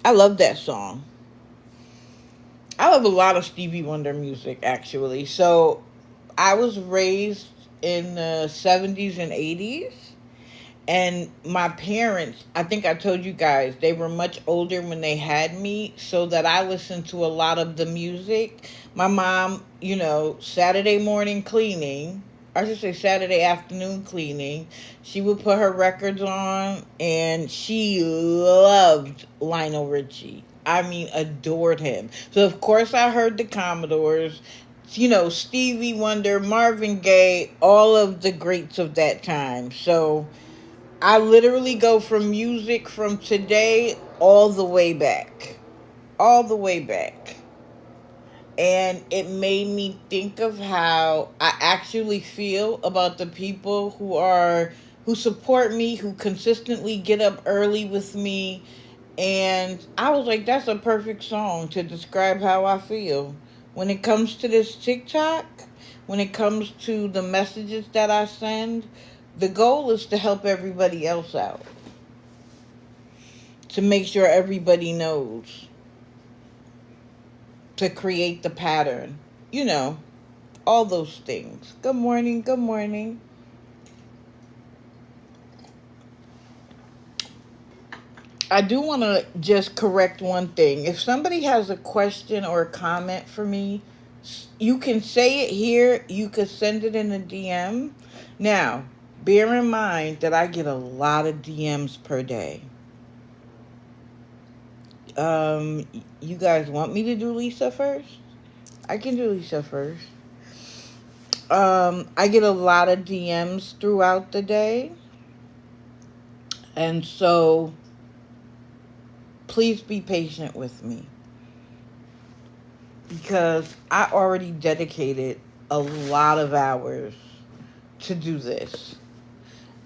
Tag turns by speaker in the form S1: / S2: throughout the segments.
S1: I love that song. I love a lot of Stevie Wonder music, actually. So I was raised in the 70s and 80s. And my parents, I think I told you guys, they were much older when they had me, so that I listened to a lot of the music. My mom, Saturday morning cleaning, I should say Saturday afternoon cleaning, she would put her records on, and she loved Lionel Richie. I mean, adored him. So, of course, I heard the Commodores, Stevie Wonder, Marvin Gaye, all of the greats of that time. So, I literally go from music from today all the way back. All the way back. And it made me think of how I actually feel about the people who support me, who consistently get up early with me. And I was like, that's a perfect song to describe how I feel. When it comes to this TikTok, when it comes to the messages that I send, the goal is to help everybody else out. To make sure everybody knows. To create the pattern. All those things. Good morning, good morning. I do want to just correct one thing. If somebody has a question or a comment for me, you can say it here. You could send it in a DM. Now, bear in mind that I get a lot of DMs per day. You guys want me to do Lisa first? I can do Lisa first. I get a lot of DMs throughout the day. And so, please be patient with me. Because I already dedicated a lot of hours to do this.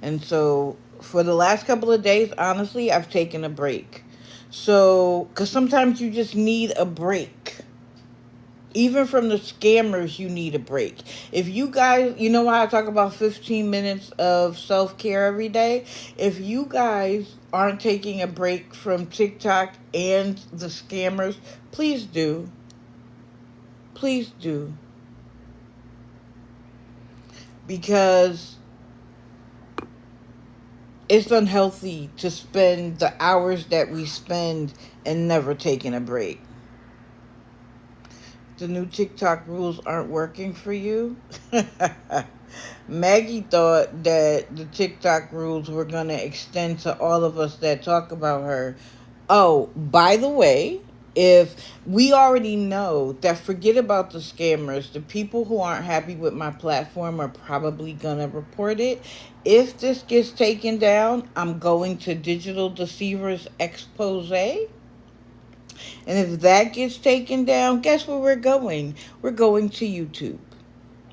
S1: And so, for the last couple of days, honestly, I've taken a break. So, because sometimes you just need a break. Even from the scammers, you need a break. If you guys, you know how I talk about 15 minutes of self-care every day? If you guys aren't taking a break from TikTok and the scammers, please do. Please do. Because it's unhealthy to spend the hours that we spend and never taking a break. The new TikTok rules aren't working for you. Maggie thought that the TikTok rules were going to extend to all of us that talk about her. Oh, by the way, if we already know that, forget about the scammers, the people who aren't happy with my platform are probably going to report it. If this gets taken down, I'm going to Digital Deceivers Expose. And if that gets taken down, guess where we're going? We're going to YouTube.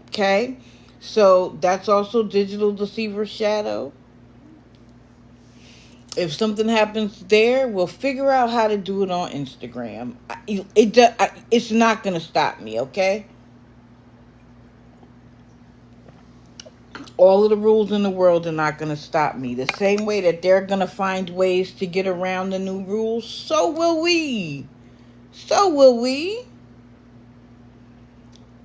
S1: Okay? So that's also Digital Deceiver Shadow. If something happens there, we'll figure out how to do it on Instagram. It's not going to stop me, okay? All of the rules in the world are not going to stop me. The same way that they're going to find ways to get around the new rules, so will we. So will we.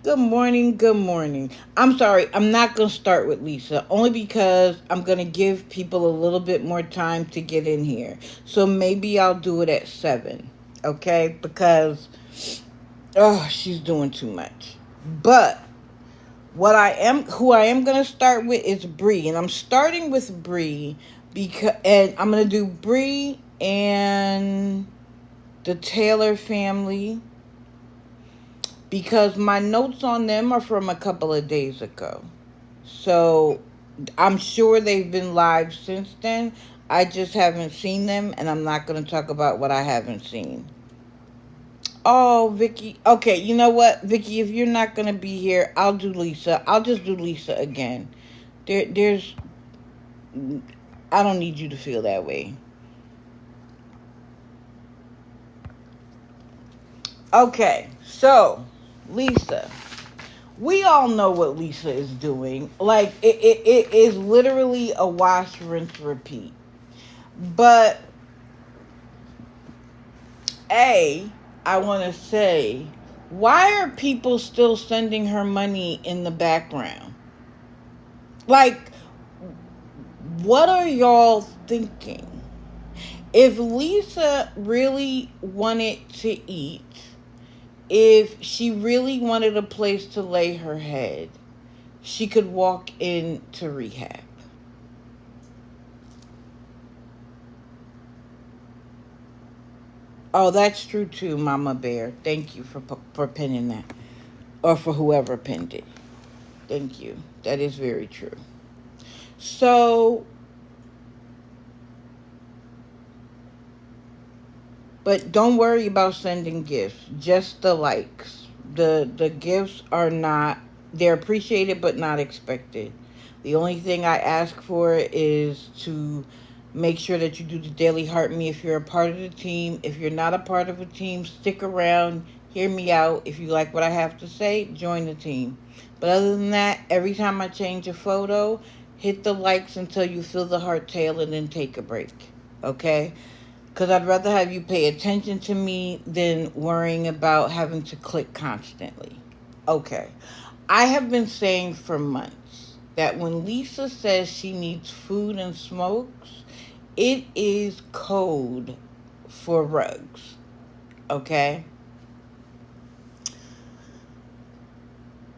S1: Good morning, good morning. I'm sorry, I'm not going to start with Lisa, only because I'm going to give people a little bit more time to get in here. So maybe I'll do it at 7, okay? Because, she's doing too much. But who I am going to start with is Bree, and I'm starting with Bree and I'm going to do Bree and the Taylor family, because my notes on them are from a couple of days ago. So I'm sure they've been live since then. I just haven't seen them, and I'm not going to talk about what I haven't seen. Oh, Vicky. Okay, you know what, Vicky? If you're not going to be here, I'll do Lisa. I'll just do Lisa again. There's... I don't need you to feel that way. Okay, so Lisa. We all know what Lisa is doing. Like, it is literally a wash, rinse, repeat. But I want to say, why are people still sending her money in the background? Like, what are y'all thinking? If Lisa really wanted to eat, if she really wanted a place to lay her head, she could walk into rehab. Oh, that's true too, Mama Bear. Thank you for pinning that. Or for whoever pinned it. Thank you. That is very true. So, but don't worry about sending gifts. Just the likes. The gifts are not, they're appreciated but not expected. The only thing I ask for is to make sure that you do the daily heart me if you're a part of the team. If you're not a part of a team, stick around, hear me out. If you like what I have to say, join the team. But other than that, every time I change a photo, hit the likes until you feel the heart tail and then take a break. Okay? Because I'd rather have you pay attention to me than worrying about having to click constantly. Okay. I have been saying for months that when Lisa says she needs food and smokes, it is code for rugs. Okay?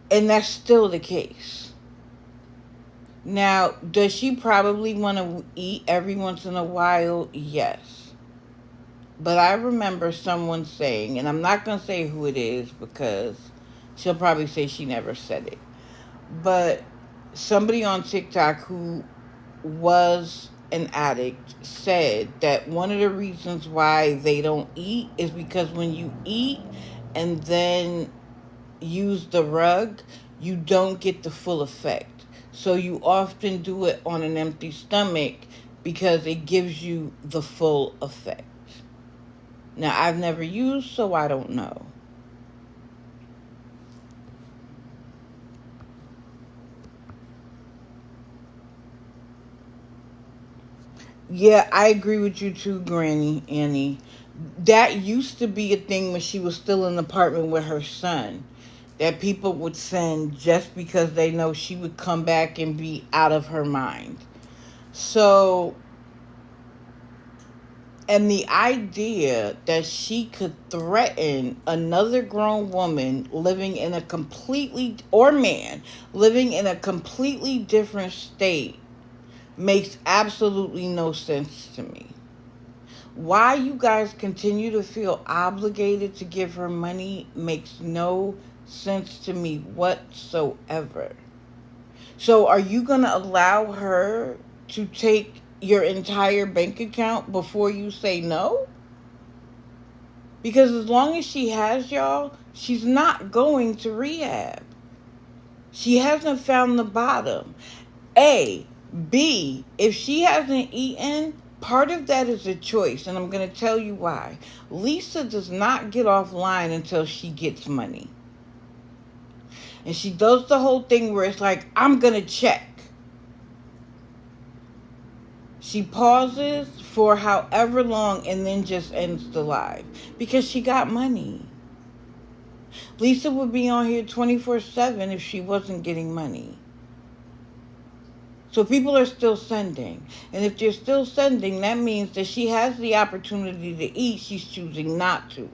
S1: And that's still the case. Now, does she probably want to eat every once in a while? Yes. But I remember someone saying, and I'm not going to say who it is because she'll probably say she never said it. But somebody on TikTok who was an addict said that one of the reasons why they don't eat is because when you eat and then use the rug, you don't get the full effect. So you often do it on an empty stomach because it gives you the full effect. Now, I've never used, so I don't know. Yeah, I agree with you too, Granny Annie. That used to be a thing when she was still in the apartment with her son. That people would send just because they know she would come back and be out of her mind. So, and the idea that she could threaten another grown woman living in a completely, or man, living in a completely different state makes absolutely no sense to me. Why you guys continue to feel obligated to give her money makes no sense to me whatsoever. So are you going to allow her to take your entire bank account before you say no? Because as long as she has y'all, she's not going to rehab. She hasn't found the bottom. A. B. If she hasn't eaten, part of that is a choice, and I'm going to tell you why. Lisa does not get offline until she gets money. And she does the whole thing where it's like, I'm going to check. She pauses for however long and then just ends the live because she got money. Lisa would be on here 24/7 if she wasn't getting money. So people are still sending. And if they're still sending, that means that she has the opportunity to eat. She's choosing not to.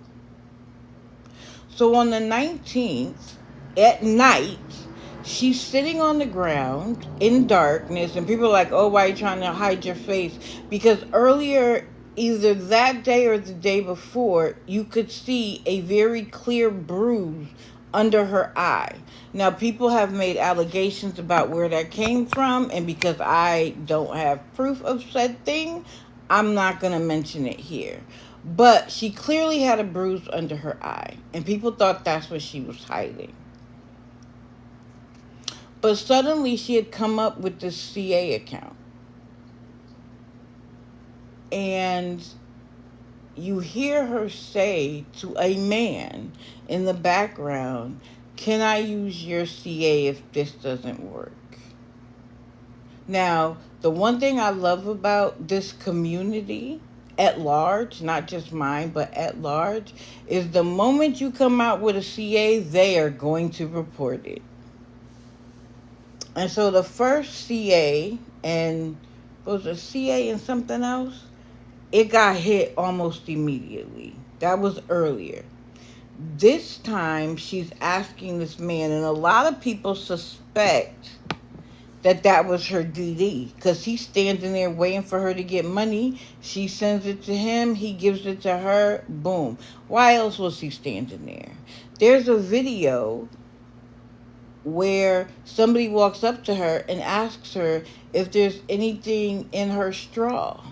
S1: So on the 19th, at night, she's sitting on the ground in darkness. And people are like, oh, why are you trying to hide your face? Because earlier, either that day or the day before, you could see a very clear bruise under her eye. Now, people have made allegations about where that came from, and because I don't have proof of said thing, I'm not going to mention it here. But she clearly had a bruise under her eye, and people thought that's what she was hiding. But suddenly, she had come up with this CA account. And you hear her say to a man in the background, can I use your CA if this doesn't work? Now, the one thing I love about this community, at large, not just mine, but at large, is the moment you come out with a CA, they are going to report it. And so the first CA, and was a CA and something else, it got hit almost immediately. That was earlier. This time, she's asking this man, and a lot of people suspect that was her DD, because he's standing there waiting for her to get money. She sends it to him, he gives it to her, boom. Why else was he standing there? There's a video where somebody walks up to her and asks her if there's anything in her straw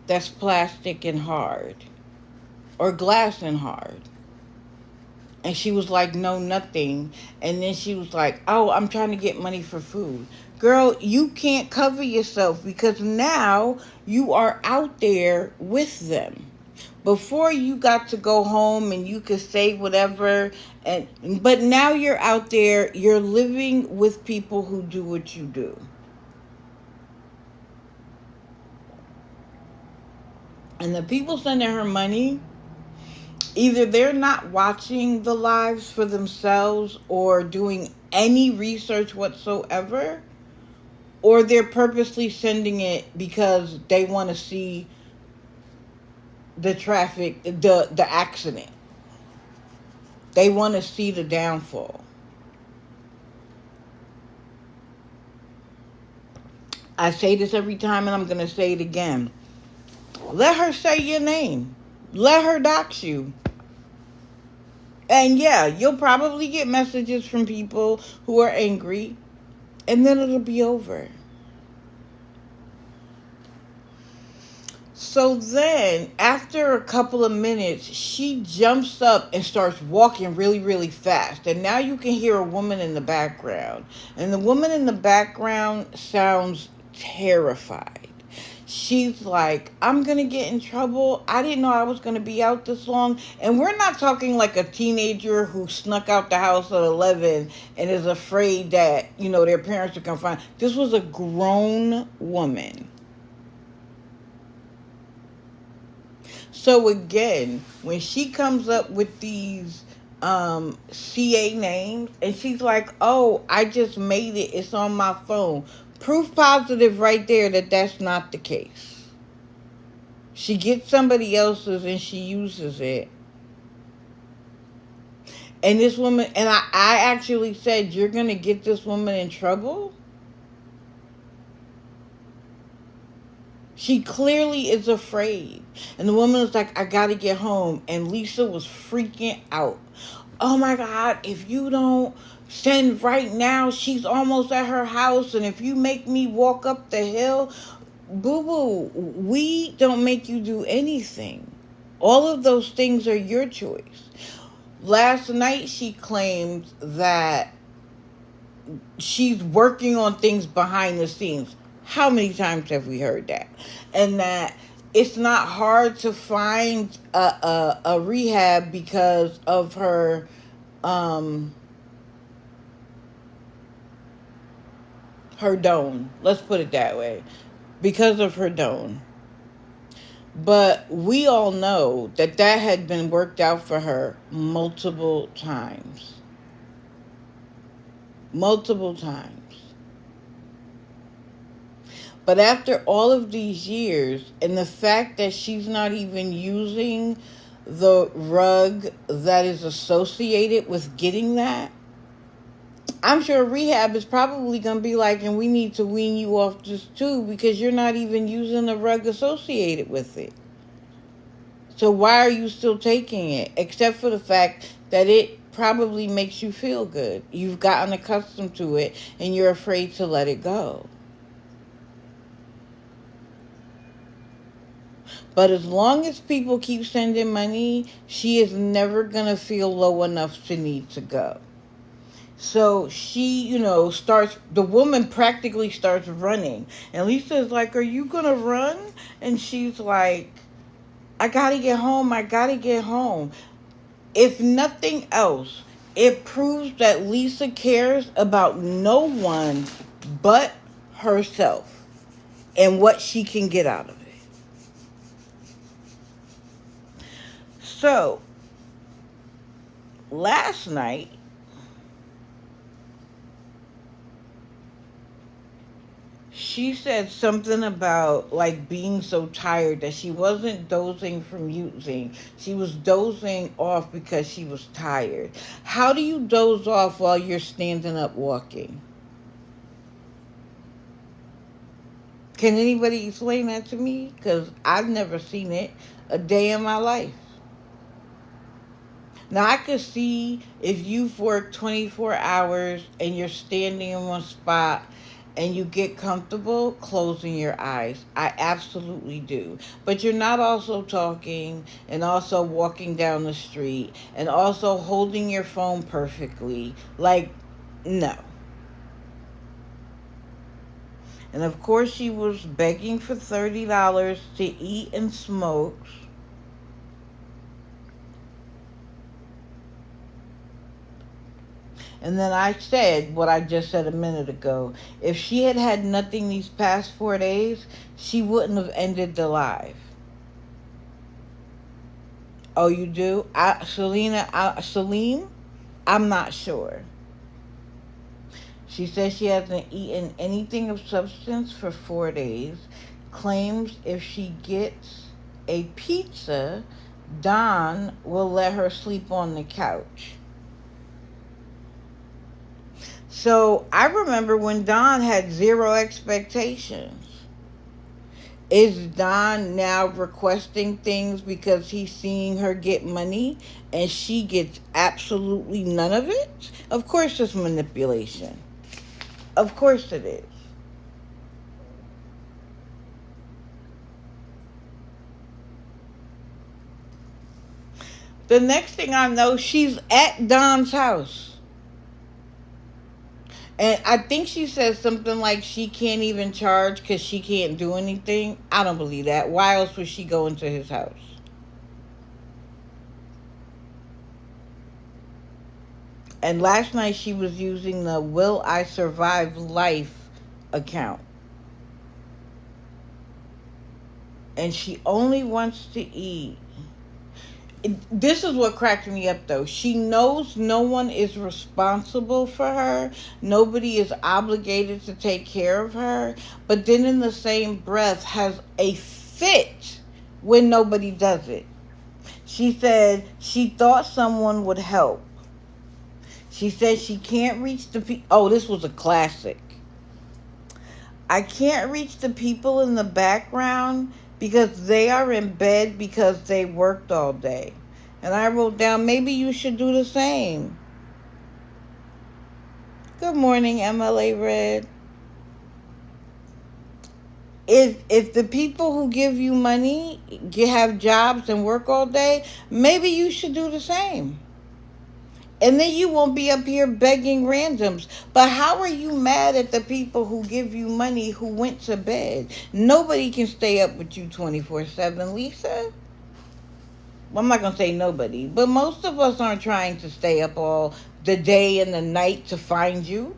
S1: that's plastic and hard, or glass and hard. And she was like, no, nothing. And then she was like, oh, I'm trying to get money for food. Girl, you can't cover yourself, because now you are out there with them. Before, you got to go home and you could say whatever, but now you're out there, you're living with people who do what you do. And the people sending her money, either they're not watching the lives for themselves or doing any research whatsoever, or they're purposely sending it because they want to see the traffic, the accident. They want to see the downfall. I say this every time, and I'm going to say it again. Let her say your name. Let her dox you. And yeah, you'll probably get messages from people who are angry, and then it'll be over. So then, after a couple of minutes, she jumps up and starts walking really, really fast. And now you can hear a woman in the background. And the woman in the background sounds terrified. She's like, I'm going to get in trouble. I didn't know I was going to be out this long. And we're not talking like a teenager who snuck out the house at 11 and is afraid that, their parents are going to find. This was a grown woman. So again, when she comes up with these CA names, and she's like, oh, I just made it. It's on my phone. Proof positive right there that that's not the case. She gets somebody else's and she uses it. And this woman, and I actually said, you're going to get this woman in trouble? She clearly is afraid. And the woman was like, I got to get home. And Lisa was freaking out. Oh my God, if you don't send right now, she's almost at her house. And if you make me walk up the hill, boo-boo, we don't make you do anything. All of those things are your choice. Last night, she claimed that she's working on things behind the scenes. How many times have we heard that? And that it's not hard to find a rehab because of her dome. Let's put it that way. Because of her dome. But we all know that had been worked out for her multiple times. Multiple times. But after all of these years, and the fact that she's not even using the rug that is associated with getting that, I'm sure rehab is probably going to be like, and we need to wean you off this too, because you're not even using the rug associated with it. So why are you still taking it? Except for the fact that it probably makes you feel good. You've gotten accustomed to it, and you're afraid to let it go. But as long as people keep sending money, she is never going to feel low enough to need to go. So she, the woman practically starts running. And Lisa is like, are you going to run? And she's like, I got to get home. I got to get home. If nothing else, it proves that Lisa cares about no one but herself and what she can get out of it. So, last night, she said something about like being so tired that she wasn't dozing from using. She was dozing off because she was tired. How do you doze off while you're standing up walking? Can anybody explain that to me? Because I've never seen it a day in my life. Now, I could see if you've worked 24 hours and you're standing in one spot and you get comfortable closing your eyes. I absolutely do. But you're not also talking and also walking down the street and also holding your phone perfectly. Like, no. And of course, she was begging for $30 to eat and smoke. And then I said what I just said a minute ago. If she had had nothing these past 4 days, she wouldn't have ended the live. Oh, you do? Salim? I'm not sure. She says she hasn't eaten anything of substance for 4 days. Claims if she gets a pizza, Don will let her sleep on the couch. So I remember when Don had zero expectations. Is Don now requesting things because he's seeing her get money and she gets absolutely none of it? Of course it's manipulation. Of course it is. The next thing I know, she's at Don's house. And I think she says something like she can't even charge because she can't do anything. I don't believe that. Why else would she go into his house? And last night she was using the Will I Survive Life account. And she only wants to eat. This is what cracked me up, though. She knows no one is responsible for her. Nobody is obligated to take care of her. But then in the same breath has a fit when nobody does it. She said she thought someone would help. She said she can't reach the people. Oh, this was a classic. I can't reach the people in the background because they are in bed because they worked all day. And I wrote down, maybe you should do the same. Good morning, MLA Red. If the people who give you money have jobs and work all day, maybe you should do the same. And then you won't be up here begging randoms. But how are you mad at the people who give you money who went to bed? Nobody can stay up with you 24/7, Lisa. Well, I'm not going to say nobody. But most of us aren't trying to stay up all the day and the night to find you.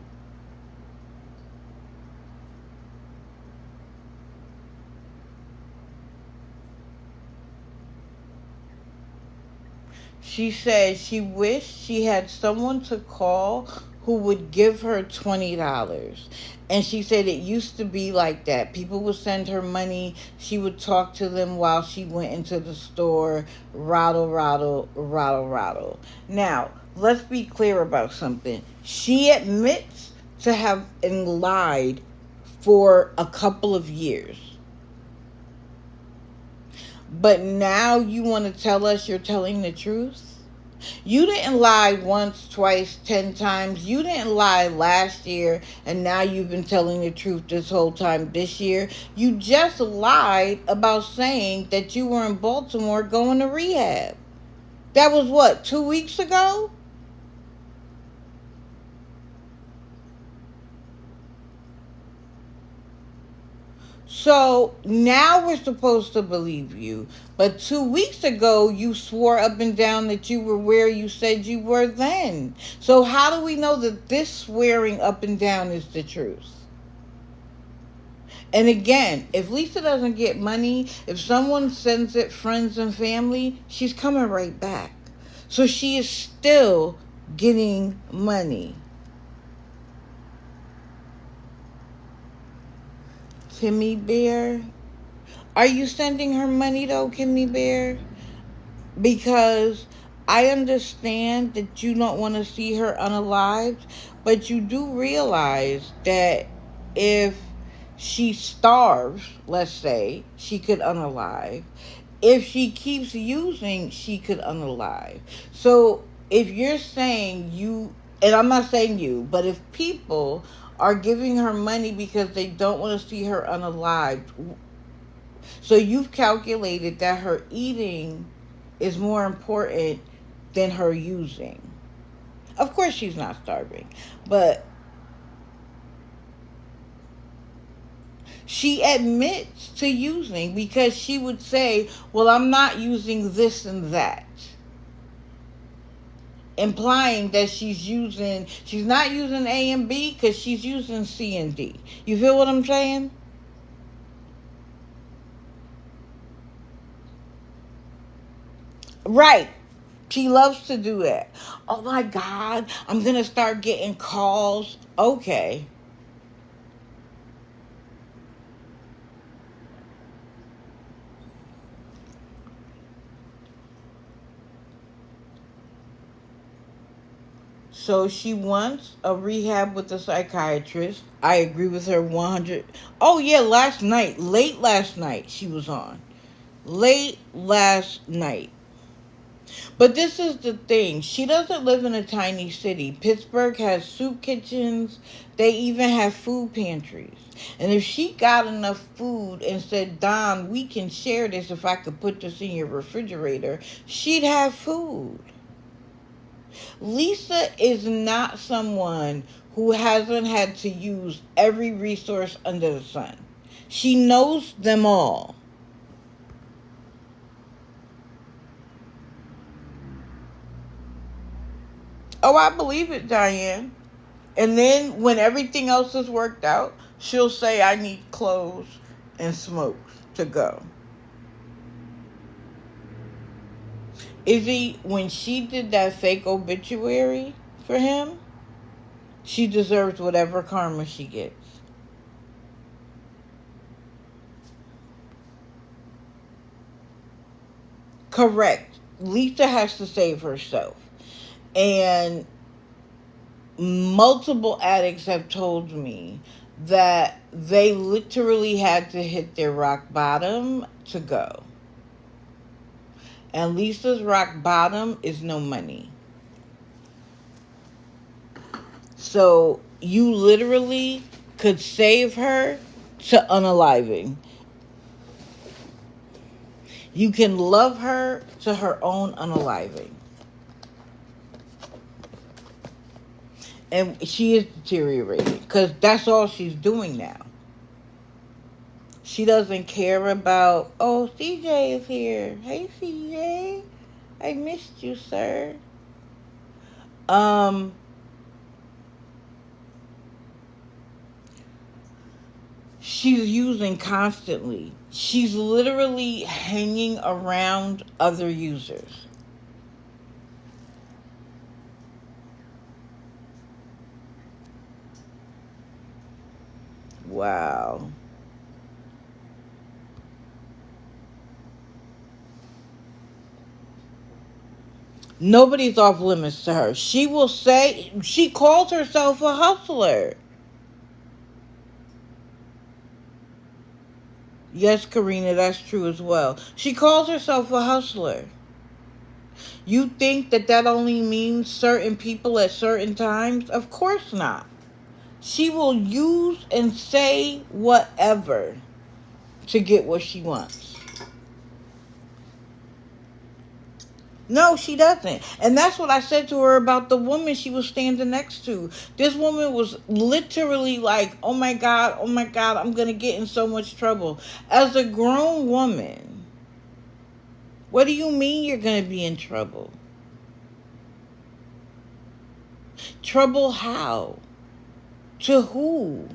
S1: She said she wished she had someone to call who would give her $20. And she said it used to be like that. People would send her money. She would talk to them while she went into the store. Rattle, rattle, rattle, rattle. Now, let's be clear about something. She admits to have lied for a couple of years. But now you want to tell us you're telling the truth? You didn't lie once, twice, 10 times. You didn't lie last year, and now you've been telling the truth this whole time this year. You just lied about saying that you were in Baltimore going to rehab. That was what, 2 weeks ago? So now we're supposed to believe you. But 2 weeks ago, you swore up and down that you were where you said you were then. So how do we know that this swearing up and down is the truth? And again, if Lisa doesn't get money, if someone sends it friends and family, she's coming right back. So she is still getting money. Kimmy Bear. Are you sending her money though, Kimmy Bear? Because I understand that you don't want to see her unalived, but you do realize that if she starves, let's say, she could unalive. If she keeps using, she could unalive. So if you're saying you, and I'm not saying you, but if people are giving her money because they don't want to see her unalived, so you've calculated that her eating is more important than her using. Of course she's not starving, but she admits to using because she would say, well, I'm not using this and that. Implying that she's not using A and B because she's using C and D. You feel what I'm saying? Right. She loves to do that. Oh my God, I'm going to start getting calls. Okay. So she wants a rehab with a psychiatrist. I agree with her 100. Oh yeah, late last night she was on. Late last night. But this is the thing. She doesn't live in a tiny city. Pittsburgh has soup kitchens. They even have food pantries. And if she got enough food and said, Don, we can share this if I could put this in your refrigerator, she'd have food. Lisa is not someone who hasn't had to use every resource under the sun. She knows them all. Oh, I believe it, Diane. And then when everything else is worked out, she'll say, I need clothes and smokes to go. Izzy, when she did that fake obituary for him, she deserves whatever karma she gets. Correct. Lisa has to save herself. And multiple addicts have told me that they literally had to hit their rock bottom to go. And Lisa's rock bottom is no money. So you literally could save her to unaliving. You can love her to her own unaliving. And she is deteriorating because that's all she's doing now. She doesn't care about, oh, CJ is here. Hey, CJ. I missed you, sir. She's using constantly. She's literally hanging around other users. Wow. Nobody's off limits to her. She will say, she calls herself a hustler. Yes, Karina, that's true as well. She calls herself a hustler. You think that only means certain people at certain times? Of course not. She will use and say whatever to get what she wants. No, she doesn't. And that's what I said to her about the woman she was standing next to. This woman was literally like, oh my God, I'm going to get in so much trouble. As a grown woman, what do you mean you're going to be in trouble? Trouble how? To who?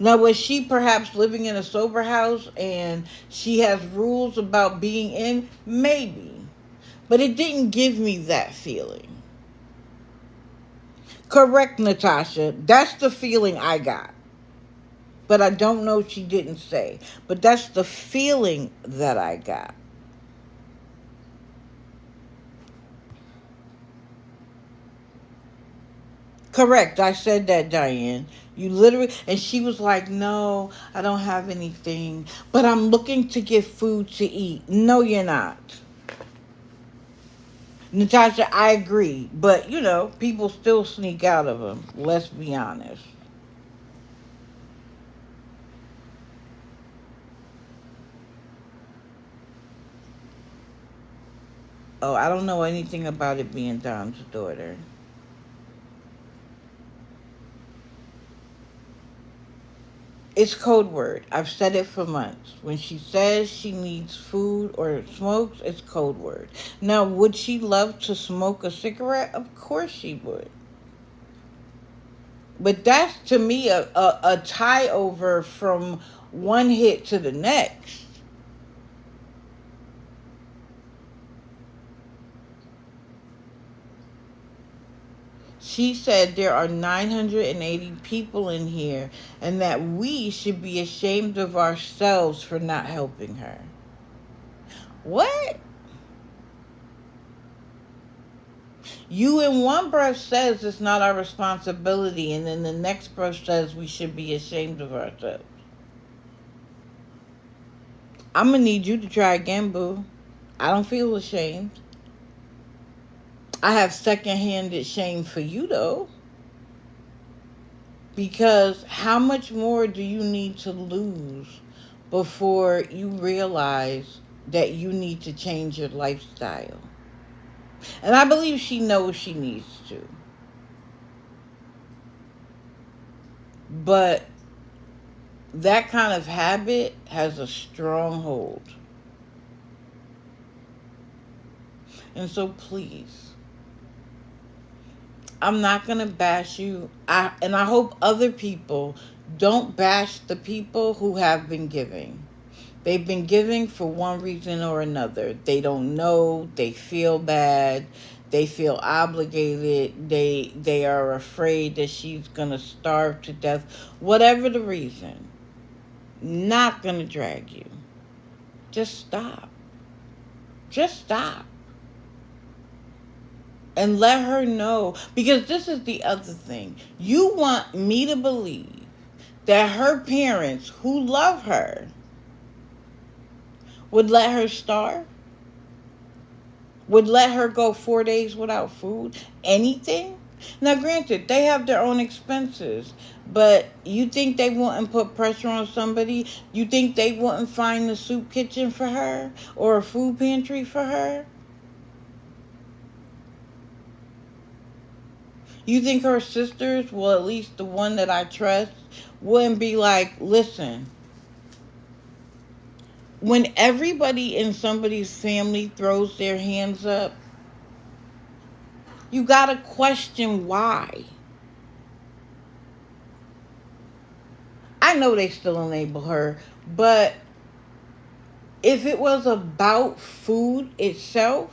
S1: Now, was she perhaps living in a sober house and she has rules about being in? Maybe. But it didn't give me that feeling. Correct, Natasha. That's the feeling I got. But I don't know, she didn't say. But that's the feeling that I got. Correct. I said that, Diane. You literally, and she was like, no, I don't have anything, but I'm looking to get food to eat. No, you're not. Natasha, I agree. But, people still sneak out of them. Let's be honest. Oh, I don't know anything about it being Dom's daughter. It's code word. I've said it for months. When she says she needs food or smokes, it's code word. Now, would she love to smoke a cigarette? Of course she would. But that's, to me, a tie over from one hit to the next. She said there are 980 people in here and that we should be ashamed of ourselves for not helping her. What? You in one breath says it's not our responsibility, and then the next breath says we should be ashamed of ourselves. I'm going to need you to try again, boo. I don't feel ashamed. I have second-handed shame for you, though. Because how much more do you need to lose before you realize that you need to change your lifestyle? And I believe she knows she needs to. But that kind of habit has a strong hold. And so please, I'm not going to bash you. And I hope other people don't bash the people who have been giving. They've been giving for one reason or another. They don't know. They feel bad. They feel obligated. They are afraid that she's going to starve to death. Whatever the reason. Not going to drag you. Just stop. Just stop. And let her know. Because this is the other thing. You want me to believe that her parents, who love her, would let her starve? Would let her go 4 days without food? Anything? Now, granted, they have their own expenses. But you think they wouldn't put pressure on somebody? You think they wouldn't find a soup kitchen for her? Or a food pantry for her? You think her sisters, well, at least the one that I trust, wouldn't be like, listen, when everybody in somebody's family throws their hands up, you gotta question why. I know they still enable her, but if it was about food itself,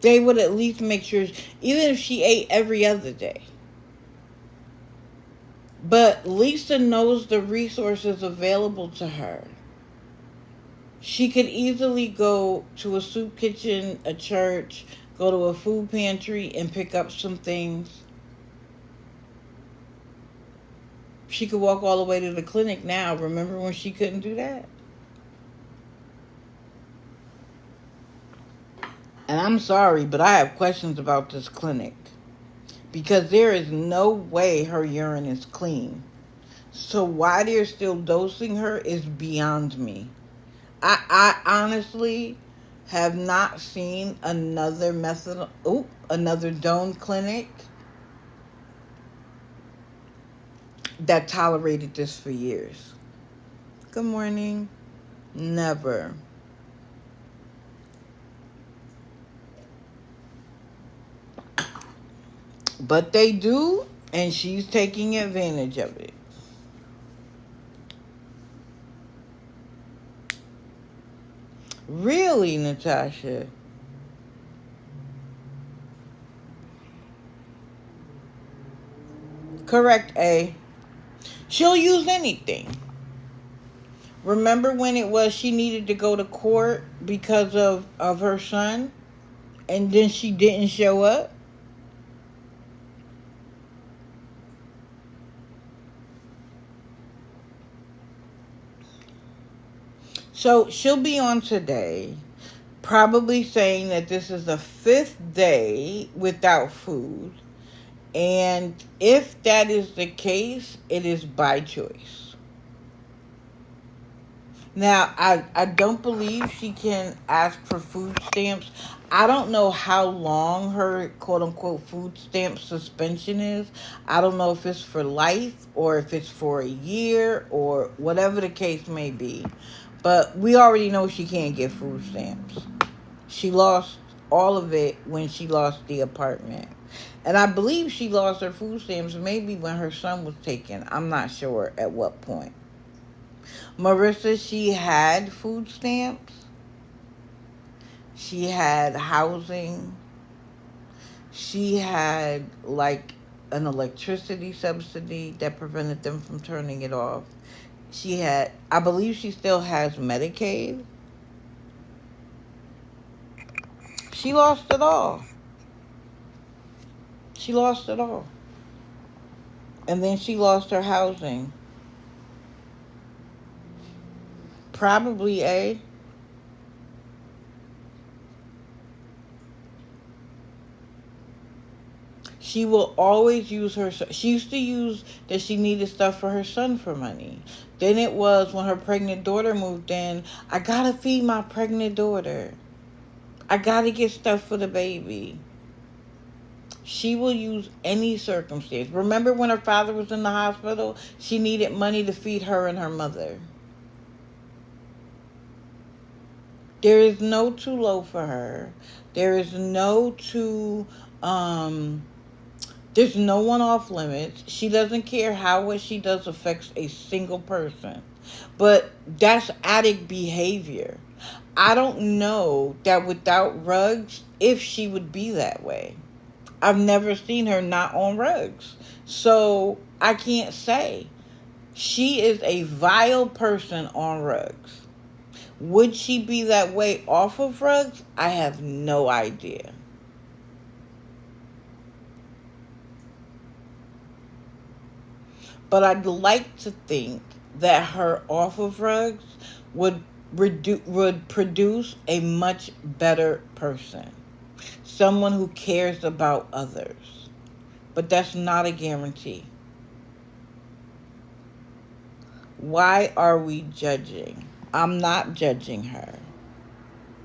S1: they would at least make sure, even if she ate every other day. But Lisa knows the resources available to her. She could easily go to a soup kitchen, a church, go to a food pantry and pick up some things. She could walk all the way to the clinic now. Remember when she couldn't do that? And I'm sorry, but I have questions about this clinic. Because there is no way her urine is clean. So why they're still dosing her is beyond me. I honestly have not seen another methadone clinic that tolerated this for years. Good morning. Never. But they do, and she's taking advantage of it. Really, Natasha? Correct, A. She'll use anything. Remember when it was she needed to go to court because of her son? And then she didn't show up? So she'll be on today, probably saying that this is the 5th day without food. And if that is the case, it is by choice. Now, I don't believe she can ask for food stamps. I don't know how long her quote-unquote food stamp suspension is. I don't know if it's for life or if it's for a year or whatever the case may be. But we already know she can't get food stamps. She lost all of it when she lost the apartment. And I believe she lost her food stamps maybe when her son was taken. I'm not sure at what point. Marissa, she had food stamps. She had housing. She had like an electricity subsidy that prevented them from turning it off. She had, I believe she still has Medicaid. She lost it all. She lost it all. And then she lost her housing. Probably, A. She will always use her. She used to use that she needed stuff for her son for money. Then it was when her pregnant daughter moved in, I gotta feed my pregnant daughter. I gotta get stuff for the baby. She will use any circumstance. Remember when her father was in the hospital? She needed money to feed her and her mother. There is no too low for her. There is no too, there's no one off limits. She doesn't care how what she does affects a single person. But that's addict behavior. I don't know that without rugs, if she would be that way. I've never seen her not on rugs. So I can't say. She is a vile person on rugs. Would she be that way off of rugs? I have no idea. But I'd like to think that her off of rugs would produce a much better person. Someone who cares about others. But that's not a guarantee. Why are we judging? I'm not judging her.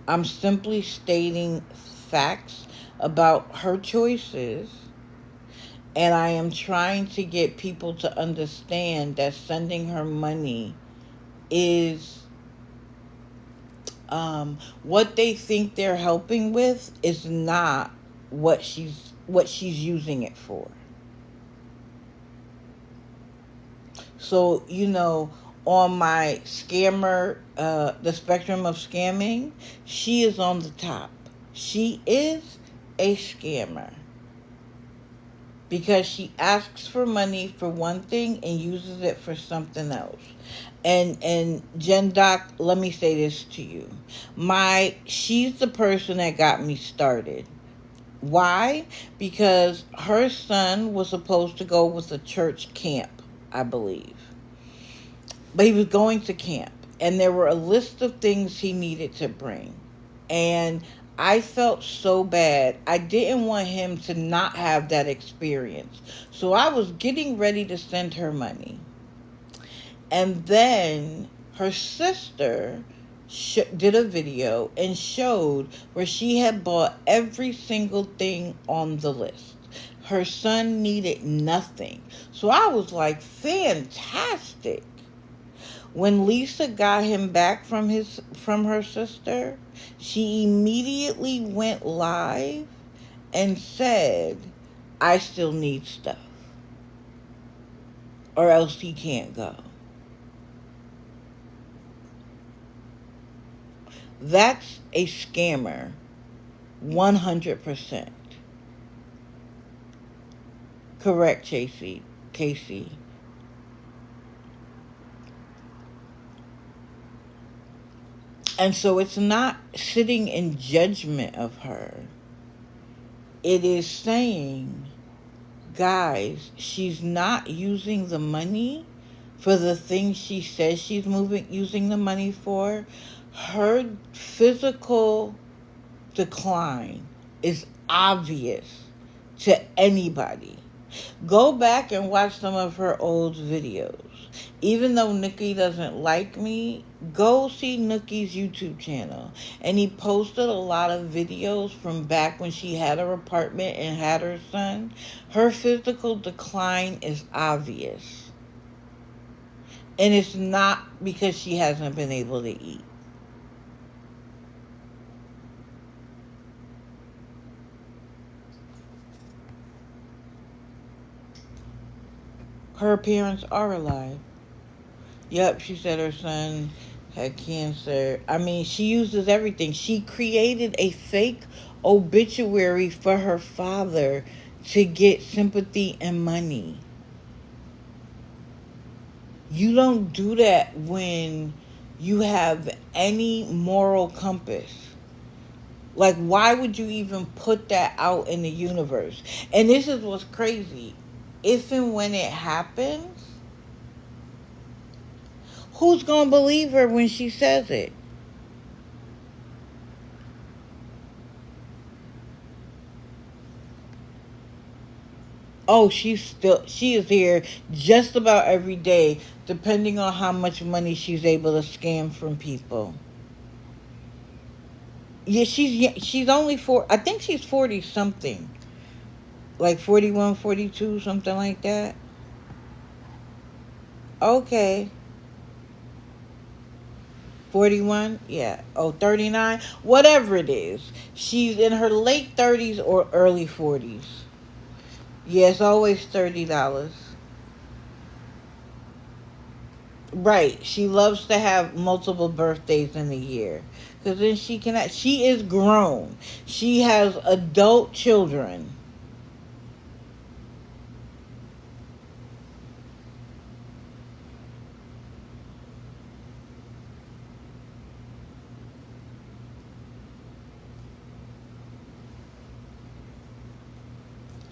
S1: I'm simply stating facts about her choices. And I am trying to get people to understand that sending her money is what they think they're helping with is not what she's using it for. So, on my scammer, the spectrum of scamming, she is on the top. She is a scammer. Because she asks for money for one thing and uses it for something else. And Jen Doc, let me say this to you. She's the person that got me started. Why? Because her son was supposed to go with a church camp, I believe. But he was going to camp. And there were a list of things he needed to bring. And I felt so bad. I didn't want him to not have that experience. So I was getting ready to send her money. And then her sister did a video and showed where she had bought every single thing on the list. Her son needed nothing. So I was like, fantastic. When Lisa got him back from her sister, she immediately went live and said I still need stuff, or else he can't go. That's a scammer, 100%. Correct, Casey. And so it's not sitting in judgment of her. It is saying, guys, she's not using the money for the things she says she's using the money for. Her physical decline is obvious to anybody. Go back and watch some of her old videos. Even though Nookie doesn't like me, go see Nookie's YouTube channel. And he posted a lot of videos from back when she had her apartment and had her son. Her physical decline is obvious. And it's not because she hasn't been able to eat. Her parents are alive. Yep, she said her son had cancer. I mean, she uses everything. She created a fake obituary for her father to get sympathy and money. You don't do that when you have any moral compass. Like, why would you even put that out in the universe? And this is what's crazy. If and when it happens, who's going to believe her when she says it? Oh, she is here just about every day, depending on how much money she's able to scam from people. Yeah, she's only I think she's 40 something. Like 41, 42, something like that. Okay. 41? Yeah. Oh, 39? Whatever it is. She's in her late 30s or early 40s. Yeah, it's always $30. Right. She loves to have multiple birthdays in a year. Because then she is grown. She has adult children.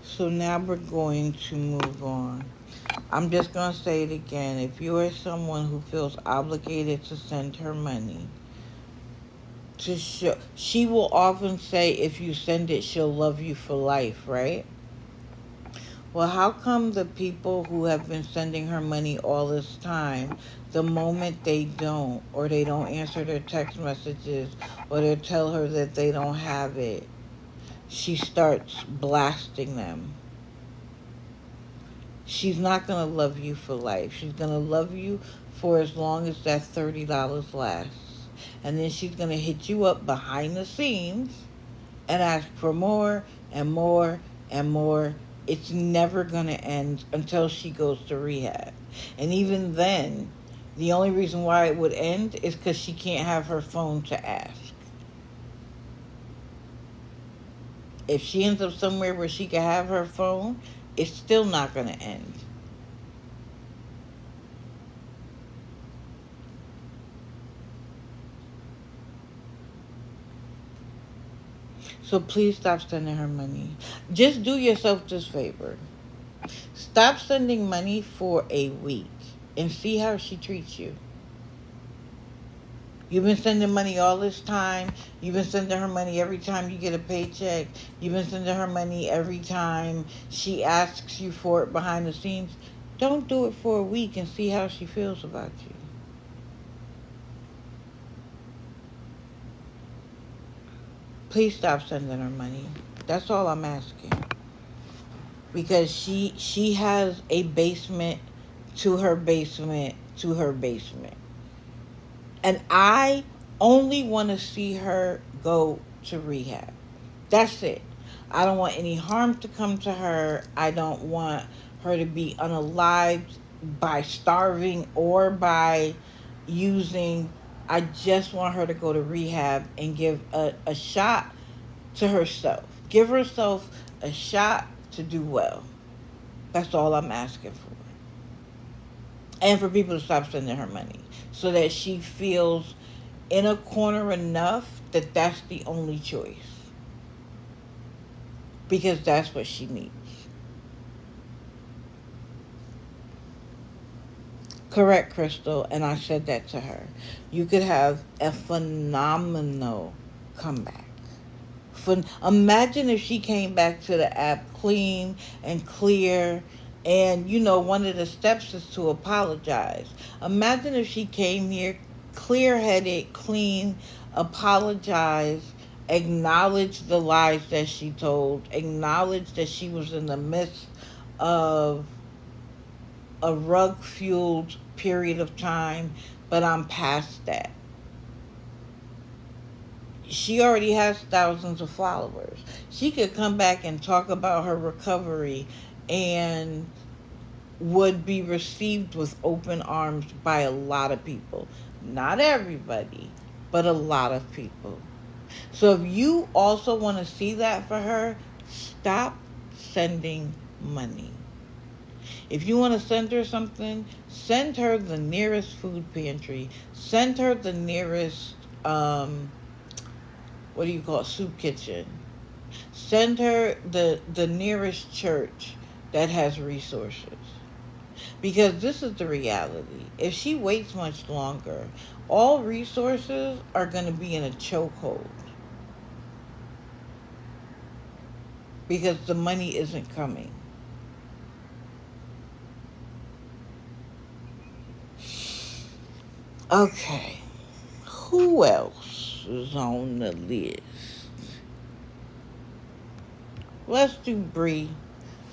S1: So now we're going to move on. I'm just going to say it again. If you are someone who feels obligated to send her money, she will often say if you send it, she'll love you for life, right? Well, how come the people who have been sending her money all this time, the moment they don't, or they don't answer their text messages, or they tell her that they don't have it, she starts blasting them? She's not going to love you for life. She's going to love you for as long as that $30 lasts. And then she's going to hit you up behind the scenes and ask for more and more and more. It's never going to end until she goes to rehab. And even then, the only reason why it would end is because she can't have her phone to ask. If she ends up somewhere where she can have her phone, it's still not going to end. So please stop sending her money. Just do yourself this favor. Stop sending money for a week and see how she treats you. You've been sending money all this time. You've been sending her money every time you get a paycheck. You've been sending her money every time she asks you for it behind the scenes. Don't do it for a week and see how she feels about you. Please stop sending her money. That's all I'm asking. Because she has a basement to her basement to her basement. And I only want to see her go to rehab. That's it. I don't want any harm to come to her. I don't want her to be unalived by starving or by using. I just want her to go to rehab and give a shot to herself. Give herself a shot to do well. That's all I'm asking for. And for people to stop sending her money so that she feels in a corner enough that that's the only choice. Because that's what she needs. Correct, Crystal. And I said that to her. You could have a phenomenal comeback. Imagine if she came back to the app clean and clear, and one of the steps is to apologize. Imagine if she came here clear-headed, clean, apologize, acknowledge the lies that she told, acknowledge that she was in the midst of a rug-fueled period of time, but I'm past that. She already has thousands of followers. She could come back and talk about her recovery and would be received with open arms by a lot of people. Not everybody, but a lot of people. So if you also want to see that for her, stop sending money. If you want to send her something, send her the nearest food pantry. Send her the nearest soup kitchen. Send her the nearest church that has resources. Because this is the reality. If she waits much longer, all resources are going to be in a chokehold. Because the money isn't coming. Okay. Who else is on the list? Let's do Bree.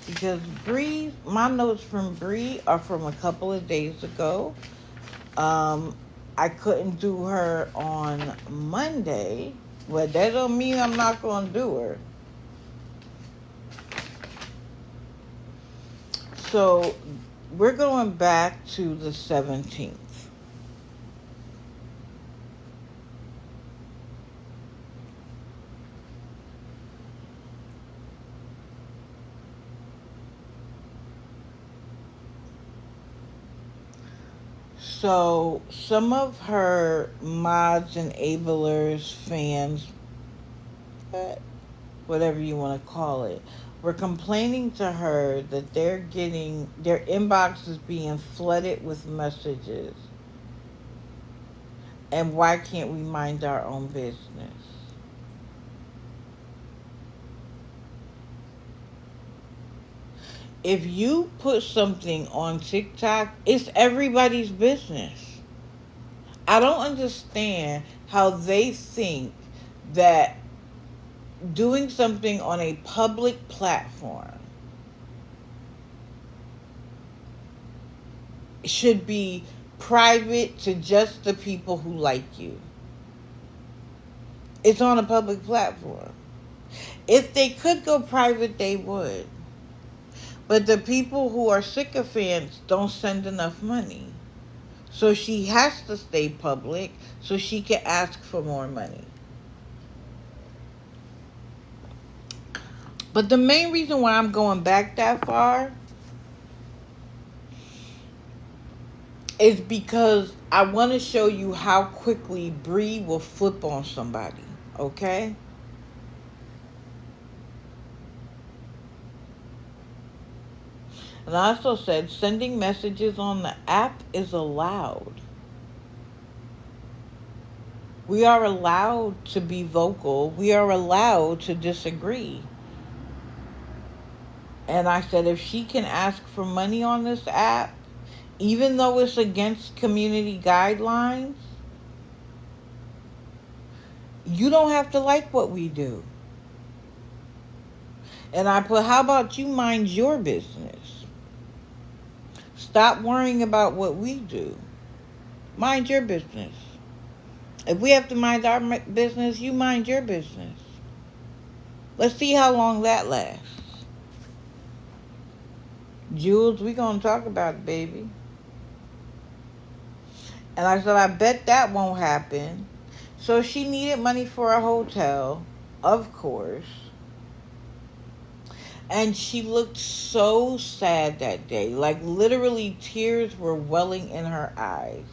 S1: Because Bree, my notes from Bree are from a couple of days ago. I couldn't do her on Monday. But that don't mean I'm not going to do her. So, we're going back to the 17th. So, some of her mods, enablers, fans, whatever you want to call it, were complaining to her that their inbox is being flooded with messages. And why can't we mind our own business? If you put something on TikTok, it's everybody's business. I don't understand how they think that doing something on a public platform should be private to just the people who like you. It's on a public platform. If they could go private, they would. But the people who are sycophants don't send enough money. So she has to stay public so she can ask for more money. But the main reason why I'm going back that far is because I want to show you how quickly Bree will flip on somebody, okay? And I also said sending messages on the app is allowed. We are allowed to be vocal. We are allowed to disagree. And I said if she can ask for money on this app, even though it's against community guidelines, you don't have to like what we do. And I put, how about you mind your business? Stop worrying about what we do. Mind your business. If we have to mind our business, you mind your business. Let's see how long that lasts. Jules, we gonna talk about it, baby. And I said, I bet that won't happen. So she needed money for a hotel, of course. And she looked so sad that day. Like, literally, tears were welling in her eyes.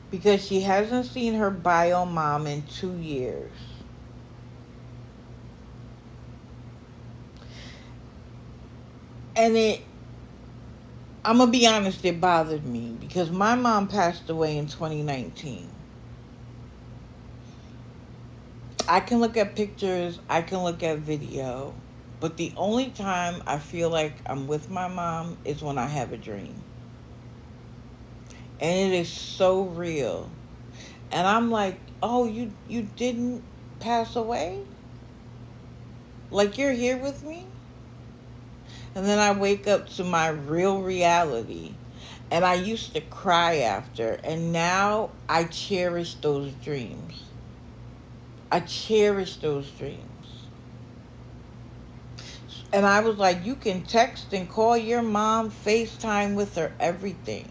S1: Because she hasn't seen her bio mom in 2 years. And I'm going to be honest, it bothered me. Because my mom passed away in 2019. I can look at pictures, I can look at video, but the only time I feel like I'm with my mom is when I have a dream. And it is so real. And I'm like, oh, you didn't pass away? Like, you're here with me? And then I wake up to my real reality. And I used to cry after. And now I cherish those dreams. I cherish those dreams. And I was like, you can text and call your mom, FaceTime with her, everything.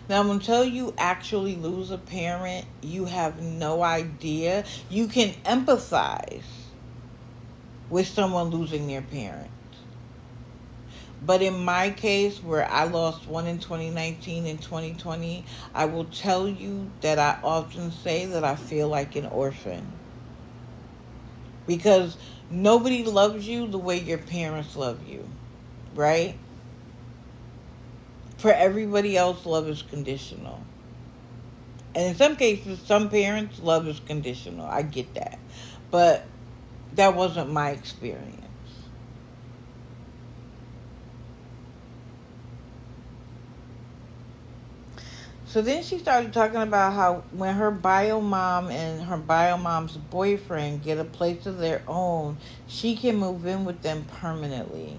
S1: Now, until you actually lose a parent, you have no idea. You can empathize with someone losing their parent. But in my case, where I lost one in 2019 and 2020, I will tell you that I often say that I feel like an orphan. Because nobody loves you the way your parents love you, right? For everybody else, love is conditional. And in some cases, some parents, love is conditional. I get that. But that wasn't my experience. So then she started talking about how when her bio mom and her bio mom's boyfriend get a place of their own, she can move in with them permanently.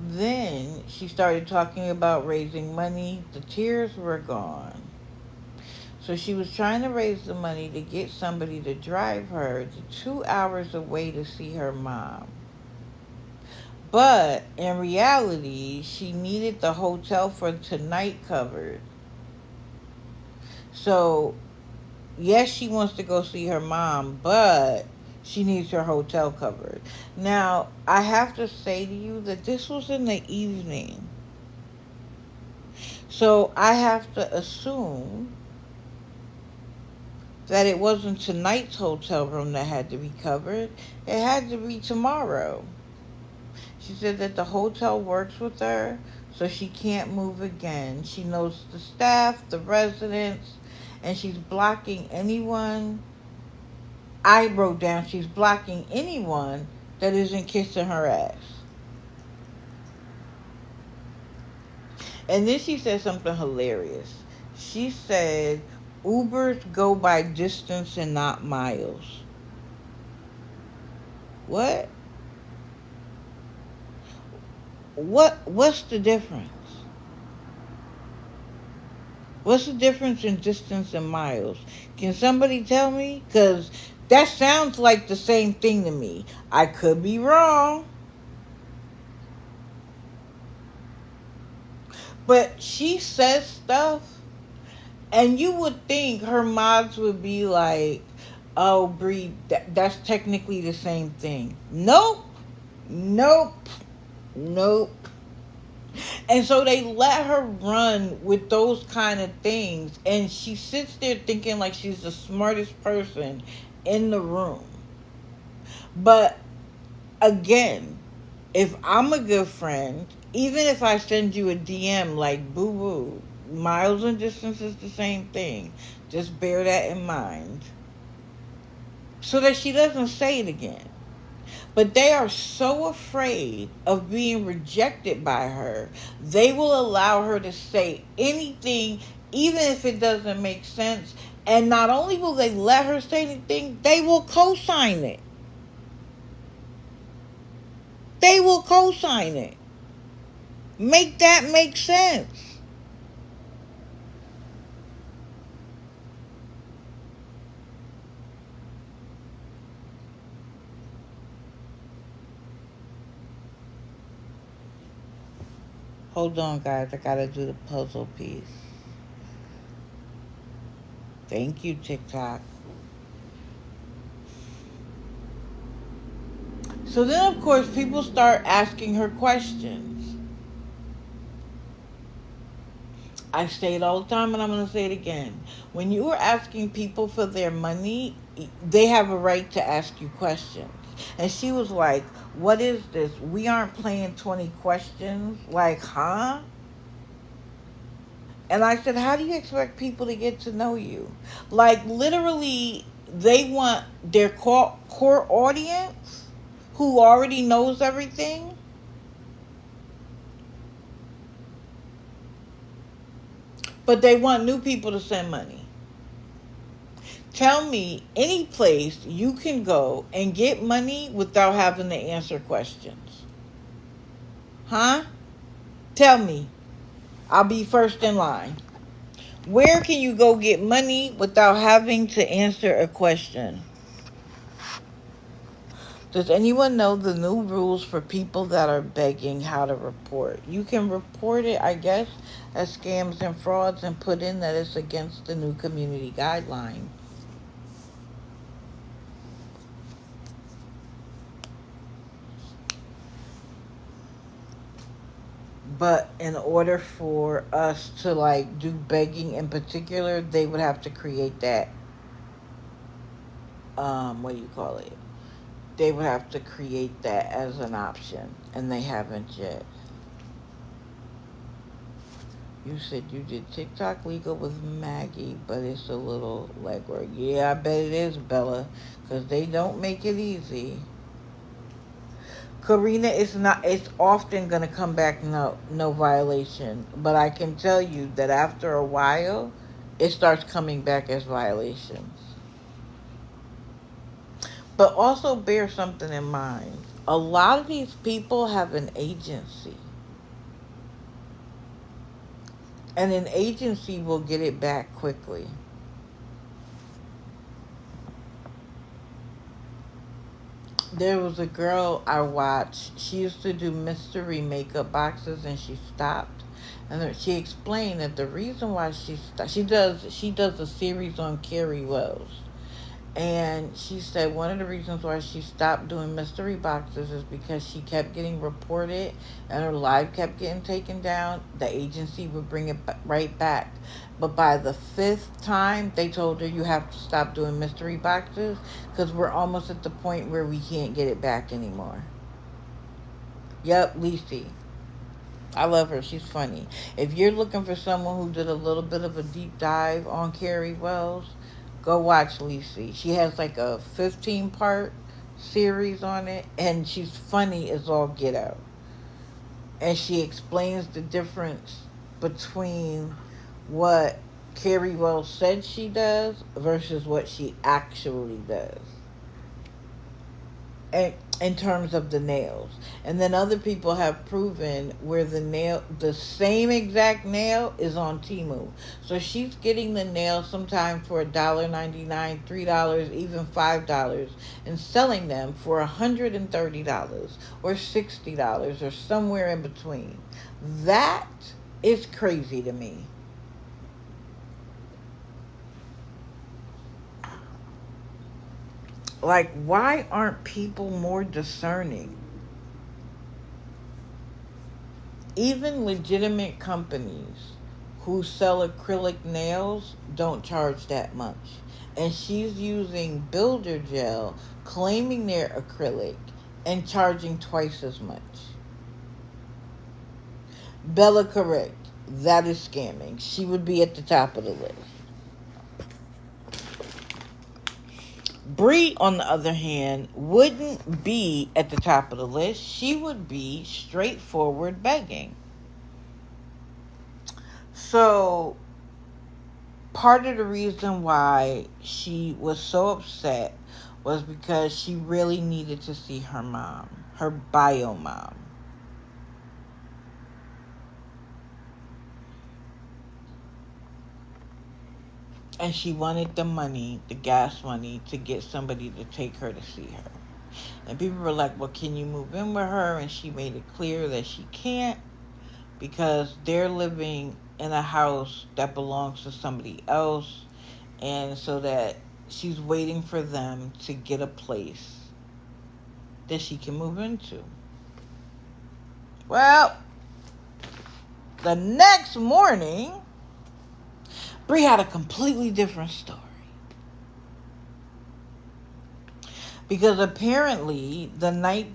S1: Then she started talking about raising money. The tears were gone. So she was trying to raise the money to get somebody to drive her to 2 hours away to see her mom. But in reality, she needed the hotel for tonight covered. So, yes, she wants to go see her mom, but she needs her hotel covered. Now, I have to say to you that this was in the evening. So, I have to assume that it wasn't tonight's hotel room that had to be covered. It had to be tomorrow. She said that the hotel works with her, so she can't move again. She knows the staff, the residents, and she's blocking anyone. I wrote down she's blocking anyone that isn't kissing her ass. And then she said something hilarious. She said, Ubers go by distance and not miles. What? What's the difference? What's the difference in distance and miles? Can somebody tell me? Because that sounds like the same thing to me. I could be wrong. But she says stuff, and you would think her mods would be like, oh, Bree, that's technically the same thing. Nope. And so they let her run with those kind of things. And she sits there thinking like she's the smartest person in the room. But again, if I'm a good friend, even if I send you a DM like boo-boo, miles and distance is the same thing. Just bear that in mind. So that she doesn't say it again. But they are so afraid of being rejected by her, they will allow her to say anything, even if it doesn't make sense. And not only will they let her say anything, they will co-sign it. They will co-sign it. Make that make sense. Hold on, guys. I gotta do the puzzle piece. Thank you, TikTok. So then, of course, people start asking her questions. I say it all the time, and I'm going to say it again. When you are asking people for their money, they have a right to ask you questions. And she was like, what is this? We aren't playing 20 questions. Like, huh? And I said, how do you expect people to get to know you? Like, literally, they want their core audience who already knows everything. But they want new people to send money. Tell me any place you can go and get money without having to answer questions. Huh? Tell me. I'll be first in line. Where can you go get money without having to answer a question? Does anyone know the new rules for people that are begging how to report? You can report it, I guess, as scams and frauds and put in that it's against the new community guideline. But in order for us to like do begging in particular, they would have to create that what do you call it? They would have to create that as an option, and they haven't yet. You said you did TikTok legal with Maggie, but it's a little legwork. Yeah, I bet it is, Bella, because they don't make it easy. Karina, it's often going to come back no violation, but I can tell you that after a while, it starts coming back as violations. But also bear something in mind. A lot of these people have an agency. And an agency will get it back quickly. There was a girl I watched. She used to do mystery makeup boxes, and she stopped. And she explained that the reason why she stopped, she does a series on Carrie Wells. And she said one of the reasons why she stopped doing mystery boxes is because she kept getting reported and her live kept getting taken down. The agency would bring it right back. But by the 5th time, they told her you have to stop doing mystery boxes because we're almost at the point where we can't get it back anymore. Yep, Lisi. I love her. She's funny. If you're looking for someone who did a little bit of a deep dive on Carrie Wells, go watch Lisi. She has like a 15-part series on it, and she's funny as all get out. And she explains the difference between what Carrie Wells said she does versus what she actually does. And in terms of the nails. And then other people have proven where the same exact nail is on Temu. So she's getting the nail sometimes for $1.99, $3, even $5, and selling them for $130 or $60 or somewhere in between. That is crazy to me. Like, why aren't people more discerning? Even legitimate companies who sell acrylic nails don't charge that much. And she's using builder gel, claiming they're acrylic, and charging twice as much. Bella, correct. That is scamming. She would be at the top of the list. Bree, on the other hand, wouldn't be at the top of the list. She would be straightforward begging. So, part of the reason why she was so upset was because she really needed to see her mom, her bio mom. And she wanted the money, the gas money, to get somebody to take her to see her. And people were like, well, can you move in with her? And she made it clear that she can't, because they're living in a house that belongs to somebody else. And so that she's waiting for them to get a place that she can move into. Well, the next morning, Bree had a completely different story. Because apparently late the night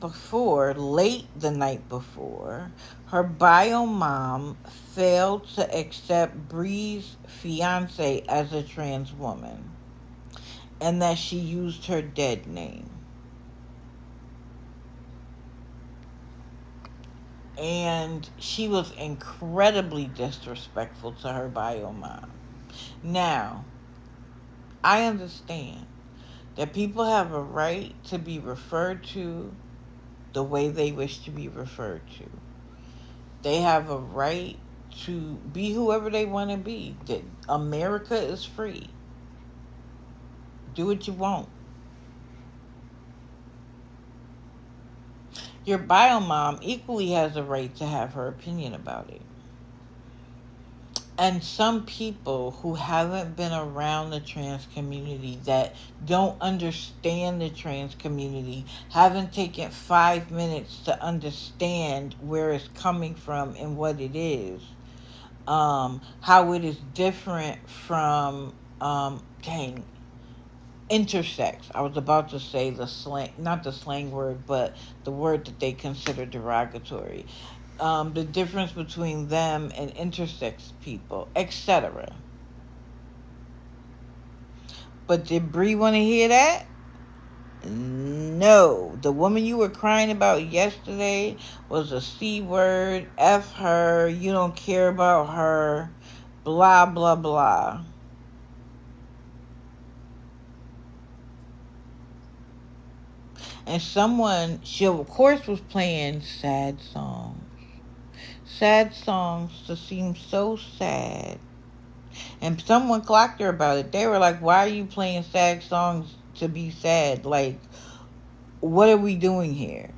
S1: before, her bio mom failed to accept Bree's fiance as a trans woman, and that she used her dead name. And she was incredibly disrespectful to her bio mom. Now, I understand that people have a right to be referred to the way they wish to be referred to. They have a right to be whoever they want to be. That America is free. Do what you want. Your bio mom equally has a right to have her opinion about it. And some people who haven't been around the trans community, that don't understand the trans community, haven't taken 5 minutes to understand where it's coming from and what it is, how it is different from, intersex. I was about to say the slang, not the slang word, but the word that they consider derogatory. The difference between them and intersex people, etc. But did Bree want to hear that? No. The woman you were crying about yesterday was a C word, F her, you don't care about her, blah, blah, blah. And she of course was playing sad songs. Sad songs to seem so sad. And someone clocked her about it. They were like, why are you playing sad songs to be sad? Like, what are we doing here?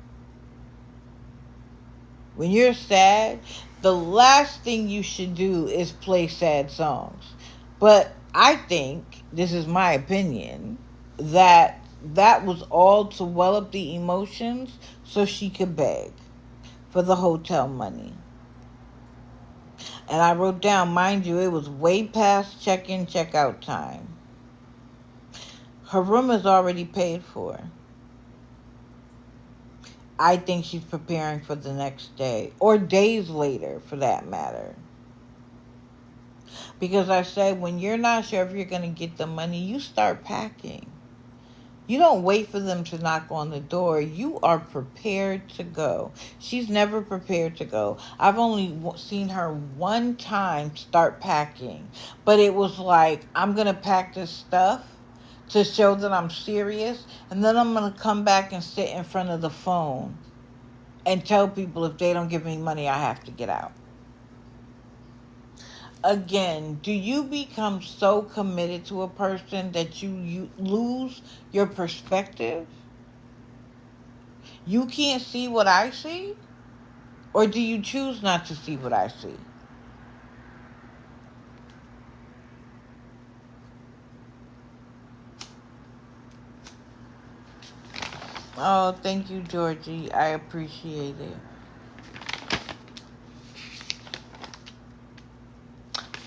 S1: When you're sad, the last thing you should do is play sad songs. But I think, this is my opinion, that was all to well up the emotions so she could beg for the hotel money. And I wrote down, mind you, it was way past check-in, check-out time. Her room is already paid for. I think she's preparing for the next day, or days later, for that matter. Because I said, when you're not sure if you're going to get the money, you start packing. You don't wait for them to knock on the door. You are prepared to go. She's never prepared to go. I've only seen her one time start packing. But it was like, I'm going to pack this stuff to show that I'm serious. And then I'm going to come back and sit in front of the phone and tell people if they don't give me money, I have to get out. Again, do you become so committed to a person that you lose your perspective? You can't see what I see? Or do you choose not to see what I see? Oh, thank you, Georgie. I appreciate it.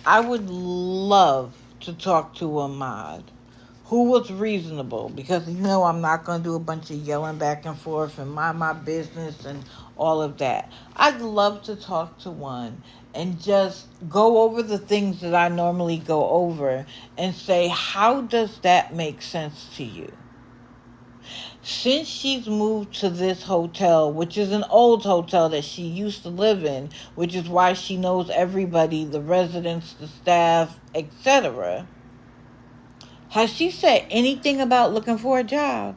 S1: I would love to talk to Ahmad, who was reasonable, because I'm not going to do a bunch of yelling back and forth and mind my business and all of that. I'd love to talk to one and just go over the things that I normally go over and say, how does that make sense to you? Since she's moved to this hotel, which is an old hotel that she used to live in, which is why she knows everybody, the residents, the staff, etc., has she said anything about looking for a job?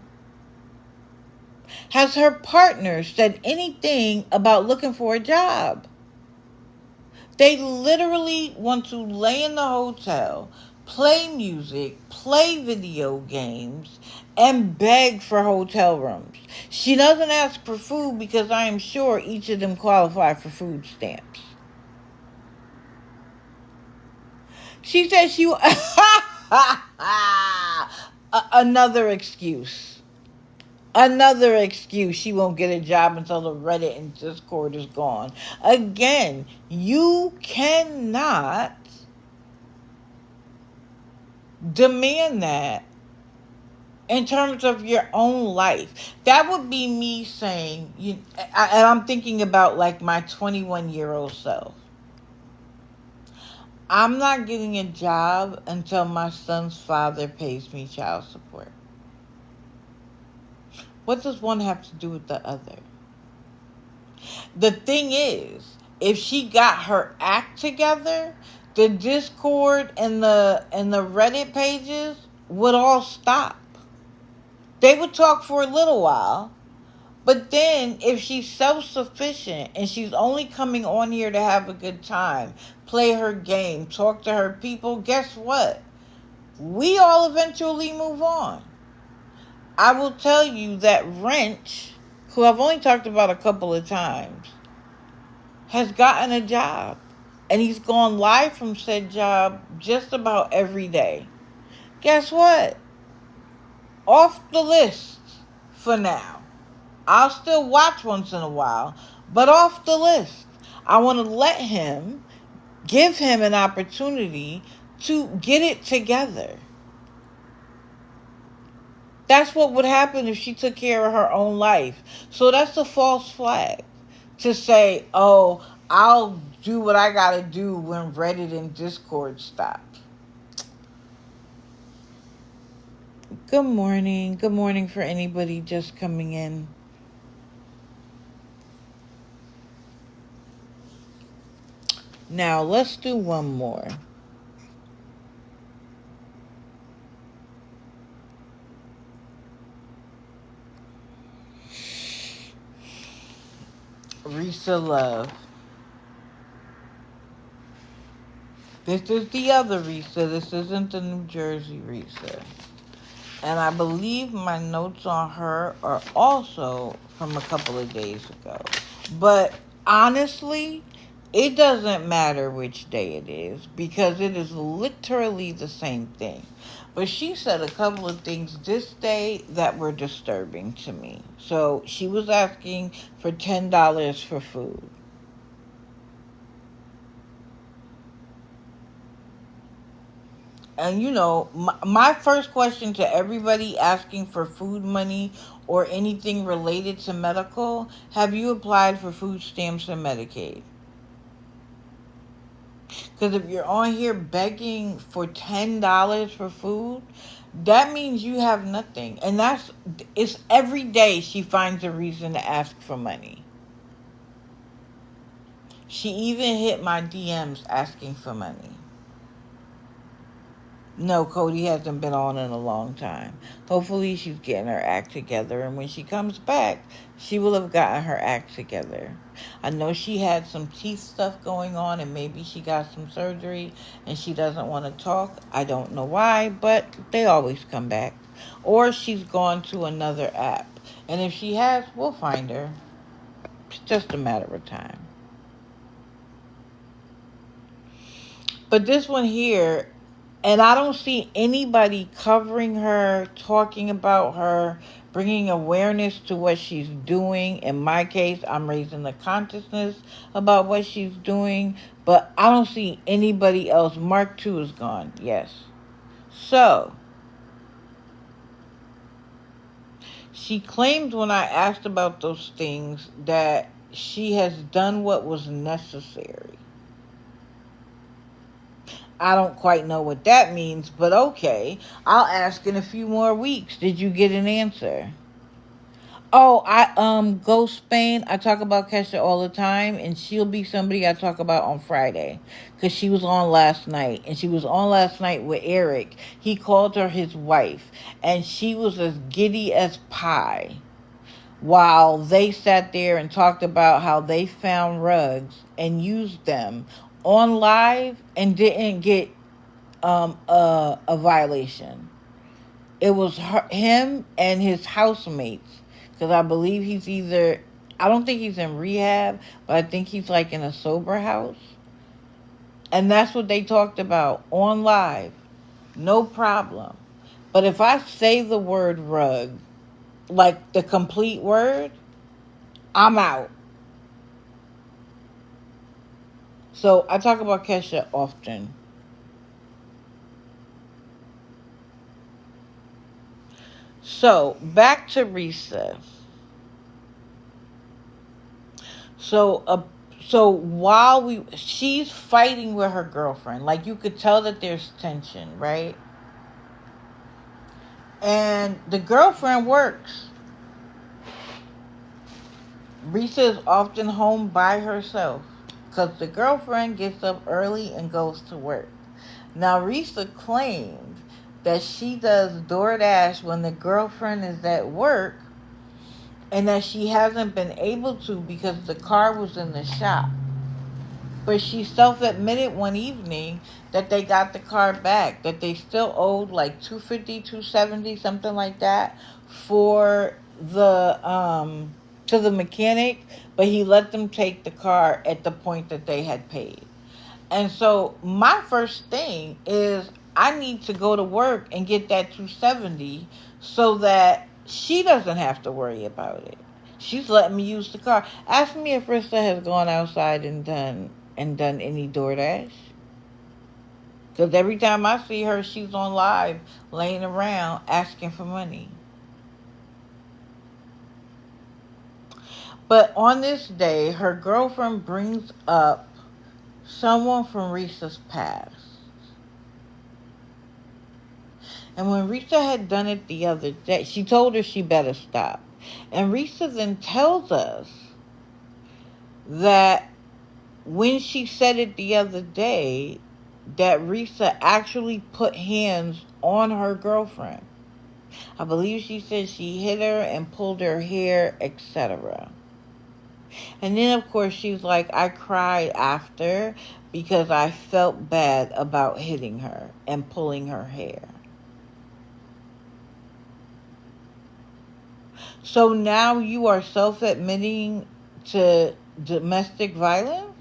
S1: Has her partner said anything about looking for a job? They literally want to lay in the hotel, play music, play video games, and beg for hotel rooms. She doesn't ask for food because I am sure each of them qualify for food stamps. She said she... Another excuse. Another excuse. She won't get a job until the Reddit and Discord is gone. Again, you cannot demand that in terms of your own life. That would be me saying, and I'm thinking about like my 21-year-old self. I'm not getting a job until my son's father pays me child support. What does one have to do with the other? The thing is, if she got her act together, the Discord and the Reddit pages would all stop. They would talk for a little while, but then if she's self-sufficient and she's only coming on here to have a good time, play her game, talk to her people, guess what? We all eventually move on. I will tell you that Wrench, who I've only talked about a couple of times, has gotten a job. And he's gone live from said job just about every day. Guess what? Off the list for now. I'll still watch once in a while, but off the list. I want to give him an opportunity to get it together. That's what would happen if she took care of her own life. So that's a false flag to say, oh, I'll do what I got to do when Reddit and Discord stop. Good morning. Good morning for anybody just coming in. Now, let's do one more. Risa Love. This is the other Risa. This isn't the New Jersey Risa. And I believe my notes on her are also from a couple of days ago. But honestly, it doesn't matter which day it is because it is literally the same thing. But she said a couple of things this day that were disturbing to me. So she was asking for $10 for food. And my first question to everybody asking for food money or anything related to medical, have you applied for food stamps and Medicaid? Because if you're on here begging for $10 for food, that means you have nothing. And it's every day she finds a reason to ask for money. She even hit my DMs asking for money. No, Cody hasn't been on in a long time. Hopefully she's getting her act together. And when she comes back, she will have gotten her act together. I know she had some teeth stuff going on and maybe she got some surgery and she doesn't want to talk. I don't know why, but they always come back. Or she's gone to another app. And if she has, we'll find her. It's just a matter of time. But this one here, and I don't see anybody covering her, talking about her, bringing awareness to what she's doing. In my case, I'm raising the consciousness about what she's doing. But I don't see anybody else. Mark 2 is gone. Yes. So, she claimed when I asked about those things that she has done what was necessary. I don't quite know what that means, but okay. I'll ask in a few more weeks. Did you get an answer? Oh, Ghost Spain, I talk about Kesha all the time, and she'll be somebody I talk about on Friday, because she was on last night, and she was on last night with Eric. He called her his wife, and she was as giddy as pie, while they sat there and talked about how they found rugs and used them on live and didn't get a violation. It was him and his housemates, because I believe he's either, I don't think he's in rehab, but I think he's like in a sober house. And that's what they talked about on live. No problem. But if I say the word rug, like the complete word, I'm out. So I talk about Kesha often. So back to Risa. So so while she's fighting with her girlfriend, like you could tell that there's tension, right? And the girlfriend works. Risa is often home by herself because the girlfriend gets up early and goes to work. Now Risa claimed that she does DoorDash when the girlfriend is at work, and that she hasn't been able to because the car was in the shop. But she self-admitted one evening that they got the car back, that they still owed like $250, $270, something like that, for the to the mechanic, but he let them take the car at the point that they had paid. And so my first thing is I need to go to work and get that 270 so that she doesn't have to worry about it. She's letting me use the car. Ask me if Rissa has gone outside and done any DoorDash. Because every time I see her, she's on live, laying around, asking for money. But on this day, her girlfriend brings up someone from Risa's past. And when Risa had done it the other day, she told her she better stop. And Risa then tells us that when she said it the other day, that Risa actually put hands on her girlfriend. I believe she said she hit her and pulled her hair, etc. And then, of course, she's like, I cried after because I felt bad about hitting her and pulling her hair. So now you are self-admitting to domestic violence?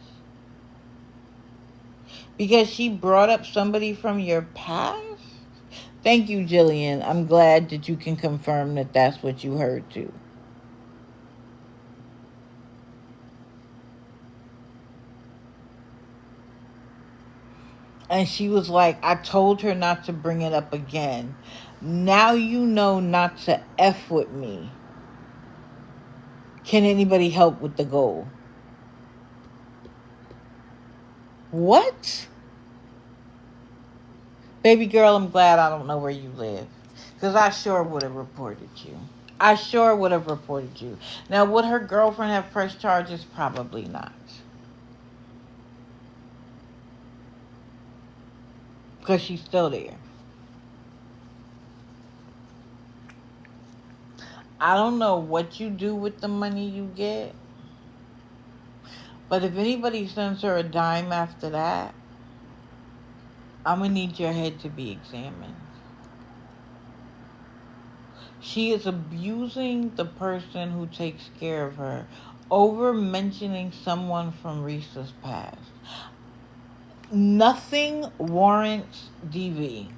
S1: Because she brought up somebody from your past? Thank you, Jillian. I'm glad that you can confirm that that's what you heard too. And she was like, I told her not to bring it up again. Now you know not to F with me. Can anybody help with the goal? What? Baby girl, I'm glad I don't know where you live. Because I sure would have reported you. I sure would have reported you. Now, would her girlfriend have pressed charges? Probably not. Because she's still there. I don't know what you do with the money you get. But if anybody sends her a dime after that, I'm going to need your head to be examined. She is abusing the person who takes care of her over mentioning someone from Risa's past. Nothing warrants DV.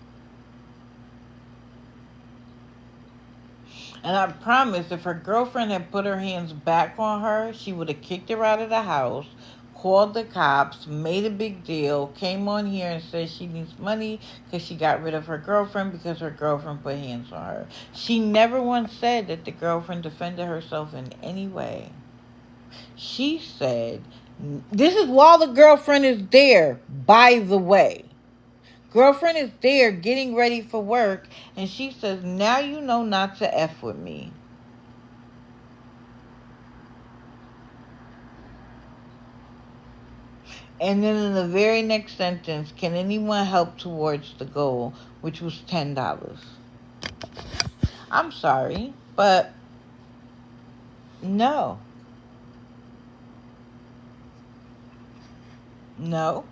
S1: And I promise if her girlfriend had put her hands back on her, she would have kicked her out of the house, called the cops, made a big deal, came on here and said she needs money because she got rid of her girlfriend because her girlfriend put hands on her. She never once said that the girlfriend defended herself in any way. She said, this is while the girlfriend is there, by the way. Girlfriend is there getting ready for work, and she says, now you know not to F with me. And then in the very next sentence, can anyone help towards the goal, which was $10? I'm sorry, but no. No.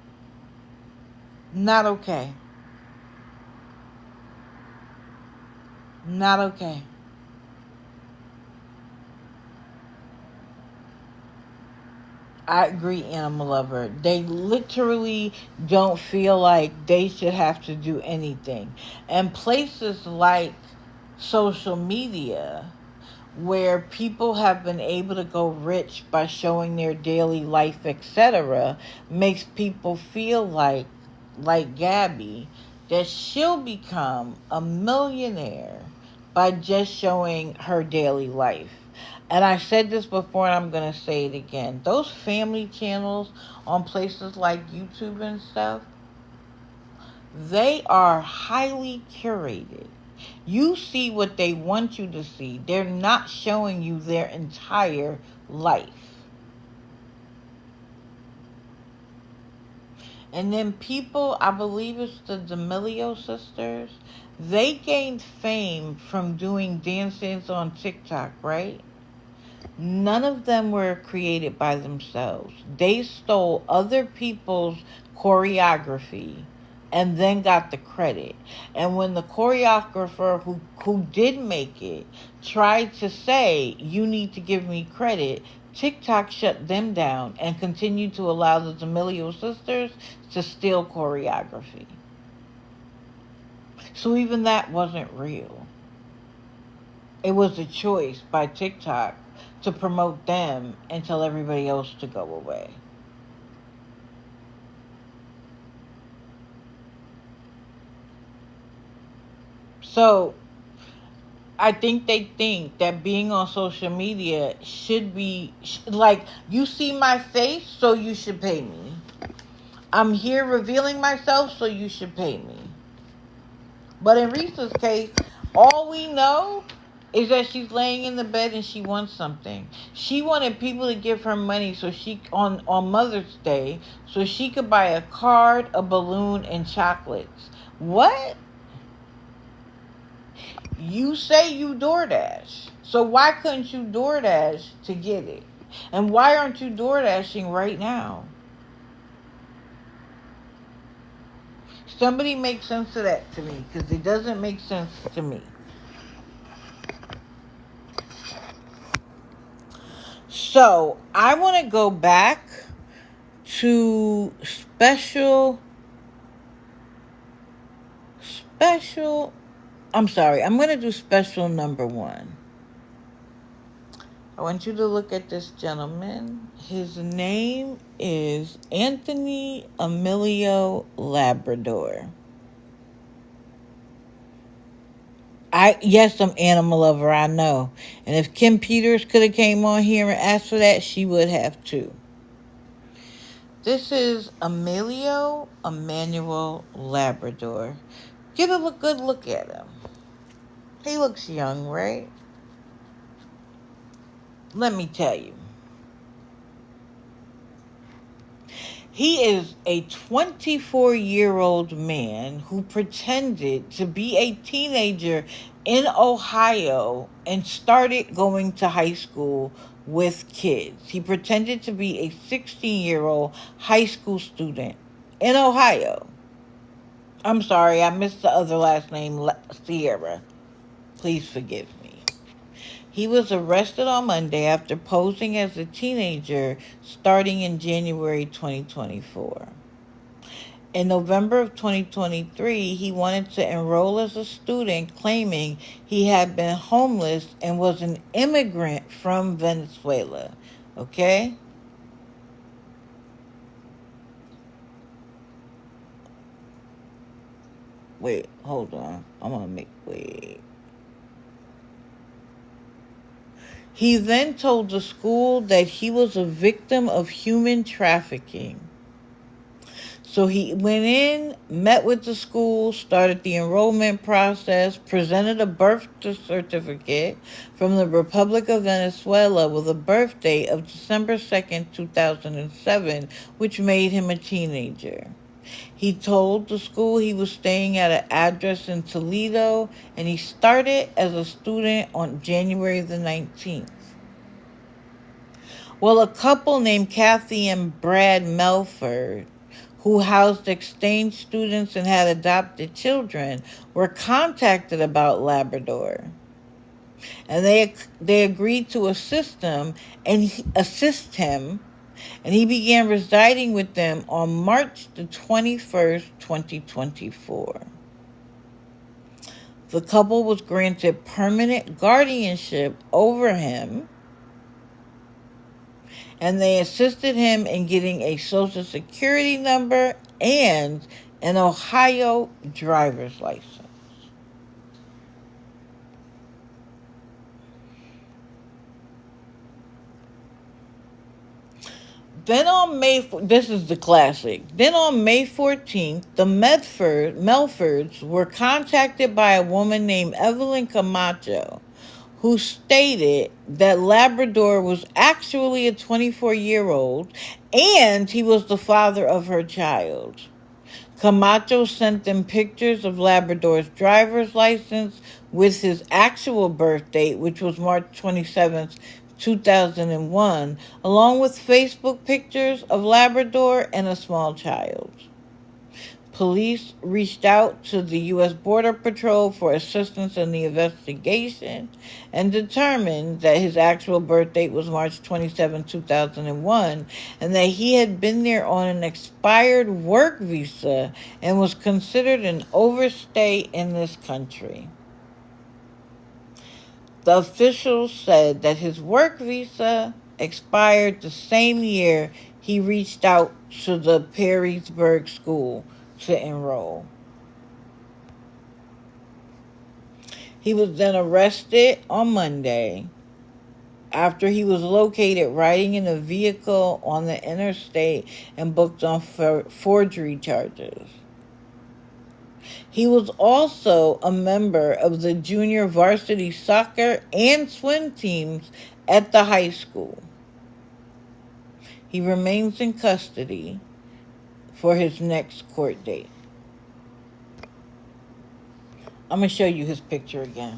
S1: Not okay. Not okay. I agree, Animal Lover. They literally don't feel like they should have to do anything. And places like social media, where people have been able to go rich by showing their daily life, etc., makes people feel like Gabby, that she'll become a millionaire by just showing her daily life. And I said this before and I'm going to say it again. Those family channels on places like YouTube and stuff, they are highly curated. You see what they want you to see. They're not showing you their entire life. And then people, I believe it's the D'Amelio sisters, they gained fame from doing dances on TikTok, right? None of them were created by themselves. They stole other people's choreography and then got the credit. And when the choreographer who did make it tried to say, you need to give me credit, TikTok shut them down and continued to allow the D'Amelio sisters to steal choreography. So even that wasn't real. It was a choice by TikTok to promote them and tell everybody else to go away. So I think they think that being on social media should be like, you see my face, so you should pay me. I'm here revealing myself, so you should pay me. But in Risa's case, all we know is that she's laying in the bed and she wants something. She wanted people to give her money so she on Mother's Day so she could buy a card, a balloon, and chocolates. What? You say you DoorDash. So why couldn't you DoorDash to get it? And why aren't you DoorDashing right now? Somebody make sense of that to me, because it doesn't make sense to me. So I want to go back to I'm sorry, I'm going to do special number 1. I want you to look at this gentleman. His name is Anthony Emilio Labrador. Yes, I'm Animal Lover, I know. And if Kim Peters could have came on here and asked for that, she would have too. This is Emilio Emmanuel Labrador. Get a good look at him. He looks young, right? Let me tell you. He is a 24-year-old man who pretended to be a teenager in Ohio and started going to high school with kids. He pretended to be a 16-year-old high school student in Ohio. I'm sorry, I missed the other last name, Sierra. Please forgive me. He was arrested on Monday after posing as a teenager starting in January 2024. In November of 2023, he wanted to enroll as a student, claiming he had been homeless and was an immigrant from Venezuela. Okay? Wait, hold on. Wait. He then told the school that he was a victim of human trafficking. So he went in, met with the school, started the enrollment process, presented a birth certificate from the Republic of Venezuela with a birth date of December 2nd, 2007, which made him a teenager. He told the school he was staying at an address in Toledo, and he started as a student on January the 19th. Well, a couple named Kathy and Brad Melford, who housed exchange students and had adopted children, were contacted about Labrador. And they agreed to assist him, and he began residing with them on March the 21st, 2024. The couple was granted permanent guardianship over him, and they assisted him in getting a Social Security number and an Ohio driver's license. Then on this is the classic. Then on May 14th, the Melfords were contacted by a woman named Evelyn Camacho, who stated that Labrador was actually a 24-year-old and he was the father of her child. Camacho sent them pictures of Labrador's driver's license with his actual birth date, which was March 27th, 2001, along with Facebook pictures of Labrador and a small child. Police reached out to the U.S. Border Patrol for assistance in the investigation and determined that his actual birth date was March 27, 2001, and that he had been there on an expired work visa and was considered an overstay in this country. The officials said that his work visa expired the same year he reached out to the Perrysburg school to enroll. He was then arrested on Monday after he was located riding in a vehicle on the interstate and booked on forgery charges. He was also a member of the junior varsity soccer and swim teams at the high school. He remains in custody for his next court date. I'm going to show you his picture again.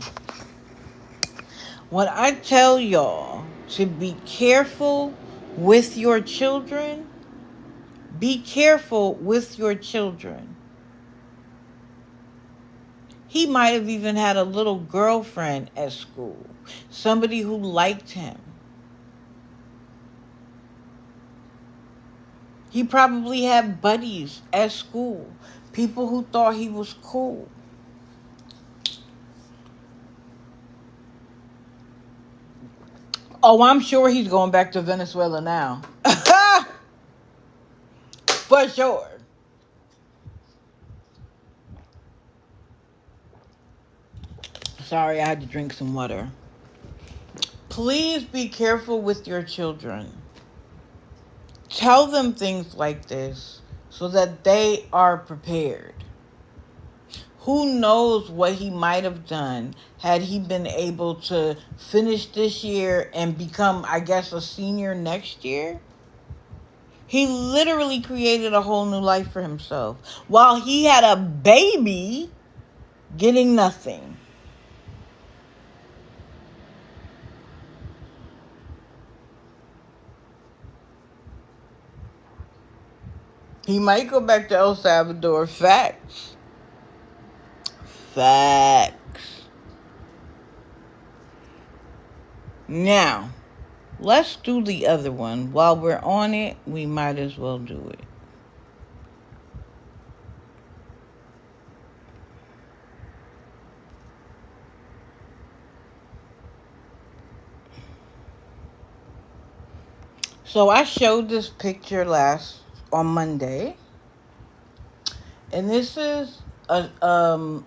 S1: When I tell y'all to be careful with your children, be careful with your children. He might have even had a little girlfriend at school, somebody who liked him. He probably had buddies at school, people who thought he was cool. Oh, I'm sure he's going back to Venezuela now. For sure. Sorry, I had to drink some water. Please be careful with your children. Tell them things like this so that they are prepared. Who knows what he might have done had he been able to finish this year and become, I guess, a senior next year? He literally created a whole new life for himself while he had a baby getting nothing. He might go back to El Salvador. Facts. Now, let's do the other one. While we're on it, we might as well do it. So I showed this picture on Monday, and this is a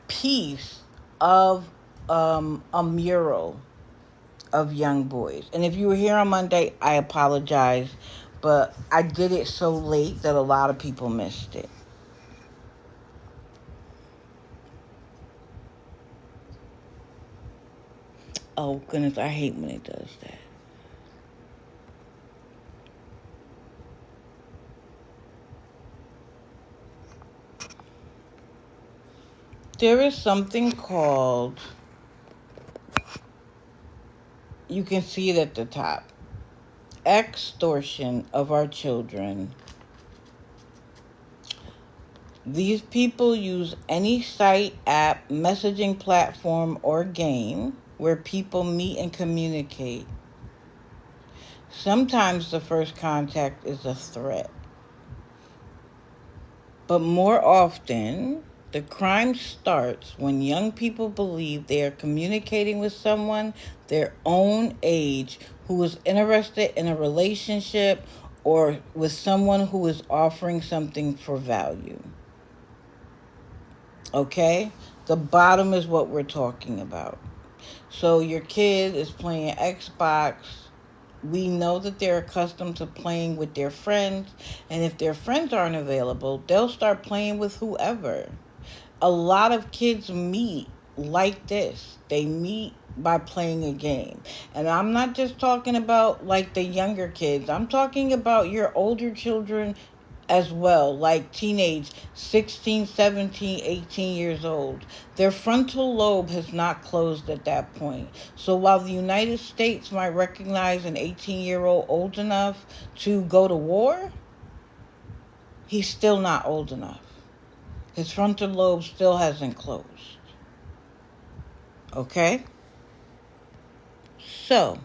S1: piece of a mural of young boys. And if you were here on Monday, I apologize, but I did it so late that a lot of people missed it. Oh goodness, I hate when it does that. There is something called, you can see it at the top, extortion of our children. These people use any site, app, messaging platform, or game where people meet and communicate. Sometimes the first contact is a threat. But more often, the crime starts when young people believe they are communicating with someone their own age who is interested in a relationship or with someone who is offering something for value. Okay? The bottom is what we're talking about. So your kid is playing Xbox. We know that they're accustomed to playing with their friends, and if their friends aren't available, they'll start playing with whoever. A lot of kids meet like this. They meet by playing a game. And I'm not just talking about like the younger kids. I'm talking about your older children as well, like teenage 16, 17, 18 years old. Their frontal lobe has not closed at that point. So while the United States might recognize an 18-year-old old enough to go to war, he's still not old enough. His frontal lobe still hasn't closed. Okay? So,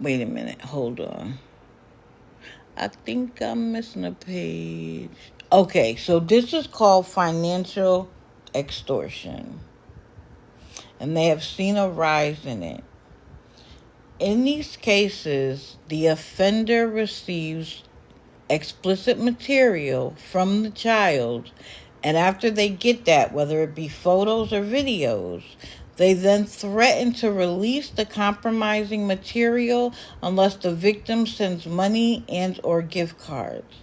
S1: wait a minute. Hold on. I think I'm missing a page. Okay, so this is called financial extortion. And they have seen a rise in it. In these cases, the offender receives explicit material from the child, and after they get that, whether it be photos or videos, they then threaten to release the compromising material unless the victim sends money and or gift cards.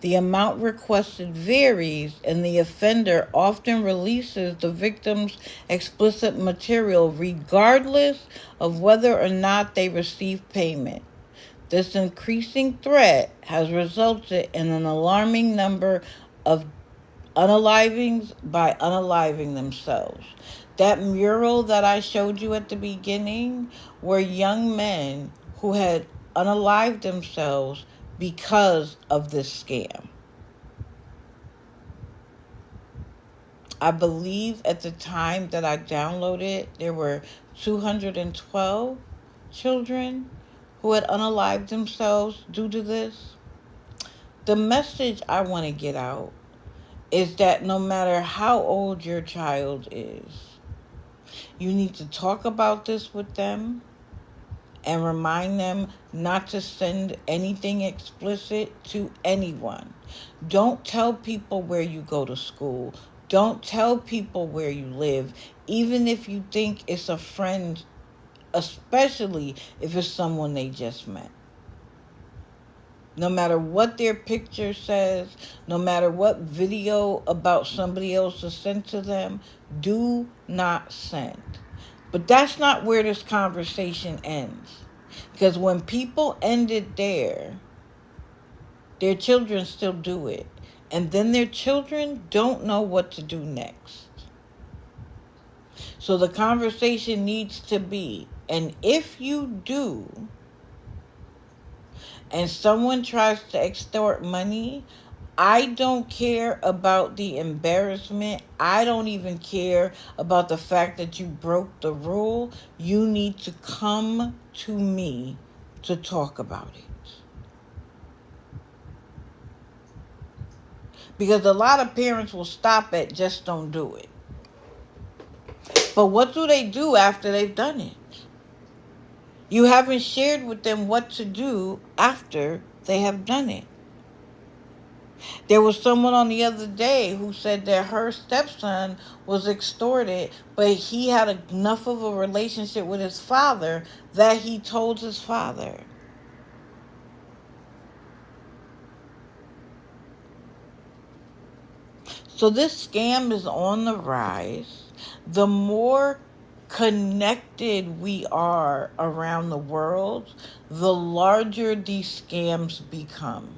S1: The amount requested varies, and the offender often releases the victim's explicit material regardless of whether or not they receive payment. This increasing threat has resulted in an alarming number of unalivings by unaliving themselves. That mural that I showed you at the beginning were young men who had unalived themselves because of this scam. I believe at the time that I downloaded, there were 212 children who had unalived themselves due to this. The message I want to get out is that no matter how old your child is, you need to talk about this with them and remind them not to send anything explicit to anyone. Don't tell people where you go to school. Don't tell people where you live, even if you think it's a friend, especially if it's someone they just met. No matter what their picture says, no matter what video about somebody else is sent to them, do not send. But that's not where this conversation ends. Because when people end it there, their children still do it. And then their children don't know what to do next. So the conversation needs to be, and if you do, and someone tries to extort money, I don't care about the embarrassment. I don't even care about the fact that you broke the rule. You need to come to me to talk about it. Because a lot of parents will stop at just don't do it. But what do they do after they've done it? You haven't shared with them what to do after they have done it. There was someone on the other day who said that her stepson was extorted, but he had enough of a relationship with his father that he told his father. So this scam is on the rise. The more connected we are around the world, the larger these scams become.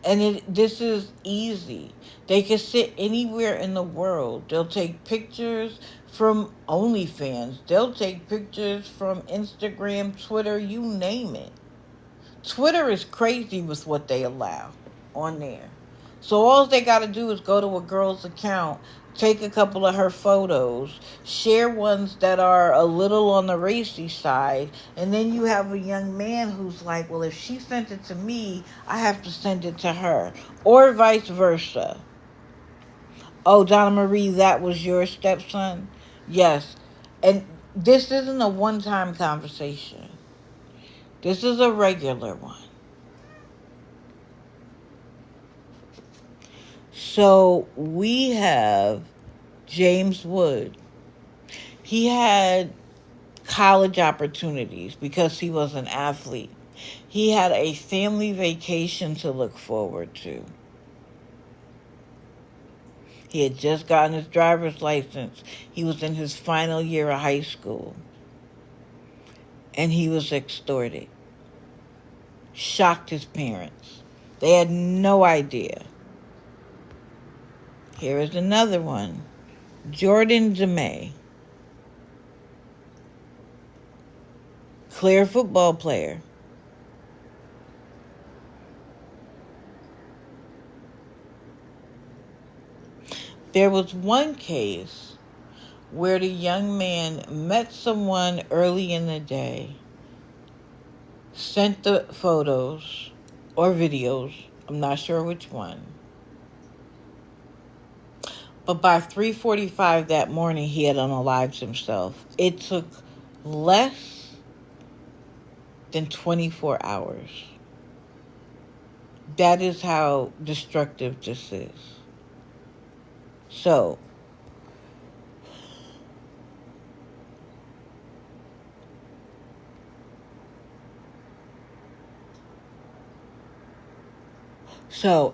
S1: And this is easy. They can sit anywhere in the world. They'll take pictures from OnlyFans. They'll take pictures from Instagram, Twitter, you name it. Twitter is crazy with what they allow on there. So all they got to do is go to a girl's account, take a couple of her photos, share ones that are a little on the racy side, and then you have a young man who's like, well, if she sent it to me, I have to send it to her. Or vice versa. Oh, Donna Marie, that was your stepson? Yes. And this isn't a one-time conversation. This is a regular one. So we have James Wood. He had college opportunities because he was an athlete. He had a family vacation to look forward to. He had just gotten his driver's license. He was in his final year of high school. And he was extorted. Shocked his parents. They had no idea. Here is another one. Jordan DeMay. Clear football player. There was one case where the young man met someone early in the day, sent the photos or videos, I'm not sure which one. But by 3:45 that morning, he had unalived himself. It took less than 24 hours. That is how destructive this is. So,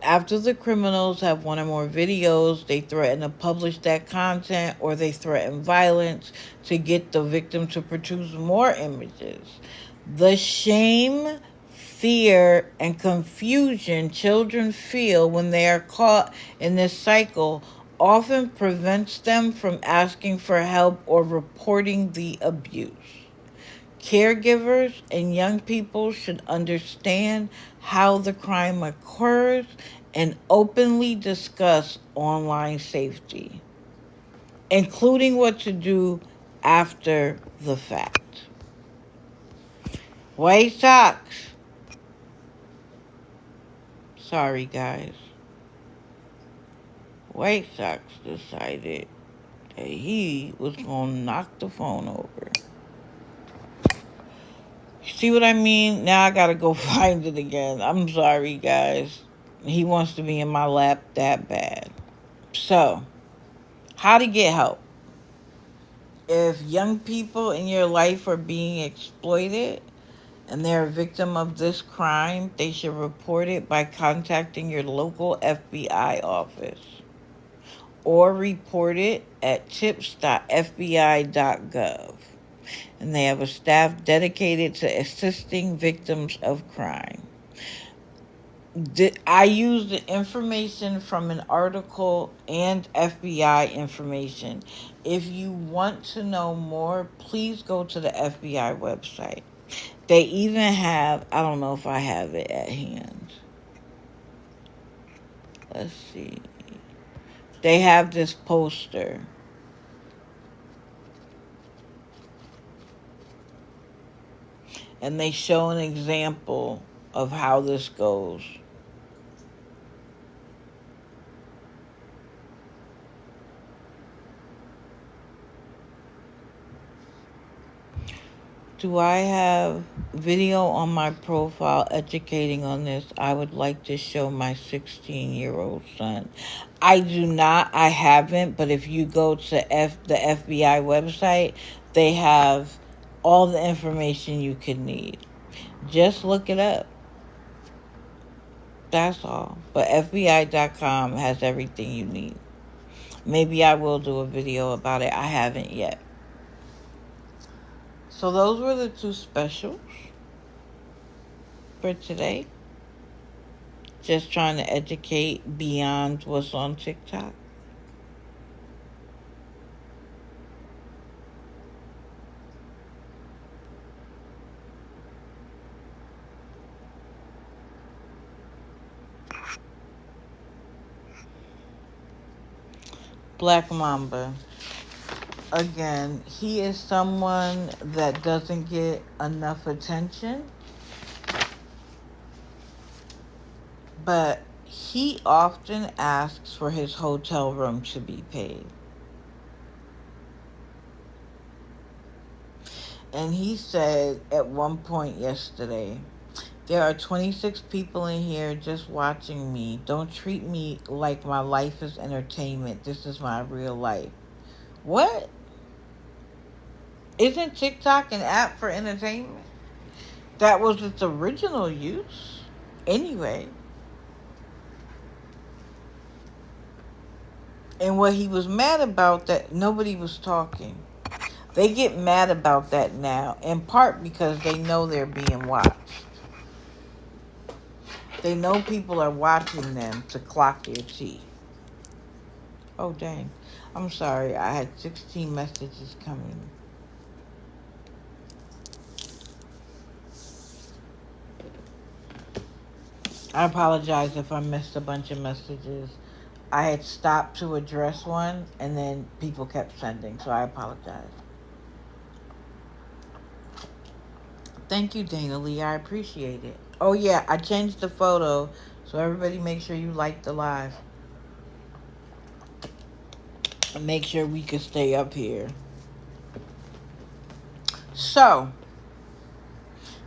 S1: after the criminals have one or more videos, they threaten to publish that content or they threaten violence to get the victim to produce more images. The shame, fear, and confusion children feel when they are caught in this cycle often prevents them from asking for help or reporting the abuse. Caregivers and young people should understand how the crime occurs and openly discuss online safety, including what to do after the fact. White Sox. Sorry, guys. White Sox decided that he was going to knock the phone over. See what I mean? Now I got to go find it again. I'm sorry, guys. He wants to be in my lap that bad. So, how to get help. If young people in your life are being exploited and they're a victim of this crime, they should report it by contacting your local FBI office or report it at tips.fbi.gov. And they have a staff dedicated to assisting victims of crime. I use the information from an article and FBI information. If you want to know more, please go to the FBI website. They even have, I don't know if I have it at hand. Let's see. They have this poster. And they show an example of how this goes. Do I have video on my profile educating on this? I would like to show my 16-year-old son. I do not. I haven't. But if you go to the FBI website, they have all the information you can need. Just look it up. That's all. But FBI.com has everything you need. Maybe I will do a video about it. I haven't yet. So those were the two specials for today. Just trying to educate beyond what's on TikTok. Black Mamba. Again, he is someone that doesn't get enough attention, but he often asks for his hotel room to be paid. And he said at one point yesterday, there are 26 people in here just watching me. Don't treat me like my life is entertainment. This is my real life. What? Isn't TikTok an app for entertainment? That was its original use. Anyway. And what he was mad about, that nobody was talking. They get mad about that now, in part because they know they're being watched. They know people are watching them to clock their tea. Oh, dang. I'm sorry. I had 16 messages coming. I apologize if I missed a bunch of messages. I had stopped to address one, and then people kept sending, so I apologize. Thank you, Dana Lee. I appreciate it. Oh, yeah, I changed the photo, so everybody make sure you like the live. And make sure we can stay up here. So,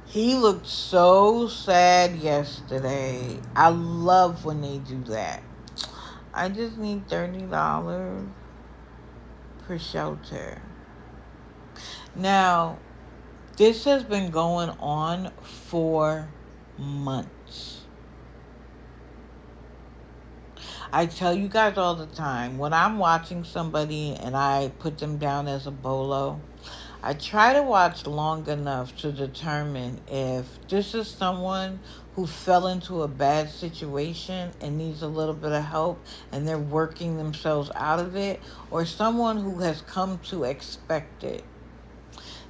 S1: he looked so sad yesterday. I love when they do that. I just need $30 for shelter. Now, this has been going on for months. I tell you guys all the time, when I'm watching somebody and I put them down as a bolo, I try to watch long enough to determine if this is someone who fell into a bad situation and needs a little bit of help and they're working themselves out of it, or someone who has come to expect it.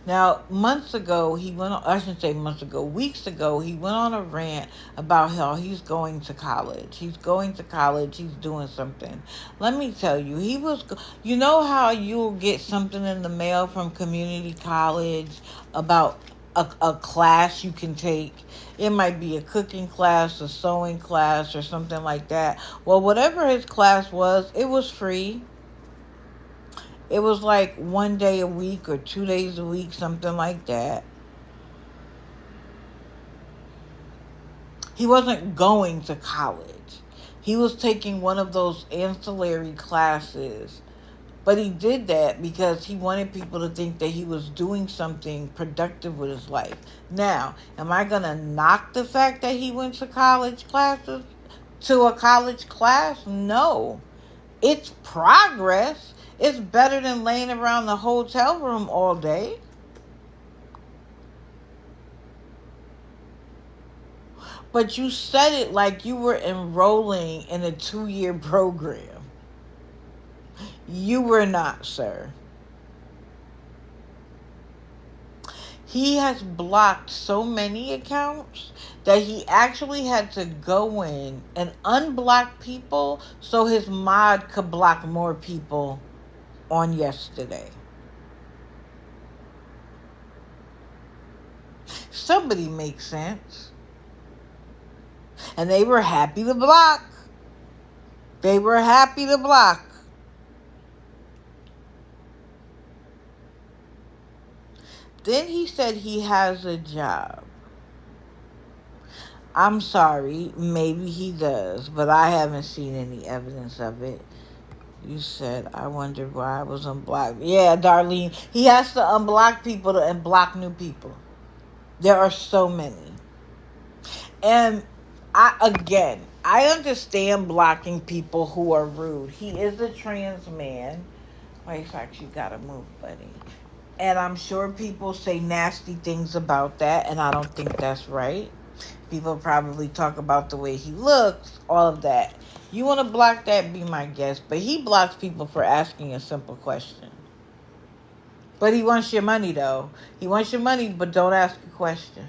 S1: Now, months ago, weeks ago, he went on a rant about how he's going to college. He's going to college. He's doing something. Let me tell you, you know how you'll get something in the mail from community college about a class you can take? It might be a cooking class, a sewing class, or something like that. Well, whatever his class was, it was free. It was like 1 day a week or 2 days a week, something like that. He wasn't going to college. He was taking one of those ancillary classes. But he did that because he wanted people to think that he was doing something productive with his life. Now, am I going to knock the fact that he went to a college class? No. It's progress. It's better than laying around the hotel room all day. But you said it like you were enrolling in a 2-year program. You were not, sir. He has blocked so many accounts that he actually had to go in and unblock people so his mod could block more people on yesterday. Somebody makes sense. And they were happy to block. They were happy to block. Then he said he has a job. I'm sorry, maybe he does, but I haven't seen any evidence of it. You said, I wondered why I was unblocked. Yeah, Darlene, he has to unblock people and block new people. There are so many. And I understand blocking people who are rude. He is a trans man. Wait, you gotta move, buddy. And I'm sure people say nasty things about that, and I don't think that's right. People probably talk about the way he looks, all of that. You want to block that, be my guest. But he blocks people for asking a simple question. But he wants your money, though. He wants your money, but don't ask a question.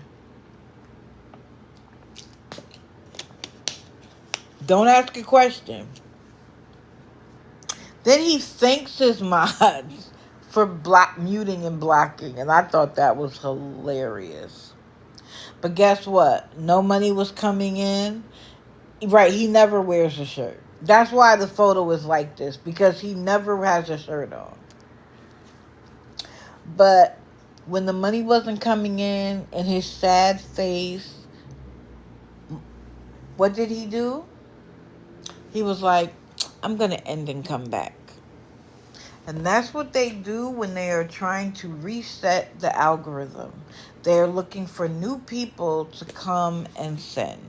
S1: Don't ask a question. Then he thanks his mods for muting and blocking, and I thought that was hilarious. But guess what? No money was coming in. Right, he never wears a shirt. That's why the photo is like this, because he never has a shirt on. But when the money wasn't coming in and his sad face, what did he do? He was like, I'm going to end and come back. And that's what they do when they are trying to reset the algorithm. They're looking for new people to come and send.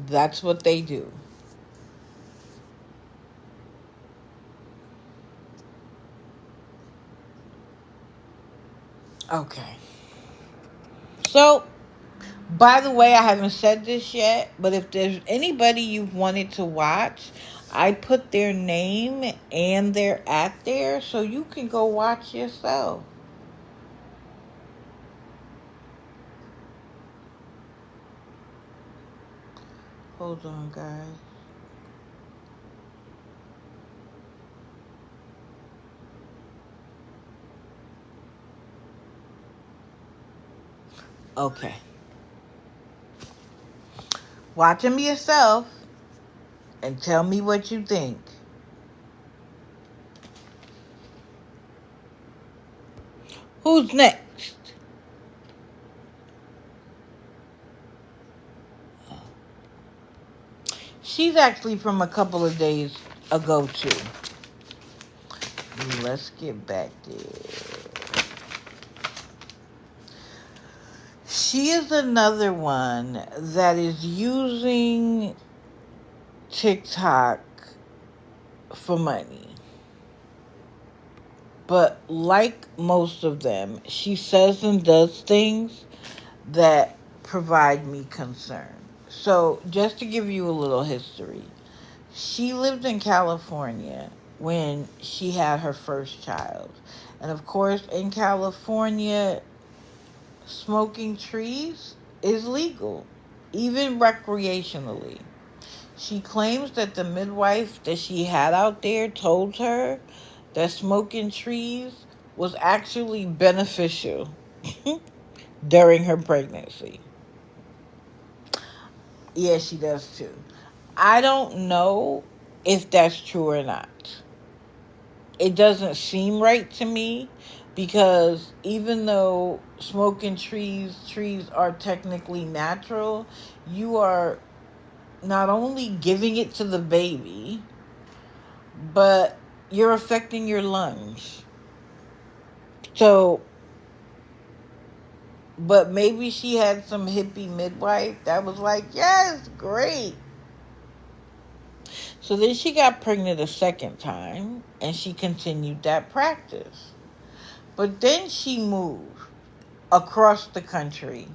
S1: That's what they do. Okay. So, by the way, I haven't said this yet, but if there's anybody you've wanted to watch, I put their name and their @ there so you can go watch yourself. Hold on, guys. Okay. Watch them yourself and tell me what you think. Who's next? She's actually from a couple of days ago, too. Let's get back there. She is another one that is using TikTok for money. But like most of them, she says and does things that provide me concern. So just to give you a little history, she lived in California when she had her first child. And of course, in California, smoking trees is legal, even recreationally. She claims that the midwife that she had out there told her that smoking trees was actually beneficial during her pregnancy. Yeah, she does too. I don't know if that's true or not. It doesn't seem right to me, because even though smoking trees are technically natural, you are not only giving it to the baby, but you're affecting your lungs. So, but maybe she had some hippie midwife that was like, yes, great. So then she got pregnant a second time, and she continued that practice. But then she moved across the country,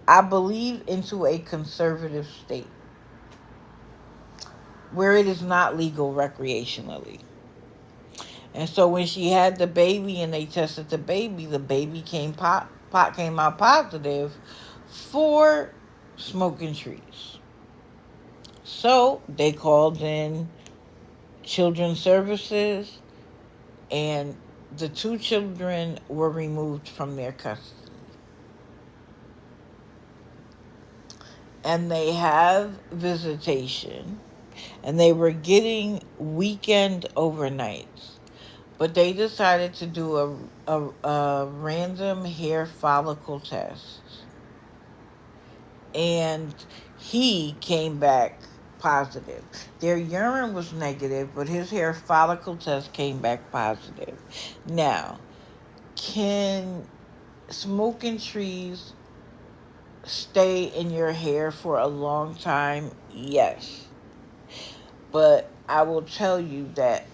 S1: I believe into a conservative state, where it is not legal recreationally. And so when she had the baby and they tested the baby came out positive for smoking trees. So they called in children's services, and the 2 children were removed from their custody. And they have visitation, and they were getting weekend overnights. But they decided to do a random hair follicle test. And he came back positive. Their urine was negative, but his hair follicle test came back positive. Now, can smoking trees stay in your hair for a long time? Yes. But I will tell you that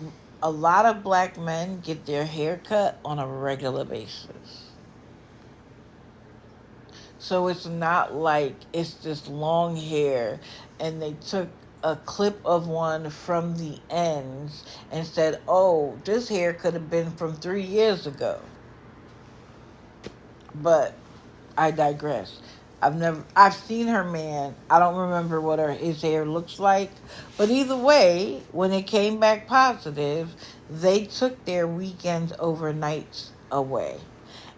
S1: a lot of black men get their hair cut on a regular basis. So it's not like it's this long hair and they took a clip of one from the ends and said, oh, this hair could have been from 3 years ago. But I digress. I've seen her man. I don't remember what his hair looks like. But either way, when it came back positive, they took their weekends overnights away.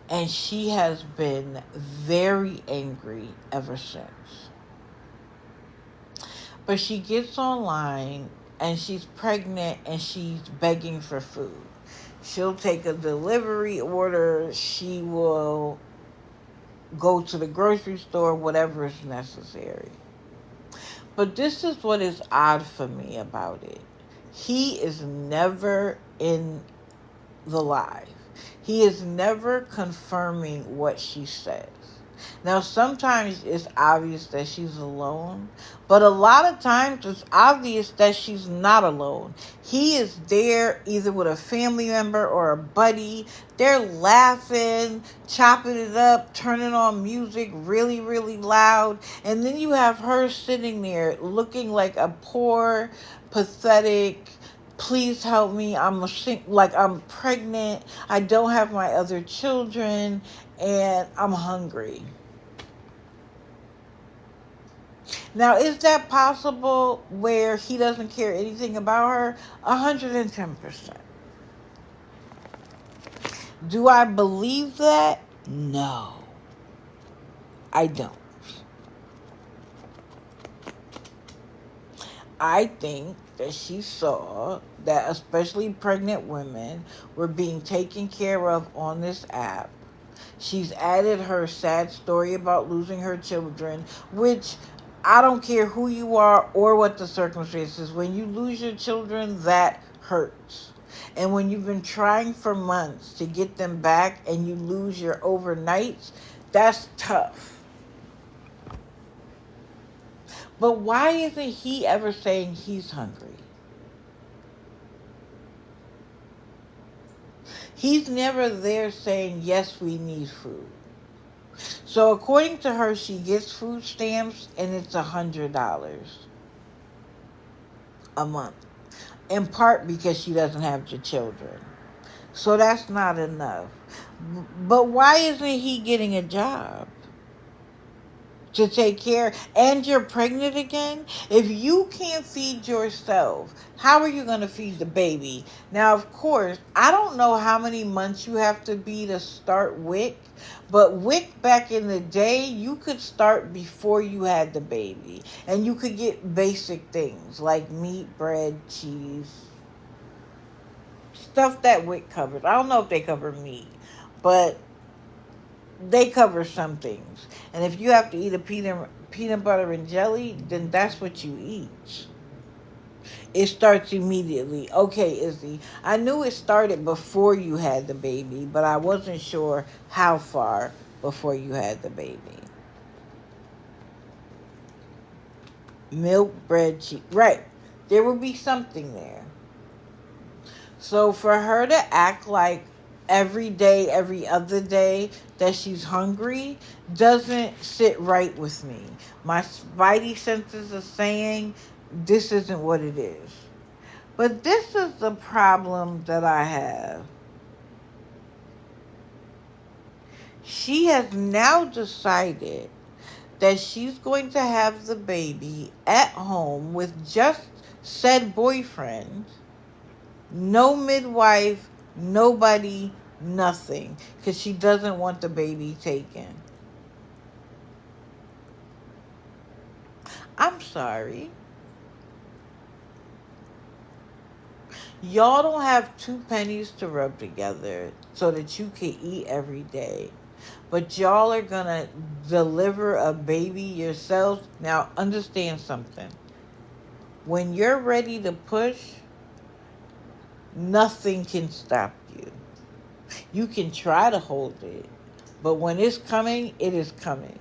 S1: And she has been very angry ever since. But she gets online and she's pregnant and she's begging for food. She'll take a delivery order. She will go to the grocery store, whatever is necessary. But this is what is odd for me about it. He is never in the live. He is never confirming what she says. Now, sometimes it's obvious that she's alone, but a lot of times it's obvious that she's not alone. He is there either with a family member or a buddy. They're laughing, chopping it up, turning on music really, really loud. And then you have her sitting there looking like a poor, pathetic, please help me, I'm pregnant, I don't have my other children, and I'm hungry. Now, is that possible where he doesn't care anything about her? 110%. Do I believe that? No, I don't. I think that she saw that especially pregnant women were being taken care of on this app. She's added her sad story about losing her children, which I don't care who you are or what the circumstances. When you lose your children, that hurts. And when you've been trying for months to get them back and you lose your overnights, that's tough. But why isn't he ever saying he's hungry? He's never there saying, yes, we need food. So according to her, she gets food stamps and it's $100 a month. In part because she doesn't have the children. So that's not enough. But why isn't he getting a job to take care? And you're pregnant again? If you can't feed yourself, how are you going to feed the baby? Now, of course, I don't know how many months you have to be to start WIC, but WIC back in the day, you could start before you had the baby. And you could get basic things like meat, bread, cheese, stuff that WIC covers. I don't know if they cover meat, but they cover some things. And if you have to eat a peanut butter and jelly, then that's what you eat. It starts immediately. Okay, Izzy, I knew it started before you had the baby, but I wasn't sure how far before you had the baby. Milk, bread, cheese. Right. There will be something there. So for her to act like every day, every other day that she's hungry doesn't sit right with me. My spidey senses are saying this isn't what it is. But this is the problem that I have. She has now decided that she's going to have the baby at home with just said boyfriend, no midwife, nobody, nothing, because she doesn't want the baby taken. I'm sorry. Y'all don't have 2 pennies to rub together so that you can eat every day. But y'all are going to deliver a baby yourselves. Now, understand something. When you're ready to push, nothing can stop you. You can try to hold it, but when it's coming, it is coming.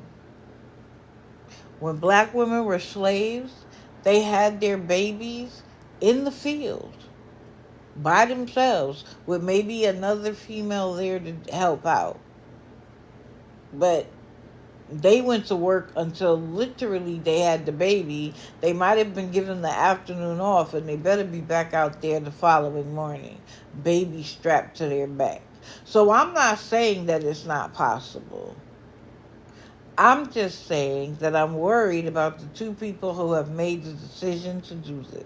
S1: When black women were slaves, they had their babies in the field by themselves with maybe another female there to help out. But they went to work until literally they had the baby. They might have been given the afternoon off, and they better be back out there the following morning, baby strapped to their back. So I'm not saying that it's not possible. I'm just saying that I'm worried about the two people who have made the decision to do this.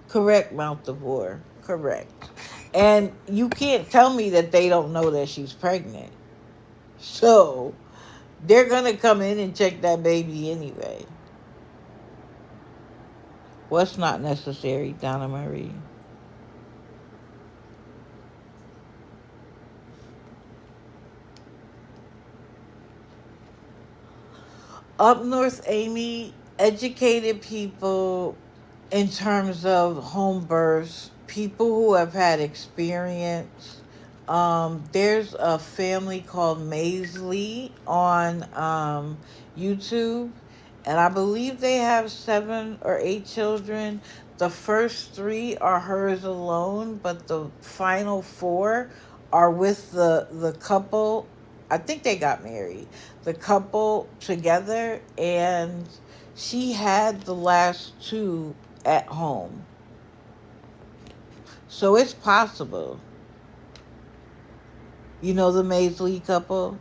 S1: Correct, Mount Devore. Correct. And you can't tell me that they don't know that she's pregnant. So they're going to come in and check that baby anyway. What's not necessary, Donna Marie? Up north, Amy, educated people in terms of home births, people who have had experience. There's a family called Maisley on YouTube, and I believe they have 7 or 8 children. The first 3 are hers alone, but the final 4 are with the couple. I think they got married. The couple together, and she had the last 2 at home. So it's possible. You know the Maisley couple?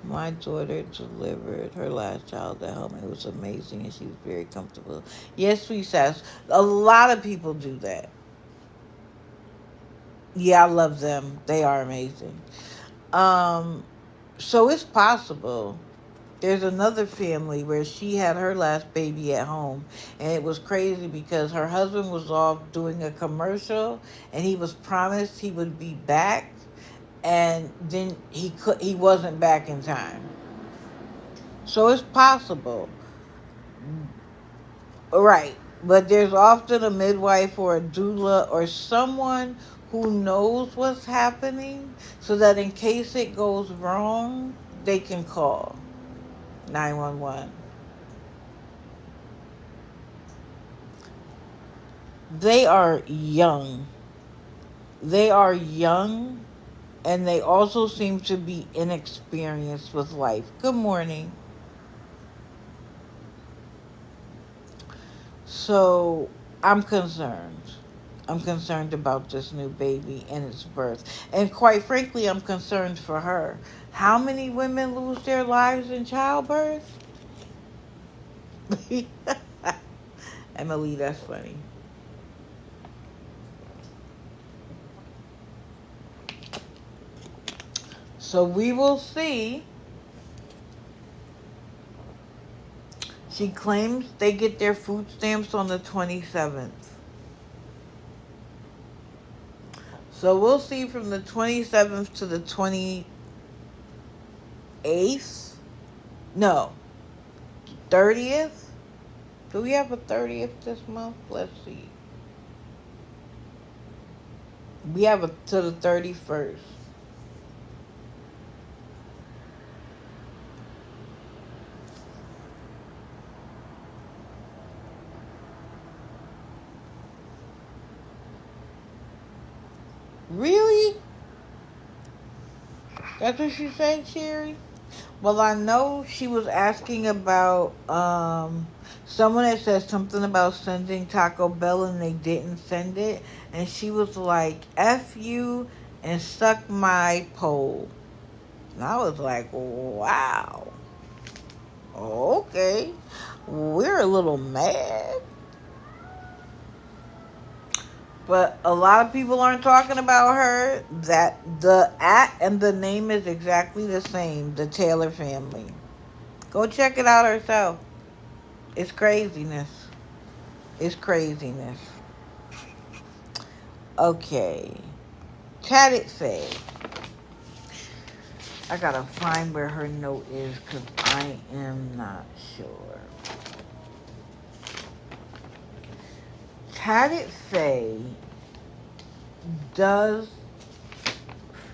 S1: My daughter delivered her last child at home. It was amazing, and she was very comfortable. Yes, sweet sass. A lot of people do that. Yeah, I love them. They are amazing. So it's possible. There's another family where she had her last baby at home, and it was crazy because her husband was off doing a commercial, and he was promised he would be back, and then he wasn't back in time. So it's possible. Right. But there's often a midwife or a doula or someone who knows what's happening so that in case it goes wrong, they can call 911. They are young. They are young, and they also seem to be inexperienced with life. Good morning. So I'm concerned. I'm concerned about this new baby and its birth. And quite frankly, I'm concerned for her. How many women lose their lives in childbirth? Emily, that's funny. So we will see. She claims they get their food stamps on the 27th. So we'll see from the 27th to the 28th. No, 30th. Do we have a 30th this month? Let's see. We have to the 31st. Really? That's what she said, Sherry? Well, I know she was asking about someone that said something about sending Taco Bell and they didn't send it. And she was like, F you and suck my pole. And I was like, wow. Okay. We're a little mad. But a lot of people aren't talking about her. That the and the name is exactly the same. The Taylor family. Go check it out herself. It's craziness. It's craziness. Okay. Tatted Faye. I gotta find where her note is because I am not sure. Tatted Faye does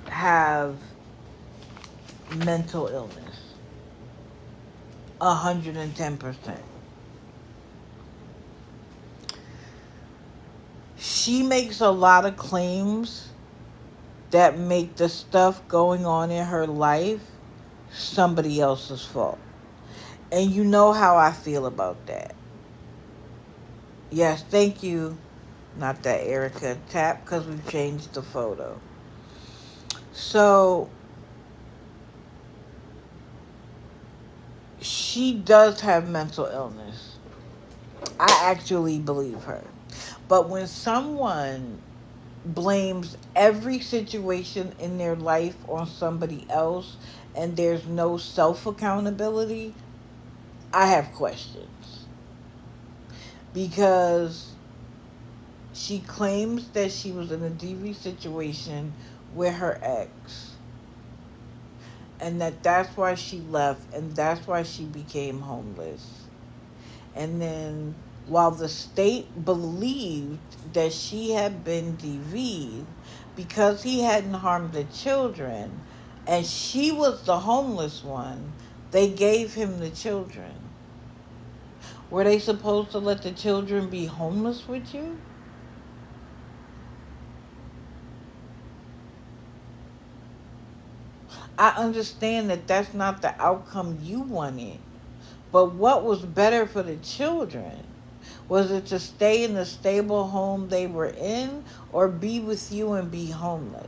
S1: have mental illness. 110%. She makes a lot of claims that make the stuff going on in her life somebody else's fault. And you know how I feel about that. Yes, thank you. Not that Erica. Tap because we've changed the photo. So she does have mental illness. I actually believe her. But when someone blames every situation in their life on somebody else and there's no self accountability, I have questions. Because she claims that she was in a DV situation with her ex, and that's why she left, and that's why she became homeless. And then, while the state believed that she had been DV'd because he hadn't harmed the children, and she was the homeless one, they gave him the children. Were they supposed to let the children be homeless with you? I understand that that's not the outcome you wanted. But what was better for the children? Was it to stay in the stable home they were in or be with you and be homeless?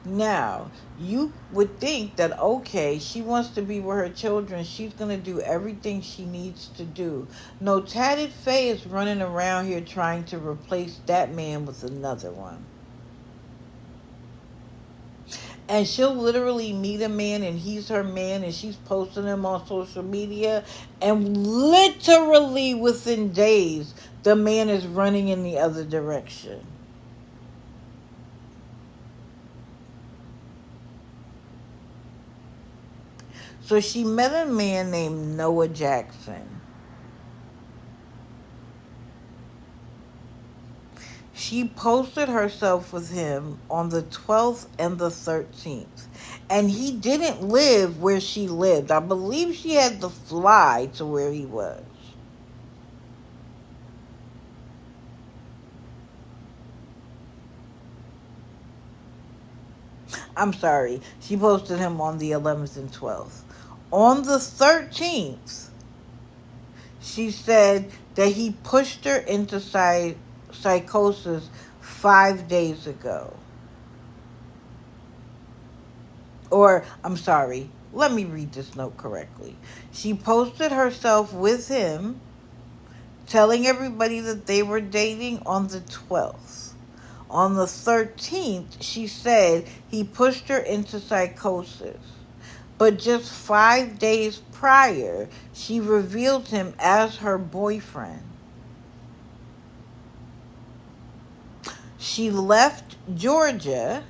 S1: Now, you would think that, okay, she wants to be with her children. She's going to do everything she needs to do. No, Tatted Faye is running around here trying to replace that man with another one. And she'll literally meet a man and he's her man and she's posting him on social media, and literally within days the man is running in the other direction. So she met a man named Noah Jackson. She posted herself with him on the 12th and the 13th. And he didn't live where she lived. I believe she had to fly to where he was. I'm sorry. She posted him on the 11th and 12th. On the 13th, she said that he pushed her into psychosis 5 days ago. Or, I'm sorry, let me read this note correctly. She posted herself with him, telling everybody that they were dating on the 12th. On the 13th, she said he pushed her into psychosis. But just 5 days prior, she revealed him as her boyfriend. She left Georgia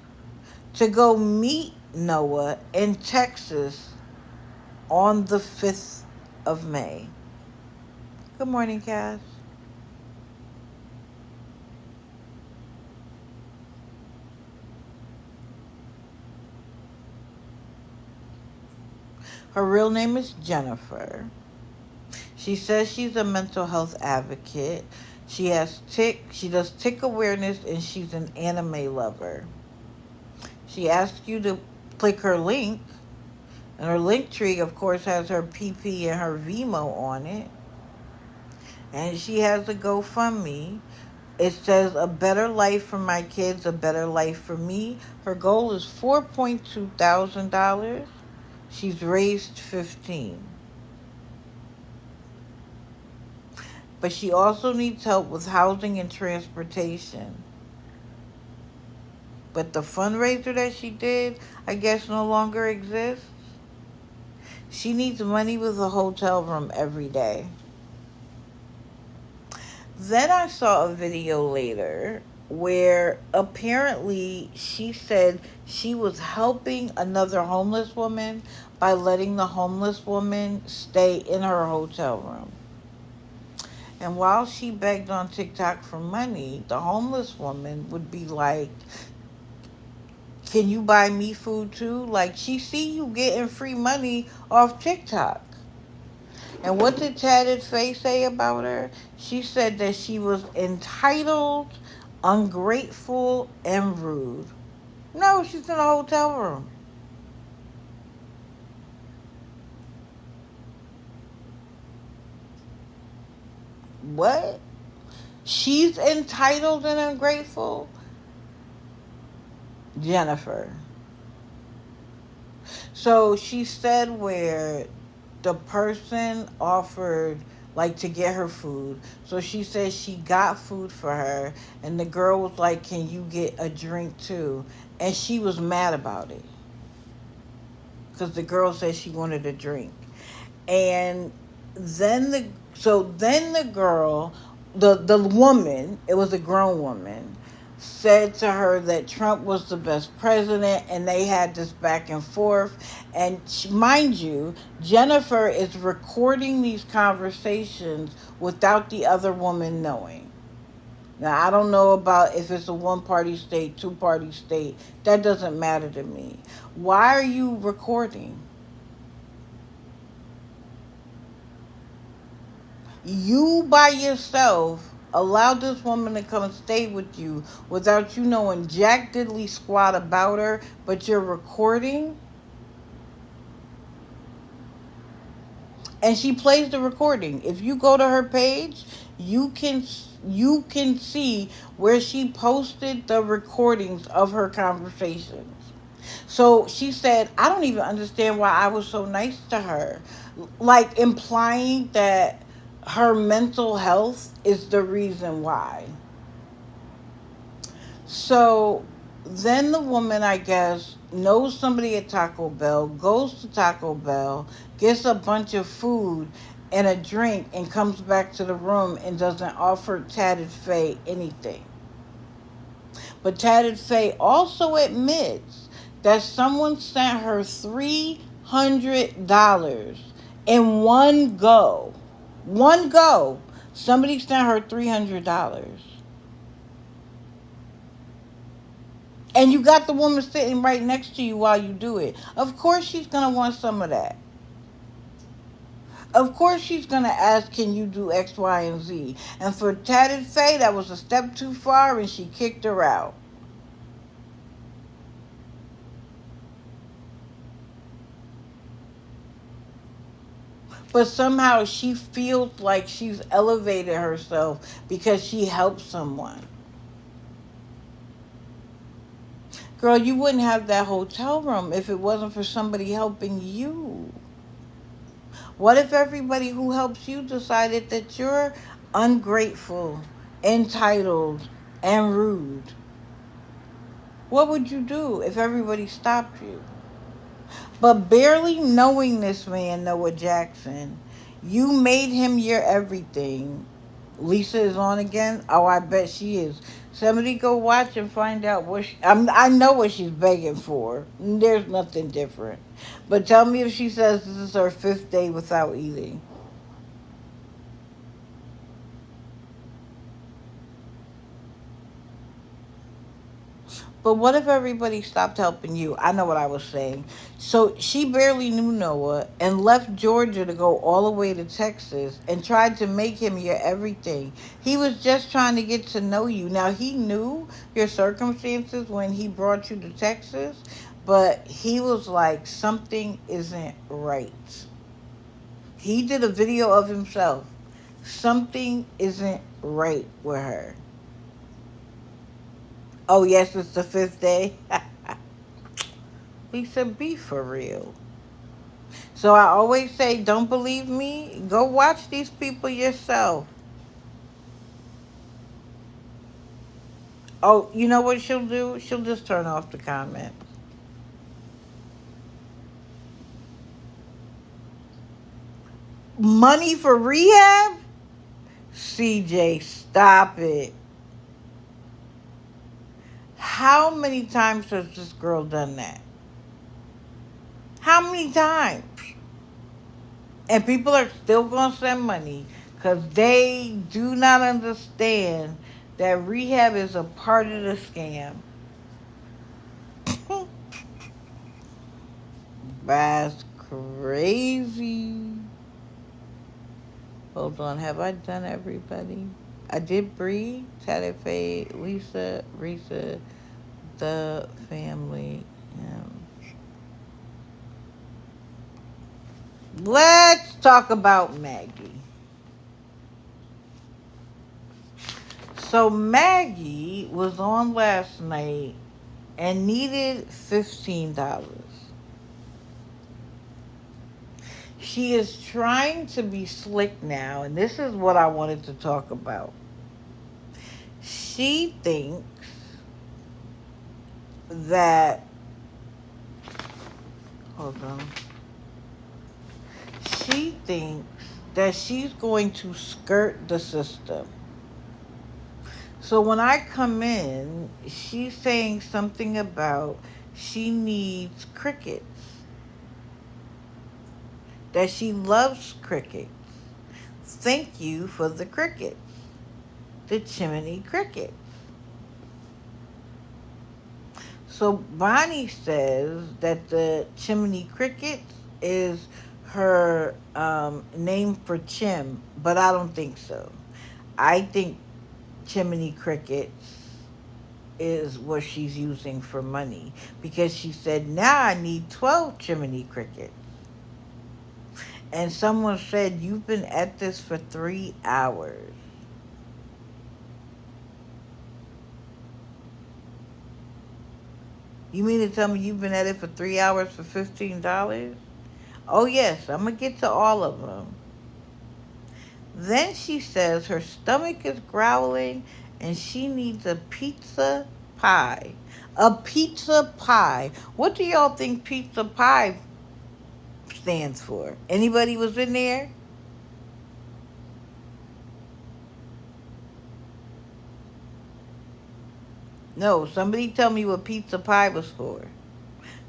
S1: to go meet Noah in Texas on the 5th of May. Good morning, Cass. Her real name is Jennifer. She says she's a mental health advocate. She does tick awareness, and she's an anime lover. She asks you to click her link, and her link tree, of course, has her PP and her Vimo on it. And she has a GoFundMe. It says, "A better life for my kids, a better life for me." Her goal is $4.2 thousand. She's raised 15. But she also needs help with housing and transportation. But the fundraiser that she did, I guess, no longer exists. She needs money with a hotel room every day. Then I saw a video later where apparently she said she was helping another homeless woman by letting the homeless woman stay in her hotel room. And while she begged on TikTok for money, the homeless woman would be like, "Can you buy me food too?" Like, she see you getting free money off TikTok. And what did Tatted Faye say about her? She said that she was entitled, ungrateful, and rude. No, she's in a hotel room. What? She's entitled and ungrateful? Jennifer. So she said where the person offered like to get her food. So she said she got food for her, and the girl was like, "Can you get a drink too?" And she was mad about it because the girl said she wanted a drink. And then the girl, the woman, it was a grown woman, said to her that Trump was the best president, and they had this back and forth. And mind you, Jennifer is recording these conversations without the other woman knowing. Now, I don't know about if it's a one-party state, two-party state. That doesn't matter to me. Why are you recording? You by yourself allowed this woman to come and stay with you without you knowing jack diddly squat about her, but you're recording. And she plays the recording. If you go to her page, you can see where she posted the recordings of her conversations. So she said, "I don't even understand why I was so nice to her," like implying that her mental health is the reason why. So then the woman, I guess, knows somebody at Taco Bell, goes to Taco Bell, gets a bunch of food and a drink, and comes back to the room and doesn't offer Tatted Faye anything. But Tatted Faye also admits that someone sent her $300 in one go. One go. Somebody sent her $300. And you got the woman sitting right next to you while you do it. Of course she's going to want some of that. Of course she's going to ask, "Can you do X, Y, and Z?" And for Tatted Faye, that was a step too far, and she kicked her out. But somehow she feels like she's elevated herself because she helped someone. Girl, you wouldn't have that hotel room if it wasn't for somebody helping you. What if everybody who helps you decided that you're ungrateful, entitled, and rude? What would you do if everybody stopped you? But barely knowing this man, Noah Jackson, you made him your everything. Lisa is on again? Oh, I bet she is. Somebody go watch and find out what I know what she's begging for. There's nothing different. But tell me if she says this is her 5th day without eating. But what if everybody stopped helping you? I know what I was saying. So she barely knew Noah and left Georgia to go all the way to Texas and tried to make him your everything. He was just trying to get to know you. Now, he knew your circumstances when he brought you to Texas, but he was like, something isn't right. He did a video of himself. Something isn't right with her. Oh, yes, it's the 5th day. Lisa, be for real. So I always say, don't believe me? Go watch these people yourself. Oh, you know what she'll do? She'll just turn off the comments. Money for rehab? CJ, stop it. How many times has this girl done that? How many times? And people are still going to send money because they do not understand that rehab is a part of the scam. That's crazy. Hold on, have I done everybody? I did Bree, Tatted Faye, Lisa, Risa, the family. Let's talk about Maggie. So Maggie was on last night and needed $15. she is trying to be slick now, and this is what I wanted to talk about. She thinks that, hold on. She thinks that she's going to skirt the system. So when I come in, she's saying something about she needs crickets. That she loves crickets. Thank you for the crickets. The chimney crickets. So Bonnie says that the chimney crickets is her name for Chim, but I don't think so. I think chimney crickets is what she's using for money, because she said, now I need 12 chimney crickets. And someone said, you've been at this for 3 hours. You mean to tell me you've been at it for 3 hours for $15? Oh, yes, I'm going to get to all of them. Then she says her stomach is growling and she needs a pizza pie. A pizza pie. What do y'all think pizza pie stands for? Anybody was in there? No, somebody tell me what pizza pie was for.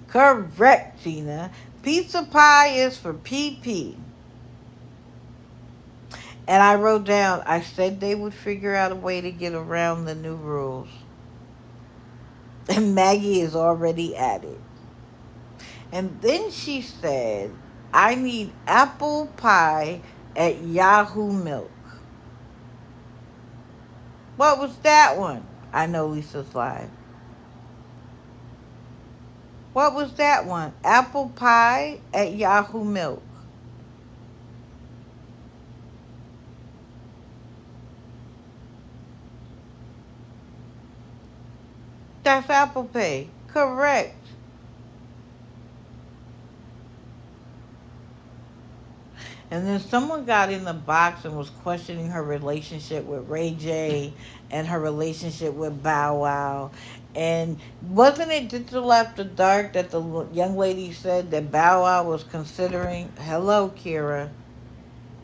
S1: Correct, Tina. Pizza pie is for PP. And I wrote down, I said they would figure out a way to get around the new rules. And Maggie is already at it. And then she said, I need apple pie at Yahoo Milk. What was that one? I know Lisa's live. What was that one? Apple pie at Yahoo Milk. That's Apple Pay. Correct. And then someone got in the box and was questioning her relationship with Ray J and her relationship with Bow Wow. And wasn't it Digital After Dark that the young lady said that Bow Wow was considering... Hello, Kira.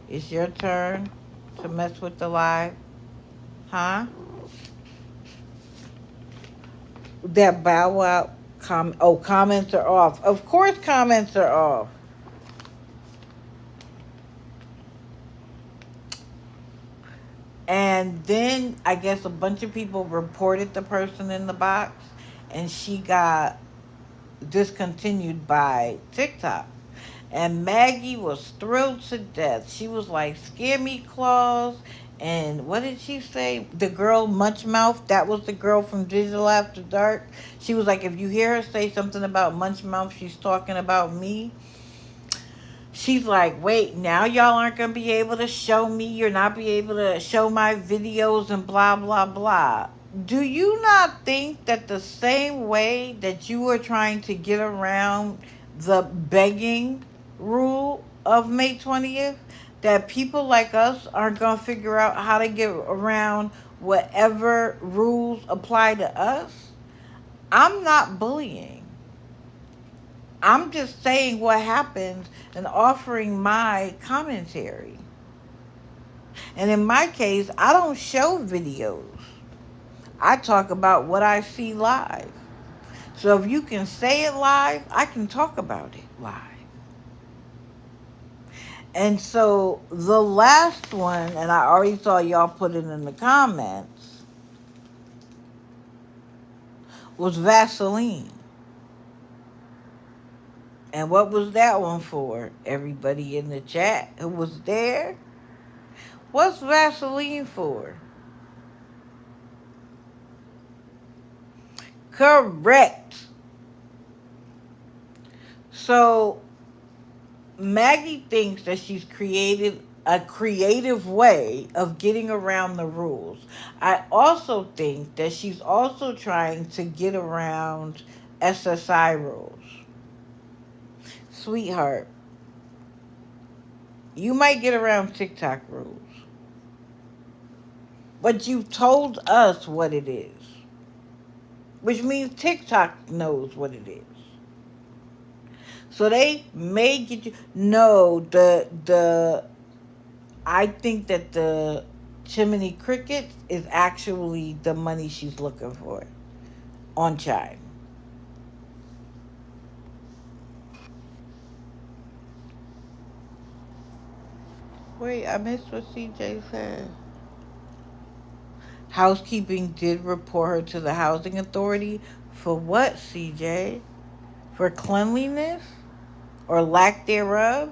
S1: It's your turn to mess with the live. Huh? That Bow Wow... comments are off. Of course comments are off. And then I guess a bunch of people reported the person in the box, and she got discontinued by TikTok. And Maggie was thrilled to death. She was like, scare me claws. And what did she say? The girl Munch Mouth, that was the girl from Digital After Dark. She was like, if you hear her say something about Munch Mouth, she's talking about me. She's like, wait, now y'all aren't going to be able to show me. You're not be able to show my videos and blah, blah, blah. Do you not think that the same way that you were trying to get around the begging rule of May 20th, that people like us aren't going to figure out how to get around whatever rules apply to us? I'm not bullying. I'm just saying what happens and offering my commentary. And in my case, I don't show videos. I talk about what I see live. So if you can say it live, I can talk about it live. And so the last one, and I already saw y'all put it in the comments, was Vaseline. And what was that one for? Everybody in the chat who was there? What's Vaseline for? Correct. So Maggie thinks that she's created a creative way of getting around the rules. I also think that she's also trying to get around SSI rules. Sweetheart, You might get around TikTok rules, but you told us what it is, which means TikTok knows what it is. So they may get you. No, the I think that the Chimney Cricket is actually the money she's looking for on Chime. Wait, I missed what CJ said. Housekeeping did report her to the housing authority. For what, CJ? For cleanliness? Or lack thereof?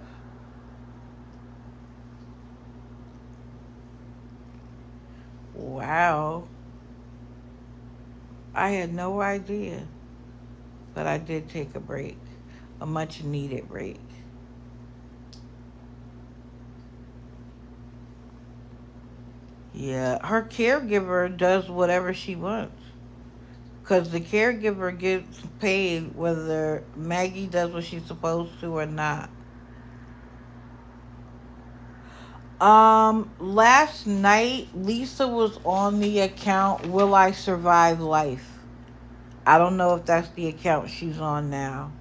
S1: Wow. I had no idea. But I did take a break. A much needed break. Yeah, her caregiver does whatever she wants. Because the caregiver gets paid whether Maggie does what she's supposed to or not. Last night, Lisa was on the account Will I Survive Life. I don't know if that's the account she's on now,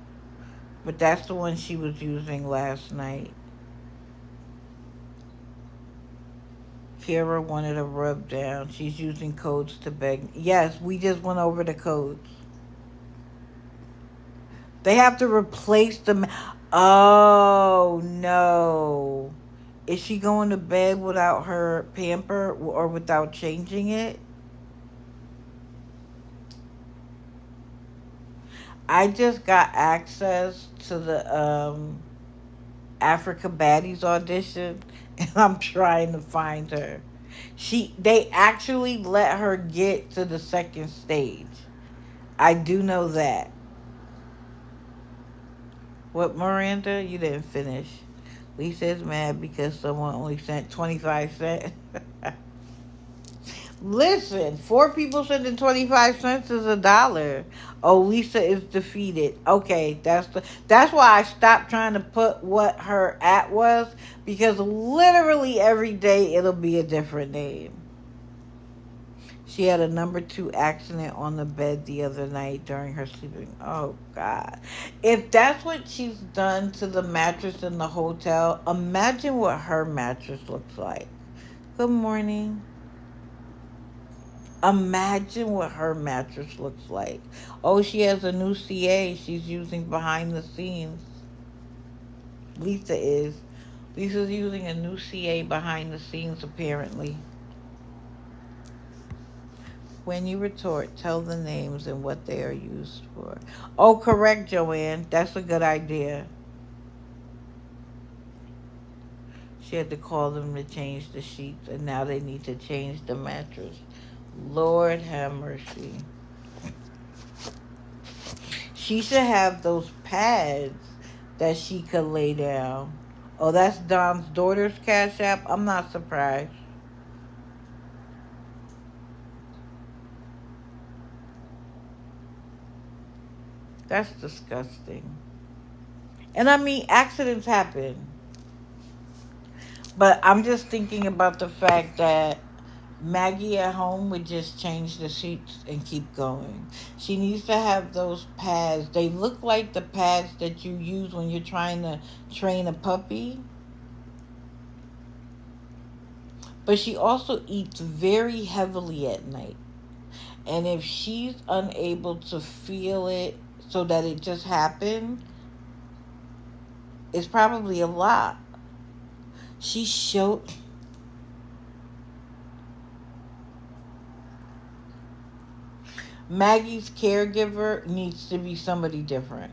S1: but that's the one she was using last night. Kara wanted a rub down. She's using codes to beg. Yes, we just went over the codes. They have to replace the... Oh, no. Is she going to bed without her pamper or without changing it? I just got access to the Africa Baddies audition, and I'm trying to find her. They actually let her get to the second stage. I do know that. What, Miranda? You didn't finish. Lisa's mad because someone only sent 25 cents. Listen, 4 people sending 25 cents is $1. Oh, Lisa is defeated. Okay, that's why I stopped trying to put what her at was, because literally every day it'll be a different name. She had a number 2 accident on the bed the other night during her sleeping. Oh, God. If that's what she's done to the mattress in the hotel, imagine what her mattress looks like. Good morning. Imagine what her mattress looks like. Oh, she has a new CA she's using behind the scenes. Lisa is. Lisa's using a new CA behind the scenes, apparently. When you retort, tell the names and what they are used for. Oh, correct, Joanne. That's a good idea. She had to call them to change the sheets, and now they need to change the mattress. Lord have mercy. She should have those pads that she could lay down. Oh, that's Dom's daughter's Cash App? I'm not surprised. That's disgusting. And I mean, accidents happen. But I'm just thinking about the fact that Maggie at home would just change the sheets and keep going. She needs to have those pads. They look like the pads that you use when you're trying to train a puppy. But she also eats very heavily at night. And if she's unable to feel it so that it just happened, it's probably a lot. She showed... Maggie's caregiver needs to be somebody different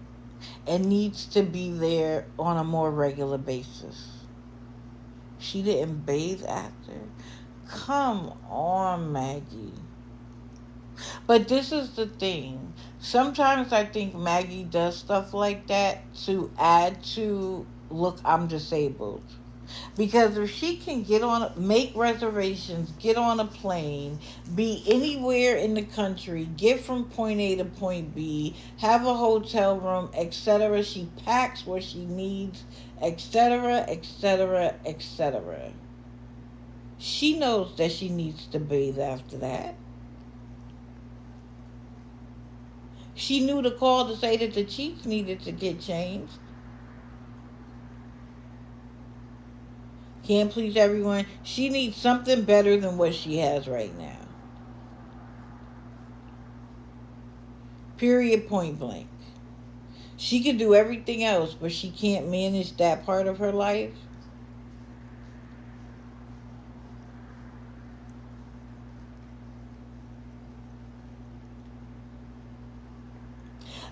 S1: and needs to be there on a more regular basis. She didn't bathe after. Come on, Maggie. But this is the thing. Sometimes I think Maggie does stuff like that to add to, look, I'm disabled. Because if she can make reservations, get on a plane, be anywhere in the country, get from point A to point B, have a hotel room, etc., she packs what she needs, etc., etc., etc. She knows that she needs to bathe after that. She knew to call to say that the sheets needed to get changed. Can't please everyone. She needs something better than what she has right now. Period, point blank. She can do everything else, but she can't manage that part of her life.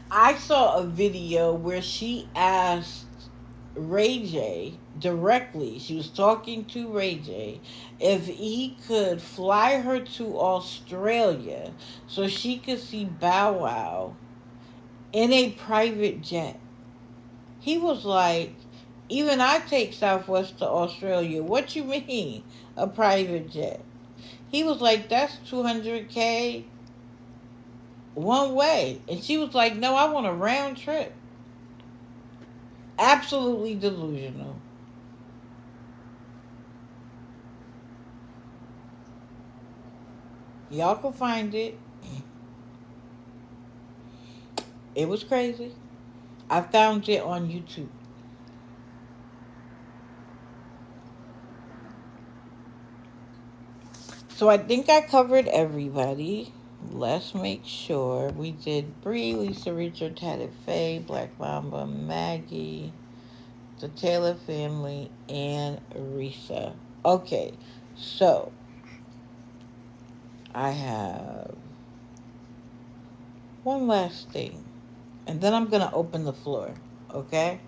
S1: I saw a video where she asked Ray J directly, she was talking to Ray J, if he could fly her to Australia so she could see Bow Wow in a private jet. He was like, even I take Southwest to Australia. What you mean, a private jet? He was like, that's $200K one way. And she was like, no, I want a round trip. Absolutely delusional. Y'all can find it. It was crazy. I found it on YouTube. So I think I covered everybody. Let's make sure. We did Bree, Lisa Richard, Tatted Faye, Black Mamba, Maggie, the Taylor family, and Risa. Okay, so I have one last thing. And then I'm going to open the floor. Okay?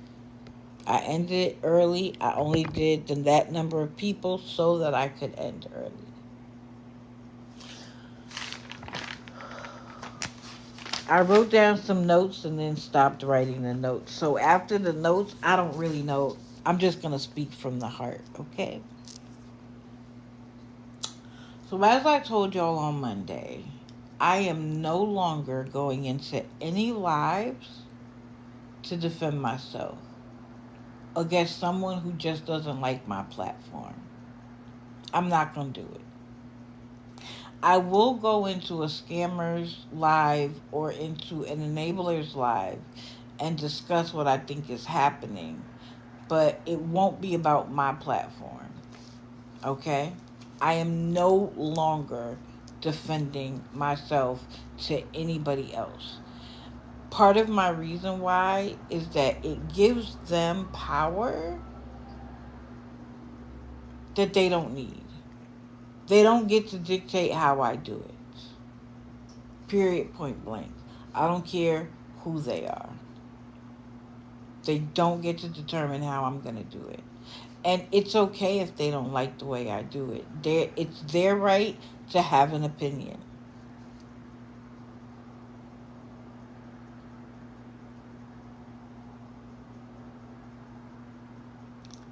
S1: I ended it early. I only did that number of people so that I could end early. I wrote down some notes and then stopped writing the notes. So after the notes, I don't really know. I'm just going to speak from the heart, okay? So as I told y'all on Monday, I am no longer going into any lives to defend myself against someone who just doesn't like my platform. I'm not going to do it. I will go into a scammer's live or into an enabler's live and discuss what I think is happening, but it won't be about my platform. Okay? I am no longer defending myself to anybody else. Part of my reason why is that it gives them power that they don't need. They don't get to dictate how I do it. Period, point blank. I don't care who they are. They don't get to determine how I'm going to do it. And it's okay if they don't like the way I do it. It's their right to have an opinion.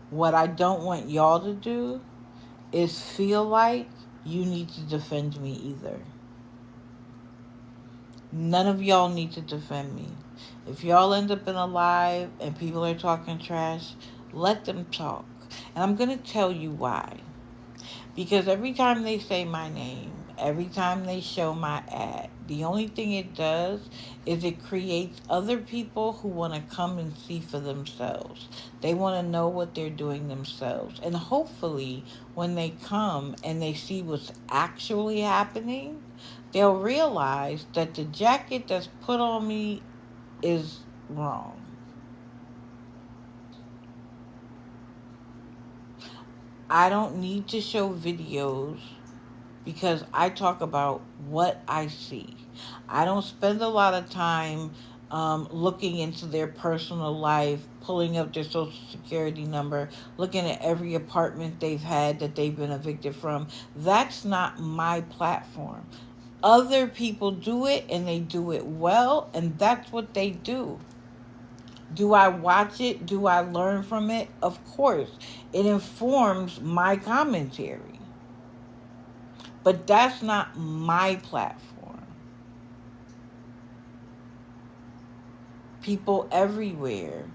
S1: What I don't want y'all to do is feel like you need to defend me either. None of y'all need to defend me. If y'all end up in a live and people are talking trash, let them talk. And I'm going to tell you why. Because every time they say my name, every time they show my ad, the only thing it does is it creates other people who want to come and see for themselves. They want to know what they're doing themselves. And hopefully, when they come and they see what's actually happening, they'll realize that the jacket that's put on me is wrong. I don't need to show videos because I talk about what I see. I don't spend a lot of time looking into their personal life, pulling up their social security number, looking at every apartment they've had that they've been evicted from. That's not my platform. Other people do it and they do it well, and that's what they do. Do I watch it? Do I learn from it? Of course. It informs my commentary. But that's not my platform. People everywhere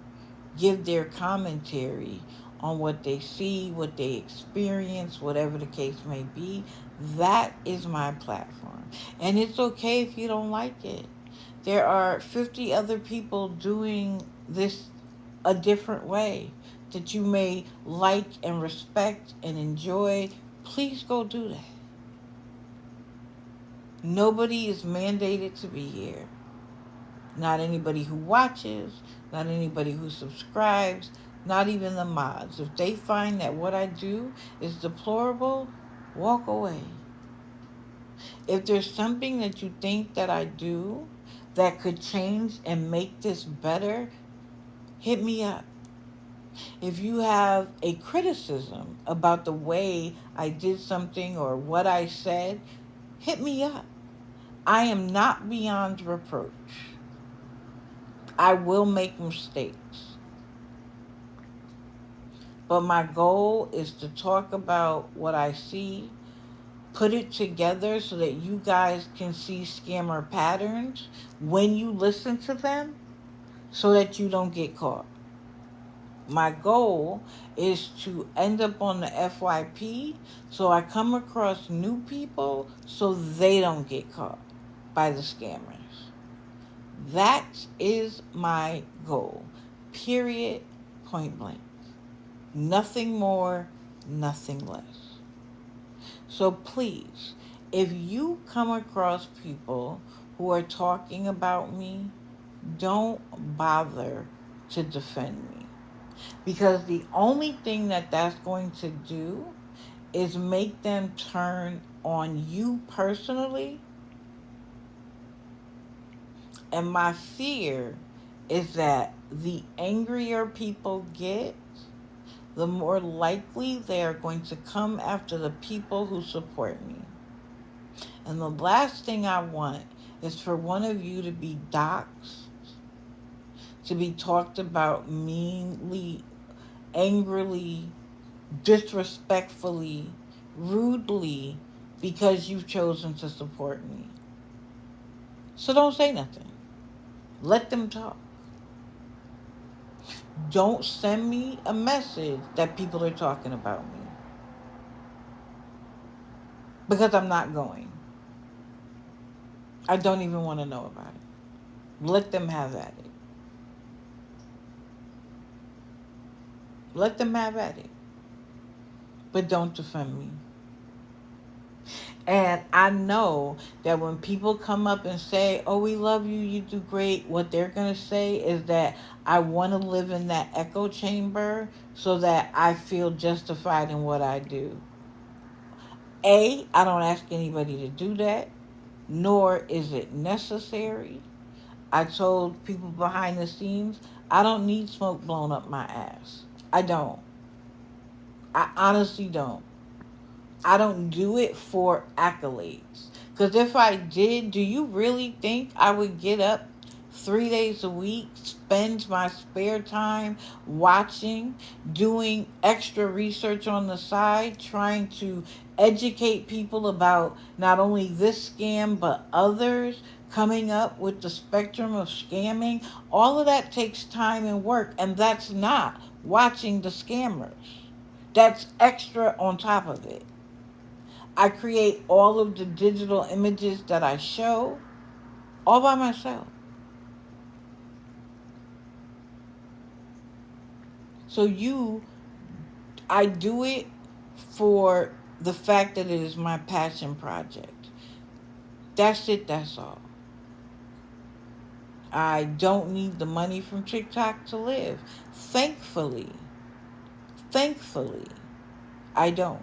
S1: give their commentary on what they see, what they experience, whatever the case may be. That is my platform. And it's okay if you don't like it. There are 50 other people doing this a different way that you may like and respect and enjoy. Please go do that. Nobody is mandated to be here. Not anybody who watches, not anybody who subscribes, not even the mods. If they find that what I do is deplorable, walk away. If there's something that you think that I do that could change and make this better, hit me up. If you have a criticism about the way I did something or what I said, hit me up. I am not beyond reproach. I will make mistakes. But my goal is to talk about what I see, put it together so that you guys can see scammer patterns when you listen to them so that you don't get caught. My goal is to end up on the FYP so I come across new people so they don't get caught by the scammers. That is my goal. Period. Point blank. Nothing more, nothing less. So please, if you come across people who are talking about me, don't bother to defend me. Because the only thing that that's going to do is make them turn on you personally. And my fear is that the angrier people get, the more likely they are going to come after the people who support me. And the last thing I want is for one of you to be doxxed, to be talked about meanly, angrily, disrespectfully, rudely, because you've chosen to support me. So don't say nothing. Let them talk. Don't send me a message that people are talking about me. Because I'm not going. I don't even want to know about it. Let them have at it. Let them have at it. But don't defend me. And I know that when people come up and say, oh, we love you, you do great, what they're going to say is that I want to live in that echo chamber so that I feel justified in what I do. I don't ask anybody to do that, nor is it necessary. I told people behind the scenes, I don't need smoke blown up my ass. I don't. I honestly don't. I don't do it for accolades. Because if I did, do you really think I would get up 3 days a week, spend my spare time watching, doing extra research on the side, trying to educate people about not only this scam, but others, coming up with the spectrum of scamming? All of that takes time and work, and that's not watching the scammers. That's extra on top of it. I create all of the digital images that I show all by myself. So I do it for the fact that it is my passion project. That's it, that's all. I don't need the money from TikTok to live. Thankfully, I don't.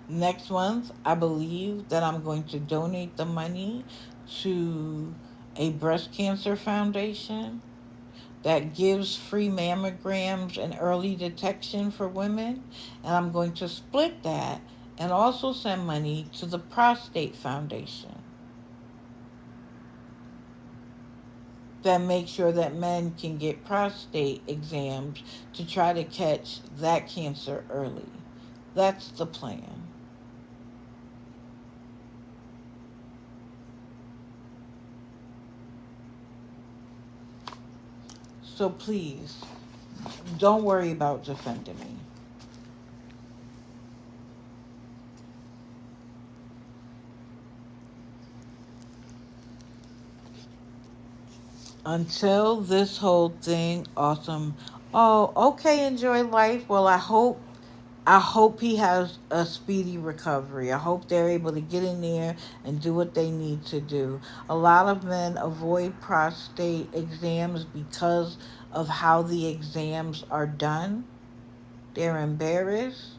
S1: Next month, I believe that I'm going to donate the money to a breast cancer foundation that gives free mammograms and early detection for women. And I'm going to split that and also send money to the prostate foundation. that make sure that men can get prostate exams to try to catch that cancer early. That's the plan. So please, don't worry about defending me. Until this whole thing, awesome. Oh, okay, enjoy life. Well, I hope he has a speedy recovery. I hope they're able to get in there and do what they need to do. A lot of men avoid prostate exams because of how the exams are done. They're embarrassed.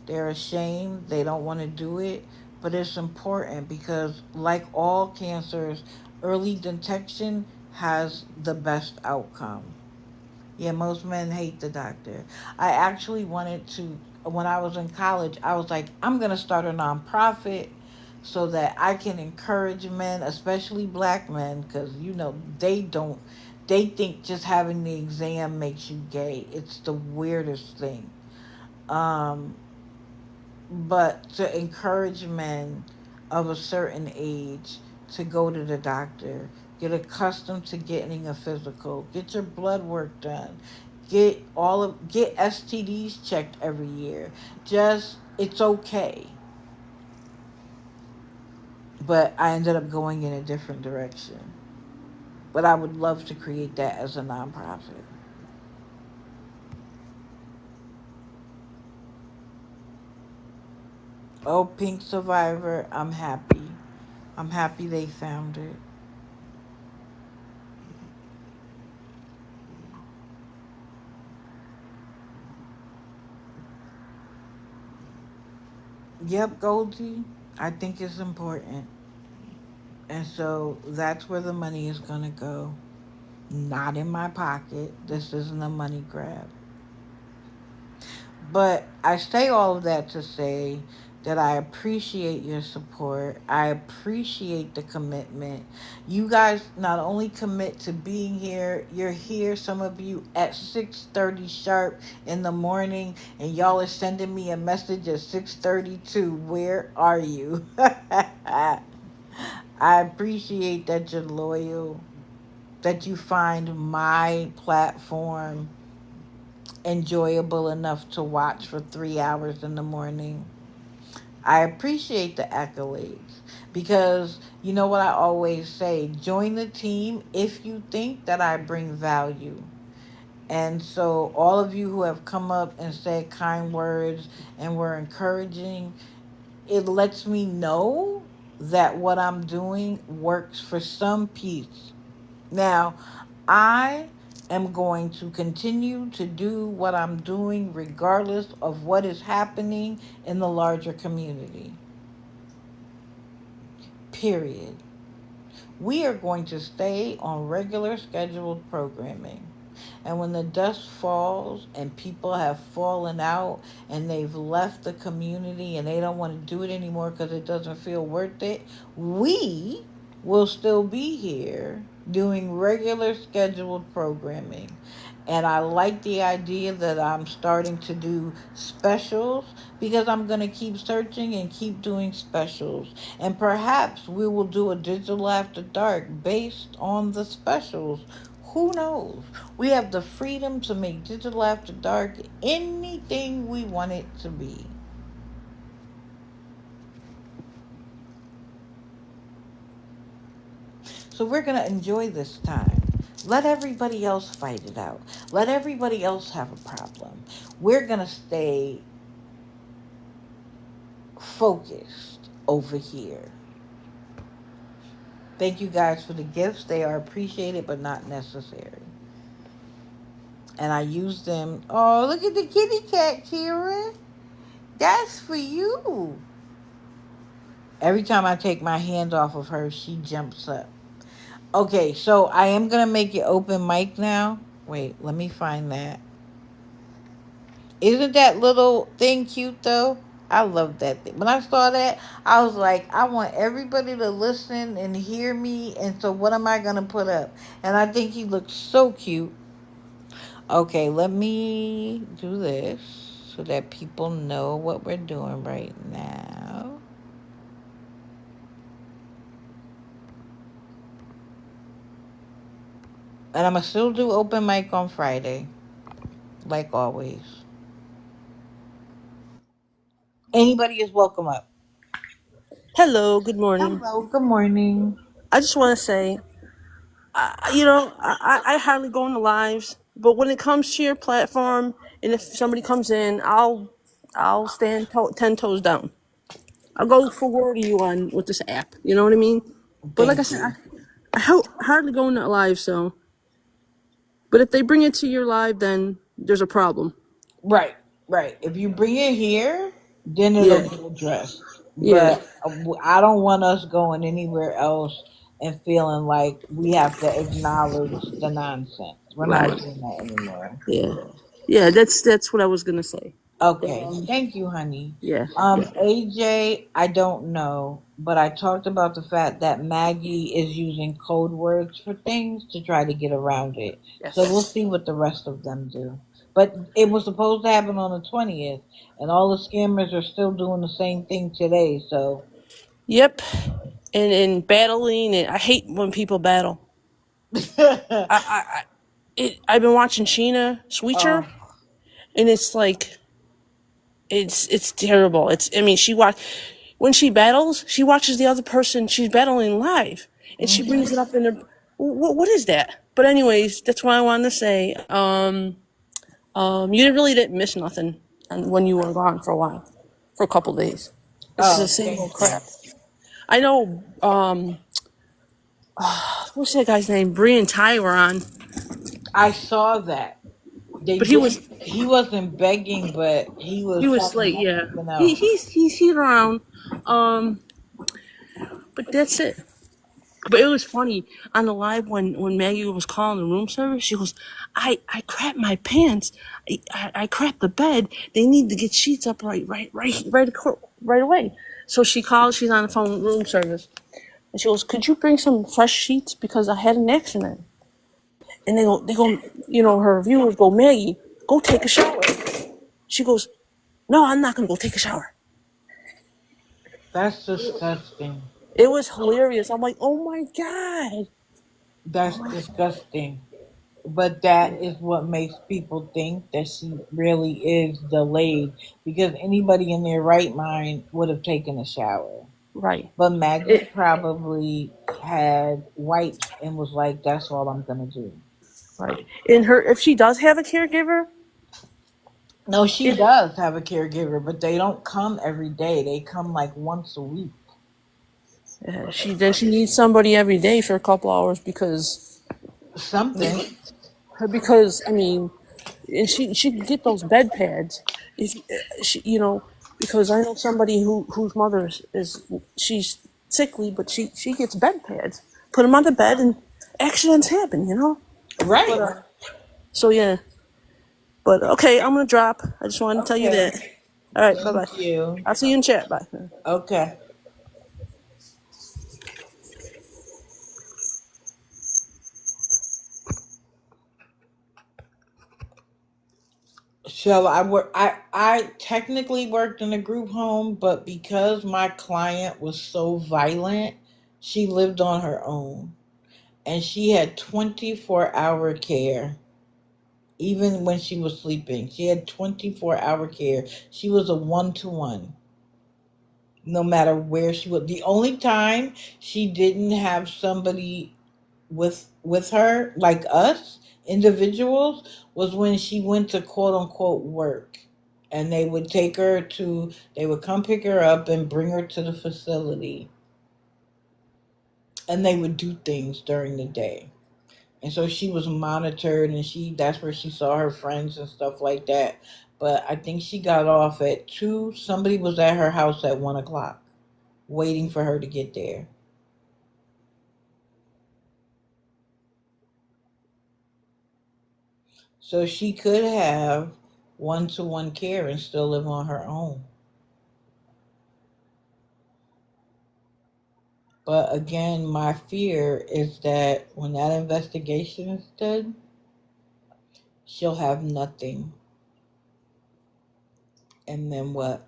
S1: They're ashamed. They don't want to do it. But it's important because, like all cancers, early detection has the best outcome. Yeah, most men hate the doctor. I actually wanted to, when I was in college, I was like, I'm going to start a nonprofit so that I can encourage men, especially black men, because, they think just having the exam makes you gay. It's the weirdest thing. Um, but to encourage men of a certain age to go to the doctor, get accustomed to getting a physical, get your blood work done, get STDs checked every year. Just, it's okay. But I ended up going in a different direction. But I would love to create that as a nonprofit. Oh, Pink Survivor, I'm happy. I'm happy they found it. Yep, Goldie, I think it's important. And so that's where the money is going to go. Not in my pocket. This isn't a money grab. But I say all of that to say that I appreciate your support. I appreciate the commitment. You guys not only commit to being here, you're here, some of you, at 6:30 sharp in the morning, and y'all are sending me a message at 6:32. Where are you? I appreciate that you're loyal, that you find my platform enjoyable enough to watch for 3 hours in the morning. I appreciate the accolades because you know what I always say, join the team if you think that I bring value. And so all of you who have come up and said kind words and were encouraging, it lets me know that what I'm doing works for some piece. Now, I am going to continue to do what I'm doing regardless of what is happening in the larger community. Period. We are going to stay on regular scheduled programming. And when the dust falls and people have fallen out and they've left the community and they don't want to do it anymore because it doesn't feel worth it, we will still be here doing regular scheduled programming. And I like the idea that I'm starting to do specials because I'm going to keep searching and keep doing specials. And perhaps we will do a digital after dark based on the specials. Who knows? We have the freedom to make digital after dark anything we want it to be. So we're going to enjoy this time. Let everybody else fight it out. Let everybody else have a problem. We're going to stay focused over here. Thank you guys for the gifts. They are appreciated but not necessary. And I use them. Oh, look at the kitty cat, Kira. That's for you. Every time I take my hand off of her, she jumps up. Okay, so I am going to make it open mic now. Wait, let me find that. Isn't that little thing cute, though? I love that thing. When I saw that, I was like, I want everybody to listen and hear me. And so, what am I gonna put up? And I think he looks so cute. Okay, let me do this so that people know what we're doing right now. And I'm gonna still do open mic on Friday, like always. Anybody is welcome up.
S2: Hello, good morning.
S1: Hello, good morning.
S2: I just want to say, I hardly go into lives, but when it comes to your platform, and if somebody comes in, I'll stand 10 toes down. I'll go full war to you on with this app. You know what I mean? But like I
S1: Thank
S2: said,
S1: you.
S2: I hardly go into live, so. But if they bring it to your live, then there's a problem.
S1: Right, right. If you bring it here, then it'll
S2: Yeah,
S1: get addressed.
S2: yeah,
S1: But I don't want us going anywhere else and feeling like we have to acknowledge the nonsense. We're not
S2: right.
S1: doing that anymore.
S2: Yeah, yeah. That's what I was gonna say.
S1: Okay,
S2: Um,
S1: thank you, honey.
S2: yeah, yeah,
S1: AJ, I don't know, but I talked about the fact that Maggie is using code words for things to try to get around it. So we'll
S2: yes.
S1: see what the rest of them do. But it was supposed to happen on the 20th, and all the scammers are still doing the same thing today. So,
S2: Yep. And battling, and I hate when people battle. I've been watching Sheena Sweeter,
S1: oh,
S2: and it's like it's terrible. It's I mean she watch when she battles, she watches the other person she's battling live, and she brings it
S1: hmm
S2: up in her. What is that? But anyways, that's what I wanted to say. You really didn't miss nothing when you were gone for a while, for a couple days. This is the
S1: oh,
S2: same
S1: thank
S2: old
S1: you.
S2: crap. I know. What's that guy's name? Bree and Ty were on,
S1: I saw that. They
S2: but he was
S1: did. He wasn't begging, but he
S2: he
S1: was
S2: was
S1: talking
S2: late.
S1: about
S2: Yeah,
S1: something else.
S2: he's around. Um, but that's it. But it was funny on the live when Maggie was calling the room service. She goes, "I crapped my pants. I crapped the bed. They need to get sheets up right away." So she calls. She's on the phone with room service, and she goes, "Could you bring some fresh sheets because I had an accident?" And they go, her viewers go, "Maggie, go take a shower." She goes, "No, I'm not gonna go take a shower."
S1: That's disgusting.
S2: It was hilarious. I'm like, "Oh my god."
S1: That's disgusting. But that is what makes people think that she really is delayed because anybody in their right mind would have taken a shower.
S2: Right.
S1: But Maggie
S2: It,
S1: probably had wipes and was like, that's all I'm going to do.
S2: right. In her, if she does have a caregiver,
S1: No, she
S2: if
S1: does have a caregiver, but they don't come every day. They come like once a week.
S2: she needs somebody every day for a couple hours
S1: Something.
S2: because I mean, and she can get those bed pads if she because I know somebody whose mother is she's sickly, but she gets bed pads, put them on the bed, and accidents happen. But
S1: Right.
S2: so yeah, but okay, I'm gonna drop. I just wanted to tell you
S1: Okay.
S2: that. All right, bye bye.
S1: Thank you.
S2: I'll see you in chat. Bye.
S1: Okay. So I technically worked in a group home, but because my client was so violent, she lived on her own and she had 24-hour care even when she was sleeping. She had 24-hour care. She was a one-to-one no matter where she was. The only time she didn't have somebody with her like us individuals was when she went to quote unquote work, and they would come pick her up and bring her to the facility, and they would do things during the day. And so she was monitored, and she that's where she saw her friends and stuff like that. But I think she got off at 2. Somebody was at her house at 1 o'clock waiting for her to get there. So she could have one-to-one care and still live on her own. But again, my fear is that when that investigation is done, she'll have nothing. And then what?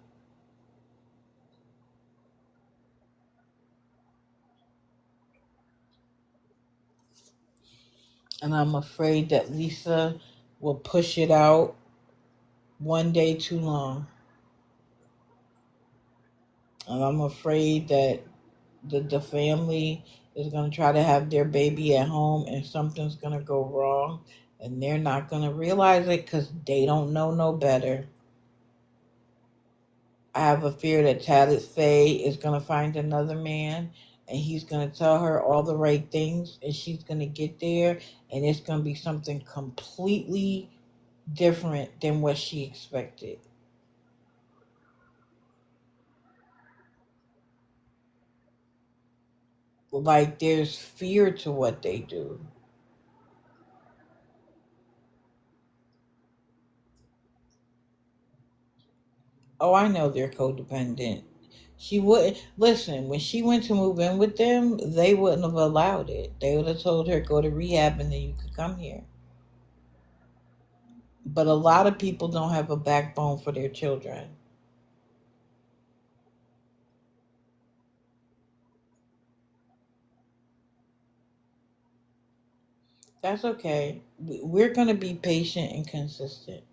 S1: And I'm afraid that Lisa will push it out one day too long. And I'm afraid that the family is going to try to have their baby at home and something's going to go wrong and they're not going to realize it because they don't know no better. I have a fear that Talis Faye is going to find another man and he's going to tell her all the right things and she's going to get there and it's going to be something completely different than what she expected. Like there's fear to what they do. Oh, I know they're codependent. She wouldn't listen when she went to move in with them. They wouldn't have allowed it. They would have told her go to rehab and then you could come here. But a lot of people don't have a backbone for their children. That's okay. We're going to be patient and consistent.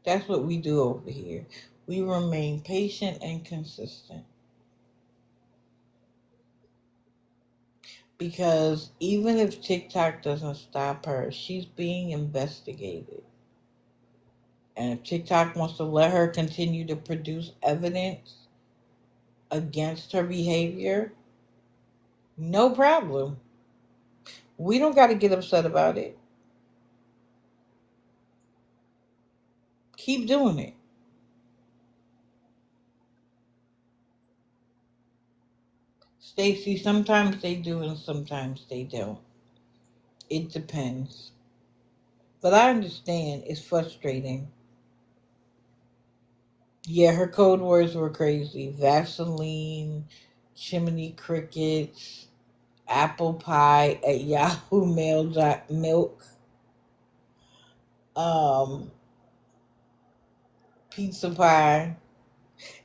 S1: That's what we do over here. We remain patient and consistent because even if TikTok doesn't stop her, she's being investigated. And if TikTok wants to let her continue to produce evidence against her behavior, no problem. We don't got to get upset about it. Keep doing it. Stacy, sometimes they do and sometimes they don't. It depends. But I understand it's frustrating. Yeah, her code words were crazy. Vaseline, chimney crickets, apple pie at Yahoo Mail dot milk, um, pizza pie.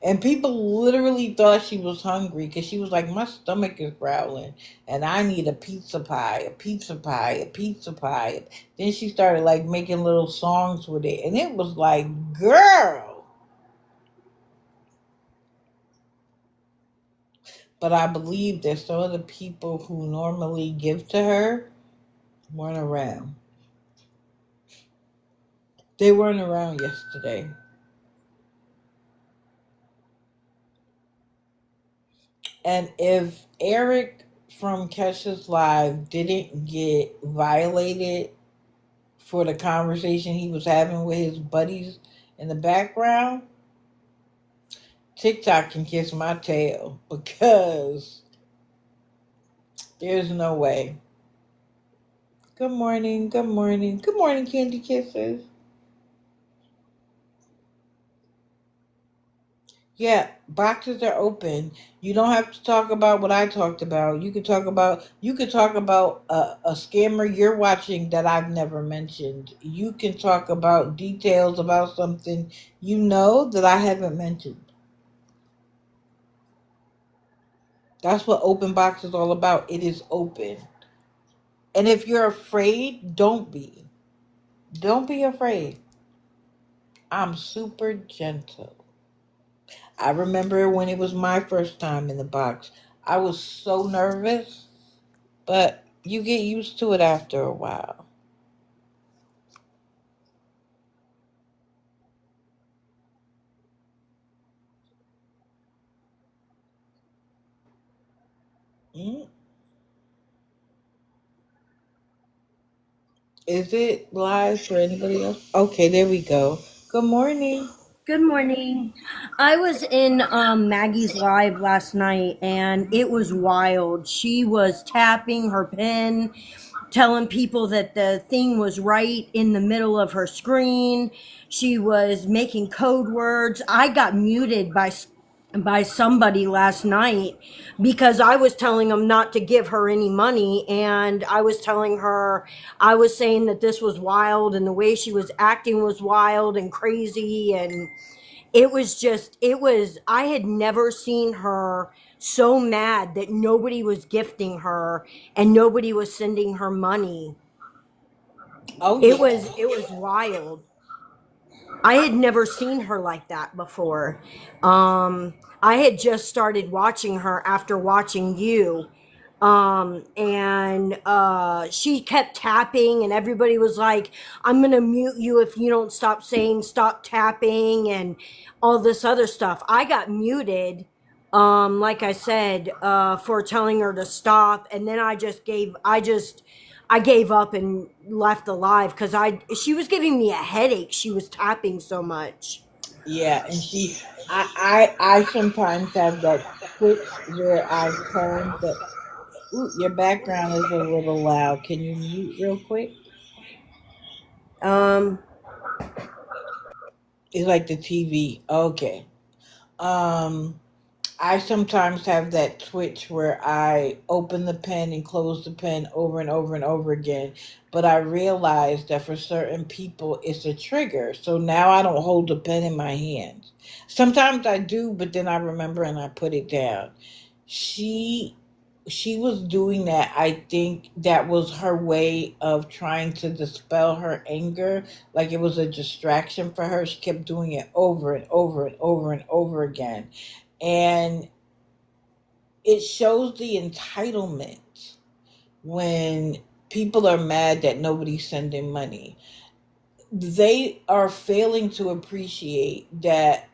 S1: And people literally thought she was hungry because she was like, my stomach is growling and I need a pizza pie, a pizza pie, a pizza pie. Then she started like making little songs with it. And it was like, girl. But I believe that some of the people who normally give to her weren't around. They weren't around yesterday. And if Eric from Kesha's Live didn't get violated for the conversation he was having with his buddies in the background, TikTok can kiss my tail because there's no way. Good morning, good morning, good morning, Candy Kisses. Yeah, boxes are open. You don't have to talk about what I talked about. You could talk about a scammer you're watching that I've never mentioned. You can talk about details about something you know that I haven't mentioned. That's what open box is all about. It is open. And if you're afraid, don't be. Don't be afraid. I'm super gentle. I remember when it was my first time in the box. I was so nervous, but you get used to it after a while. Mm. Is it live for anybody else? Okay, there we go. Good morning.
S3: Good morning. I was in Maggie's live last night and it was wild. She was tapping her pen, telling people that the thing was right in the middle of her screen. She was making code words. I got muted by by somebody last night because I was telling them not to give her any money, and I was telling her, I was saying that this was wild and the way she was acting was wild and crazy, and I had never seen her so mad that nobody was gifting her and nobody was sending her money.
S1: Oh
S3: It
S1: yeah.
S3: was it was wild. I had never seen her like that before. I had just started watching her after watching you. And she kept tapping, and everybody was like, I'm gonna mute you if you don't stop saying stop tapping and all this other stuff. I got muted, like I said, for telling her to stop, and then I gave up and left the live because she was giving me a headache. She was tapping so much.
S1: Yeah, and I sometimes have that switch where I turn the. Ooh, your background is a little loud. Can you mute real quick?
S3: Um,
S1: It's like the TV. Okay. Um, I sometimes have that twitch where I open the pen and close the pen over and over and over again. But I realize that for certain people, it's a trigger. So now I don't hold the pen in my hands. Sometimes I do, but then I remember and I put it down. She she was doing that. I think that was her way of trying to dispel her anger. Like it was a distraction for her. She kept doing it over and over and over and over again. And it shows the entitlement when people are mad that nobody's sending money. They are failing to appreciate that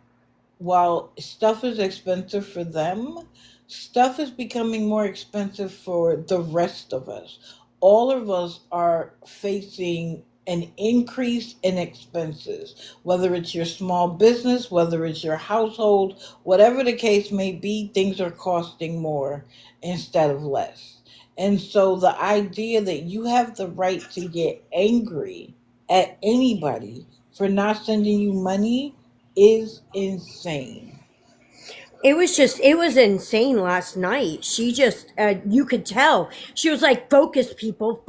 S1: while stuff is expensive for them, stuff is becoming more expensive for the rest of us. All of us are facing an increase in expenses, whether it's your small business, whether it's your household, whatever the case may be, things are costing more instead of less. And so the idea that you have the right to get angry at anybody for not sending you money is insane.
S3: it was insane last night. She just, you could tell. She was like, focus, people,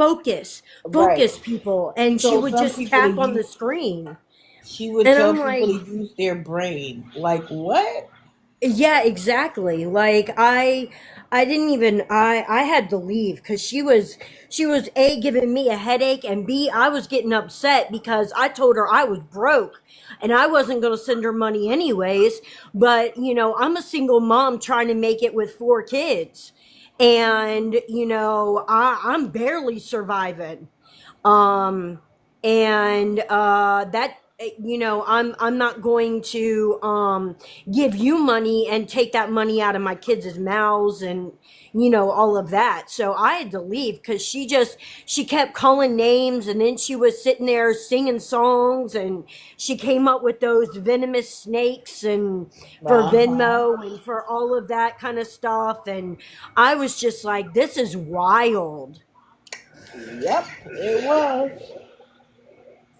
S1: Right.
S3: focus, people. And she
S1: So
S3: would
S1: some
S3: just
S1: people to
S3: tap on the
S1: use,
S3: screen.
S1: she would
S3: And
S1: tell
S3: I'm
S1: people
S3: like,
S1: to use their brain. Like what?
S3: yeah, exactly. Like I didn't even I had to leave because she was A, giving me a headache, and B, I was getting upset because I told her I was broke and I wasn't going to send her money anyways. But I'm a single mom trying to make it with 4 kids, and I'm barely surviving. um and that I'm not going to give you money and take that money out of my kids' mouths, and all of that. So I had to leave because she kept calling names, and then she was sitting there singing songs, and she came up with those venomous snakes and for
S1: Uh-huh.
S3: Venmo and for all of that kind of stuff. And I was just like, this is wild.
S1: Yep, it was.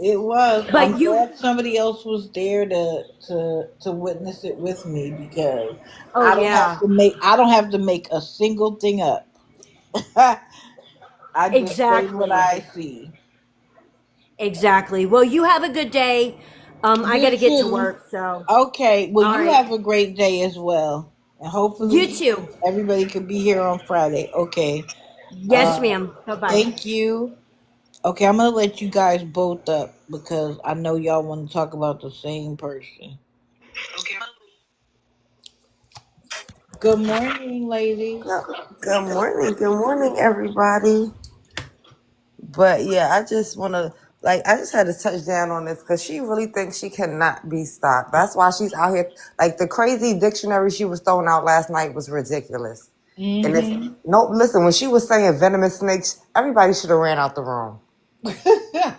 S1: It was.
S3: But
S1: I'm
S3: you
S1: glad somebody else was there to witness it with me because
S3: Oh yeah,
S1: I don't have to make a single thing up. I just say what
S3: exactly.
S1: I see.
S3: Exactly. Well, you have a good day. I got
S1: You
S3: to get to
S1: too.
S3: work. So,
S1: Okay. Well,
S3: all
S1: you
S3: right.
S1: have a great day as well, and
S3: You
S1: hopefully
S3: too.
S1: everybody could be here on Friday. Okay.
S3: Yes,
S1: Uh,
S3: ma'am. Bye bye.
S1: thank you. Okay, I'm gonna let you guys both up because I know y'all want to talk about the same person. Good morning, ladies.
S4: Good morning, everybody. But yeah, I just want to I just had to touch down on this because she really thinks she cannot be stopped. That's why she's out here. Like the crazy dictionary she was throwing out last night was ridiculous. And if
S1: Mm-hmm.
S4: no, listen, when she was saying venomous snakes, everybody should have ran out the room.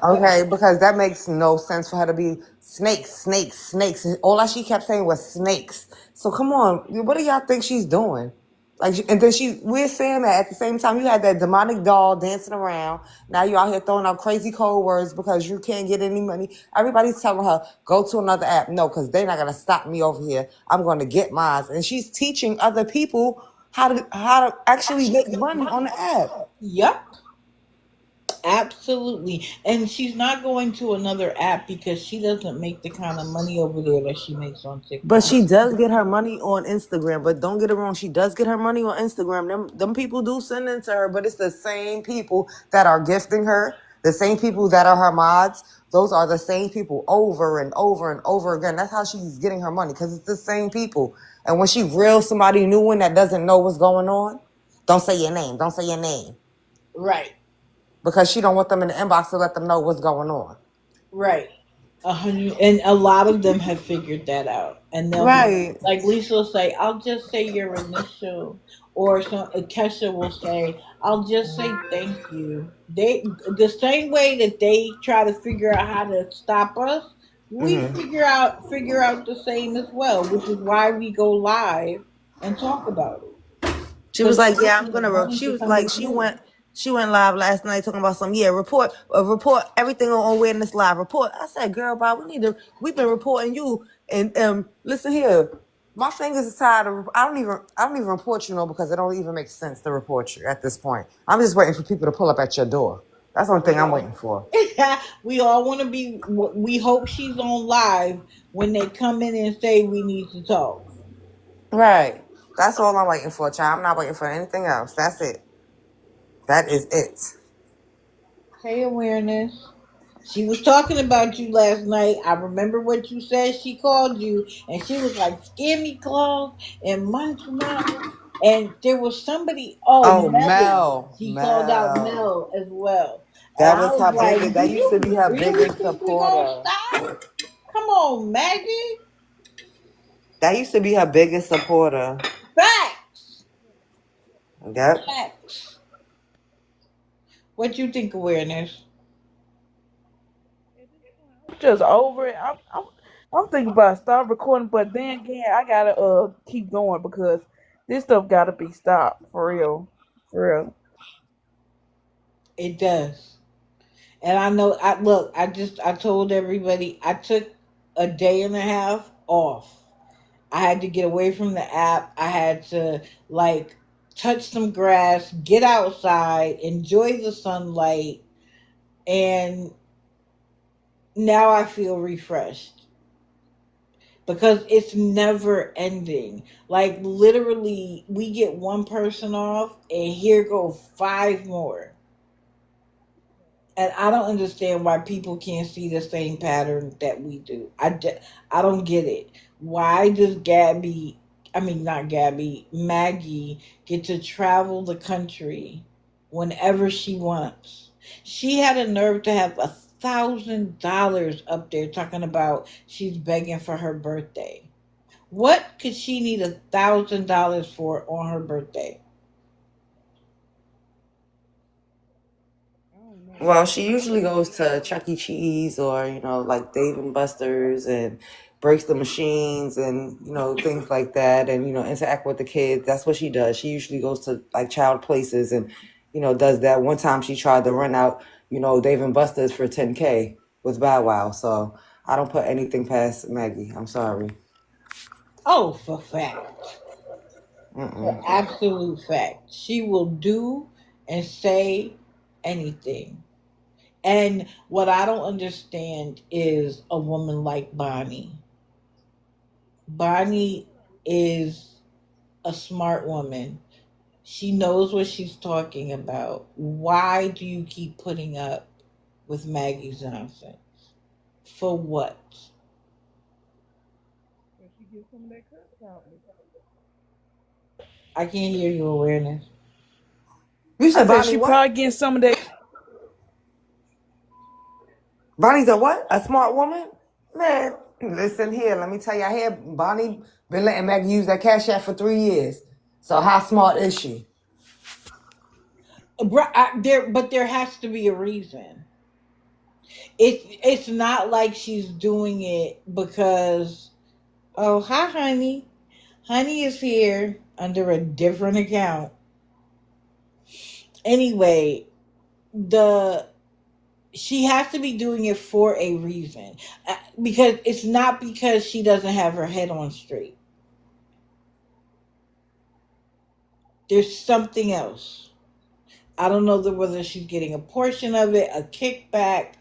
S4: Okay, because that makes no sense for her to be snakes, snakes, snakes. And all that she kept saying was snakes. So come on, what do y'all think she's doing? Like, and then we're saying that at the same time you had that demonic doll dancing around. Now you out here throwing out crazy code words because you can't get any money. Everybody's telling her go to another app. No, because they're not gonna stop me over here. I'm going to get mine. And she's teaching other people how to actually make money on the app.
S1: Yep. Absolutely. And she's not going to another app because she doesn't make the kind of money over there that she makes on
S4: But
S1: TikTok.
S4: she does get her money on Instagram. But don't get it wrong, she does get her money on Instagram. Them people do send it to her, but it's the same people that are gifting her, the same people that are her mods. Those are the same people over and over and over again. That's how she's getting her money, because it's the same people. And when she reels somebody new in that doesn't know what's going on, don't say your name. Don't say your name.
S1: Right.
S4: Because she don't want them in the inbox to let them know what's going on.
S1: Right. 100, and a lot of them have figured that out, and they'll be
S4: Right.
S1: like Lisa will say, "I'll just say your initial," or some Kesha will say, "I'll just say thank you." They the same way that they try to figure out how to stop us, we
S4: Mm-hmm.
S1: figure out the same as well, which is why we go live and talk about it.
S4: She was
S1: Because
S4: like,
S1: we're
S4: "Yeah, I'm
S1: looking at
S4: gonna."
S1: money
S4: She
S1: for
S4: was like,
S1: somebody new.
S4: she went live last night talking about some, report everything on Awareness Live. Report. I said, "Girl, Bob, we've been reporting you." And listen here, my fingers are tired of. I don't even report you, because it don't even make sense to report you at this point. I'm just waiting for people to pull up at your door. That's the only thing I'm waiting for.
S1: We all want to be. We hope she's on live when they come in and say we need to talk.
S4: Right. That's all I'm waiting for, child. I'm not waiting for anything else. That's it. That is it.
S1: Hey, awareness. She was talking about you last night. I remember what you said. She called you and she was like, "Scammy Claus and Munch Mouth." And there was somebody. Oh,
S4: Oh,
S1: Melly.
S4: Mel,
S1: She called out
S4: Mel.
S1: Mel as well. And
S4: That
S1: I
S4: was
S1: was
S4: her
S1: like,
S4: biggest.
S1: "Do
S4: That used to
S1: you
S4: be her
S1: really
S4: biggest
S1: think we're gonna
S4: supporter.
S1: stop? Come on, Maggie."
S4: That used to be her biggest supporter.
S1: Facts.
S4: Yep.
S1: Facts. What you think, awareness?
S2: I'm just over it. I'm thinking about stop recording, but then again, I gotta keep going because this stuff gotta be stopped for real, for real.
S1: It does. And I know I look, I told everybody I took a day and a half off. I had to get away from the app. I had to like touch some grass, get outside, enjoy the sunlight, and now I feel refreshed because it's never ending. Like literally we get one person off and here go five more. And I don't understand why people can't see the same pattern that we do. I don't get it. Why does not Gabby, Maggie get to travel the country whenever she wants? She had a nerve to have $1,000 up there talking about she's begging for her birthday. What could she need $1,000 for on her birthday?
S4: Well, she usually goes to Chuck E. Cheese or, like Dave and Buster's, and breaks the machines and, things like that, and, interact with the kids. That's what she does. She usually goes to like child places and, does that. One time she tried to run out, Dave and Buster's for 10K with Bow Wow. So I don't put anything past Maggie. I'm sorry.
S1: Oh, for fact. For
S4: Mm-mm.
S1: absolute fact. She will do and say anything. And what I don't understand is a woman like Bonnie. Bonnie is a smart woman. She knows what she's talking about. Why do you keep putting up with Maggie's nonsense? For what? I can't hear your awareness.
S4: You
S2: I
S4: said
S2: said
S4: Bonnie
S2: she
S4: what?
S2: probably getting some of that.
S4: Bonnie's a what? A smart woman? Man, listen here. Let me tell you, I hear Bonnie been letting Maggie use that Cash App for 3 years. So how smart is she?
S1: But there has to be a reason. It's not like she's doing it because, oh, hi honey, Honey is here under a different account. Anyway, the she has to be doing it for a reason. Because it's not because she doesn't have her head on straight. There's something else. I don't know whether she's getting a portion of it, a kickback.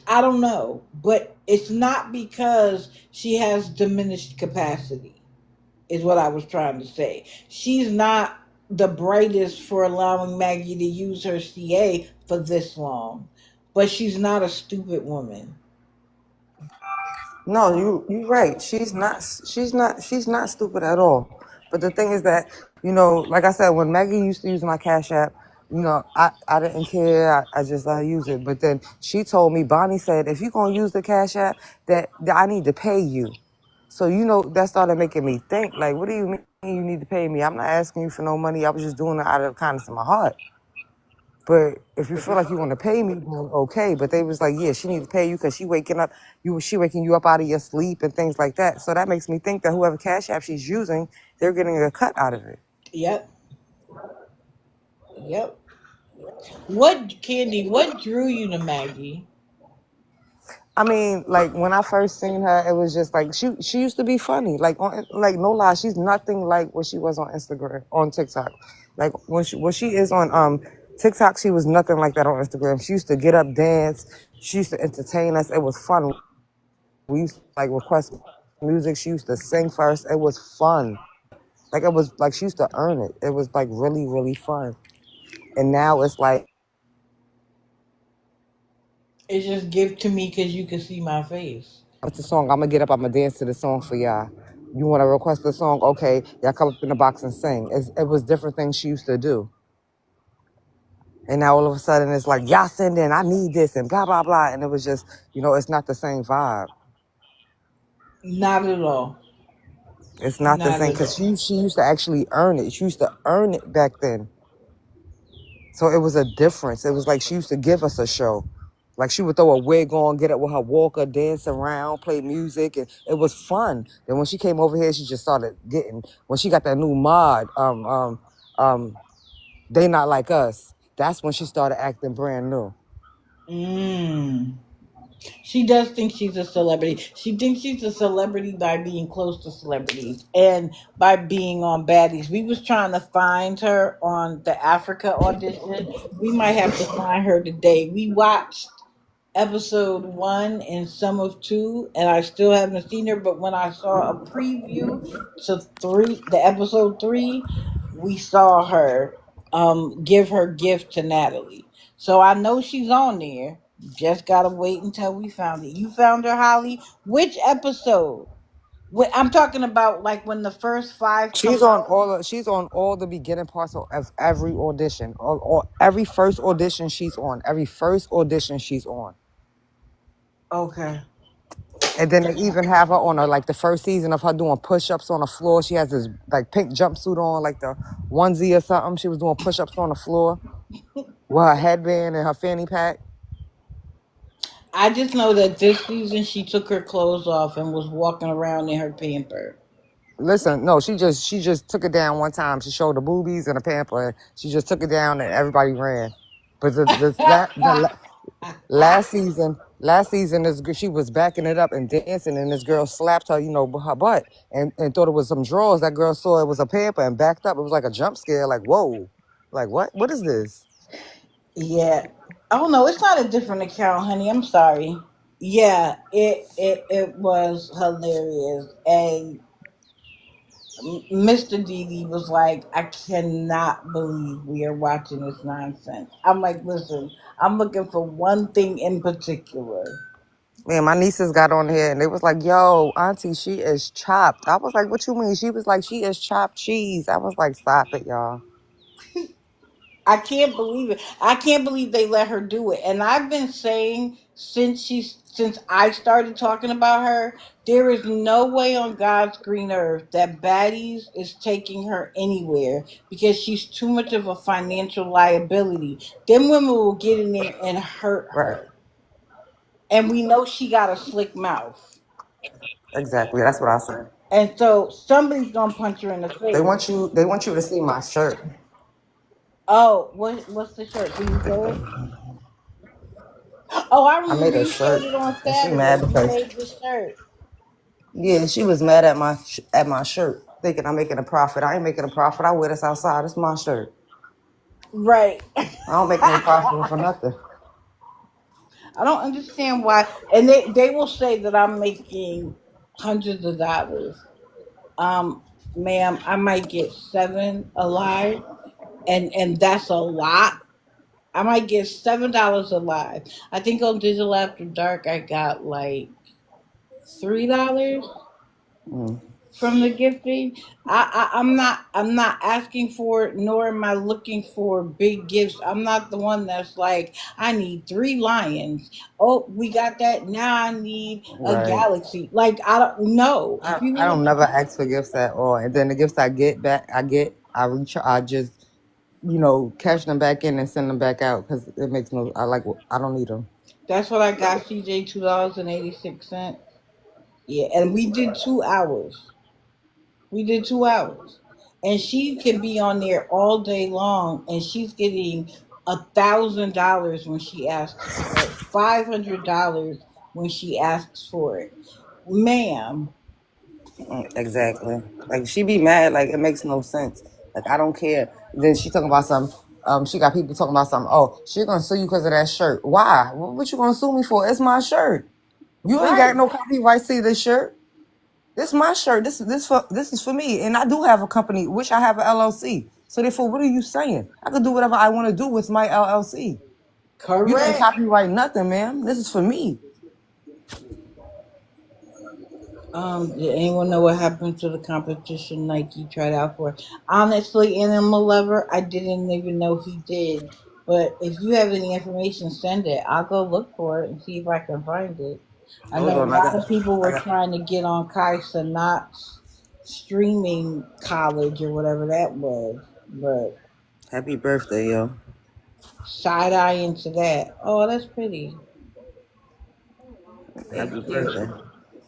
S1: I don't know, but it's not because she has diminished capacity. Is what I was trying to say. She's not the brightest for allowing Maggie to use her CA for this long, but she's not a stupid woman.
S4: No, you right. She's not stupid at all. But the thing is that, like I said, when Maggie used to use my Cash App, I didn't care. I just let her use it. But then she told me, Bonnie said, if you're gonna use the Cash App, that I need to pay you. So that started making me think, like, what do you mean you need to pay me? I'm not asking you for no money. I was just doing it out of the kindness of my heart. But if you feel like you want to pay me, then okay. But they was like, yeah, she needs to pay you because she waking you up out of your sleep and things like that. So that makes me think that whoever Cash App she's using, they're getting a cut out of it.
S1: Yep. Yep. What drew you to Maggie?
S4: I mean, like when I first seen her, it was just like she used to be funny. Like no lie, she's nothing like what she was on Instagram, on TikTok. Like when she is on TikTok, she was nothing like that on Instagram. She used to get up, dance. She used to entertain us. It was fun. We used to like request music. She used to sing first. It was fun. Like it was like she used to earn it. It was like really, really fun. And now it's like
S1: It's just give to me because you can see my face.
S4: what's the song? I'm gonna get up. I'm gonna dance to the song for y'all. You want to request the song? Okay, y'all come up in the box and sing. It was different things she used to do. And now all of a sudden it's like, y'all send in, I need this and blah, blah, blah. And it was just, it's not the same vibe.
S1: Not at all.
S4: It's not the
S1: Not
S4: same
S1: at
S4: because
S1: all.
S4: she used to actually earn it. She used to earn it back then. So it was a difference. It was like she used to give us a show. Like she would throw a wig on, get up with her walker, dance around, play music, and it was fun. Then when she came over here, she just started when she got that new mod, They Not Like Us. That's when she started acting brand new.
S1: Mm. She does think she's a celebrity. She thinks she's a celebrity by being close to celebrities and by being on baddies. We was trying to find her on the Africa audition. We might have to find her today. We watched episode 1 and some of 2, and I still haven't seen her. But when I saw a preview to 3, the episode 3, we saw her give her gift to Natalie. So I know she's on there. Just gotta wait until we found it. You found her, Holly? Which episode? I'm talking about like when the first 5 come out.
S4: She's on all the beginning parts of every audition. Or every first audition she's on. Every first audition she's on.
S1: Okay.
S4: And then they even have her on like the first season of her doing push-ups on the floor. She has this like pink jumpsuit on, like the onesie or something. She was doing push-ups on the floor with her headband and her fanny pack.
S1: I just know that this season she took her clothes off and was walking around in her pamper.
S4: Listen, no, she just took it down one time. She showed the boobies and the pamper. And she just took it down and everybody ran. But last season, she was backing it up and dancing, and this girl slapped her, her butt, and thought it was some drawers. That girl saw it was a pamper and backed up. It was like a jump scare. Like whoa, like what? What is this?
S1: Yeah. Oh no, it's not a different account, honey. I'm sorry. Yeah, it was hilarious, and Mr. Didi was like, "I cannot believe we are watching this nonsense." I'm like, "Listen, I'm looking for one thing in particular."
S4: Man, my nieces got on here and they was like, "Yo, Auntie, she is chopped." I was like, "What you mean?" She was like, "She is chopped cheese." I was like, "Stop it, y'all."
S1: I can't believe it. I can't believe they let her do it. And I've been saying since I started talking about her, there is no way on God's green earth that Baddies is taking her anywhere because she's too much of a financial liability. Them women will get in there and hurt
S4: Right.
S1: her. And we know she got a slick mouth.
S4: Exactly. That's what I said.
S1: And so somebody's gonna punch her in the
S4: They
S1: face.
S4: want you. They want you to see my shirt.
S1: Oh, what's the shirt? Can you show it? Oh, I
S4: I made
S1: remember
S4: a
S1: you showed
S4: shirt,
S1: it on
S4: and she mad
S1: Saturday. You
S4: because
S1: made the shirt.
S4: yeah, she was mad at my shirt, thinking I'm making a profit. I ain't making a profit. I wear this outside. It's my shirt.
S1: Right.
S4: I don't make no profit for nothing.
S1: I don't understand why. And they will say that I'm making hundreds of dollars. Um, ma'am, I might get seven alive, and that's a lot. I might get $7 alive. I think on Digital After Dark I got like $3
S4: Mm,
S1: from the gifting. I'm not asking for it, nor am I looking for big gifts. I'm not the one that's like, I need 3 lions. Oh, we got that. Now I need a
S4: right.
S1: galaxy. Like, I don't know.
S4: I, I
S1: People
S4: don't never ask for gifts at all, and then the gifts I get back, I reach, I just cash them back in and send them back out because it makes no. I don't need them.
S1: that's what I got CJ $2.86. Yeah, and we did 2 hours. We did 2 hours. And she can be on there all day long and she's getting $1,000 when she asks for it, $500 when she asks for it. Ma'am,
S4: Exactly. Like she be mad. Like it makes no sense. Like I don't care. Then she talking about some. She got people talking about something. Oh, she gonna sue you because of that shirt. Why? What you gonna sue me for? It's my shirt. You ain't got
S1: right.
S4: no copyright to this shirt. This my shirt. This is for me, and I do have a company, which I have an LLC. So therefore, what are you saying? I can do whatever I want to do with my LLC. You didn't
S1: Correct.
S4: copyright nothing, ma'am. This is for me.
S1: Did anyone know what happened to the competition Nike tried out for? Honestly, Animal Lover, I didn't even know he did. But if you have any information, send it. I'll go look for it and see if I can find it. I
S4: Hold
S1: know a
S4: on,
S1: lot of people
S4: I
S1: were
S4: got.
S1: trying to get on Kai Sanat's streaming college or whatever that was, but
S4: Happy birthday, yo.
S1: side eye into that. Oh, that's pretty. Thank
S4: Happy
S1: you.
S4: birthday.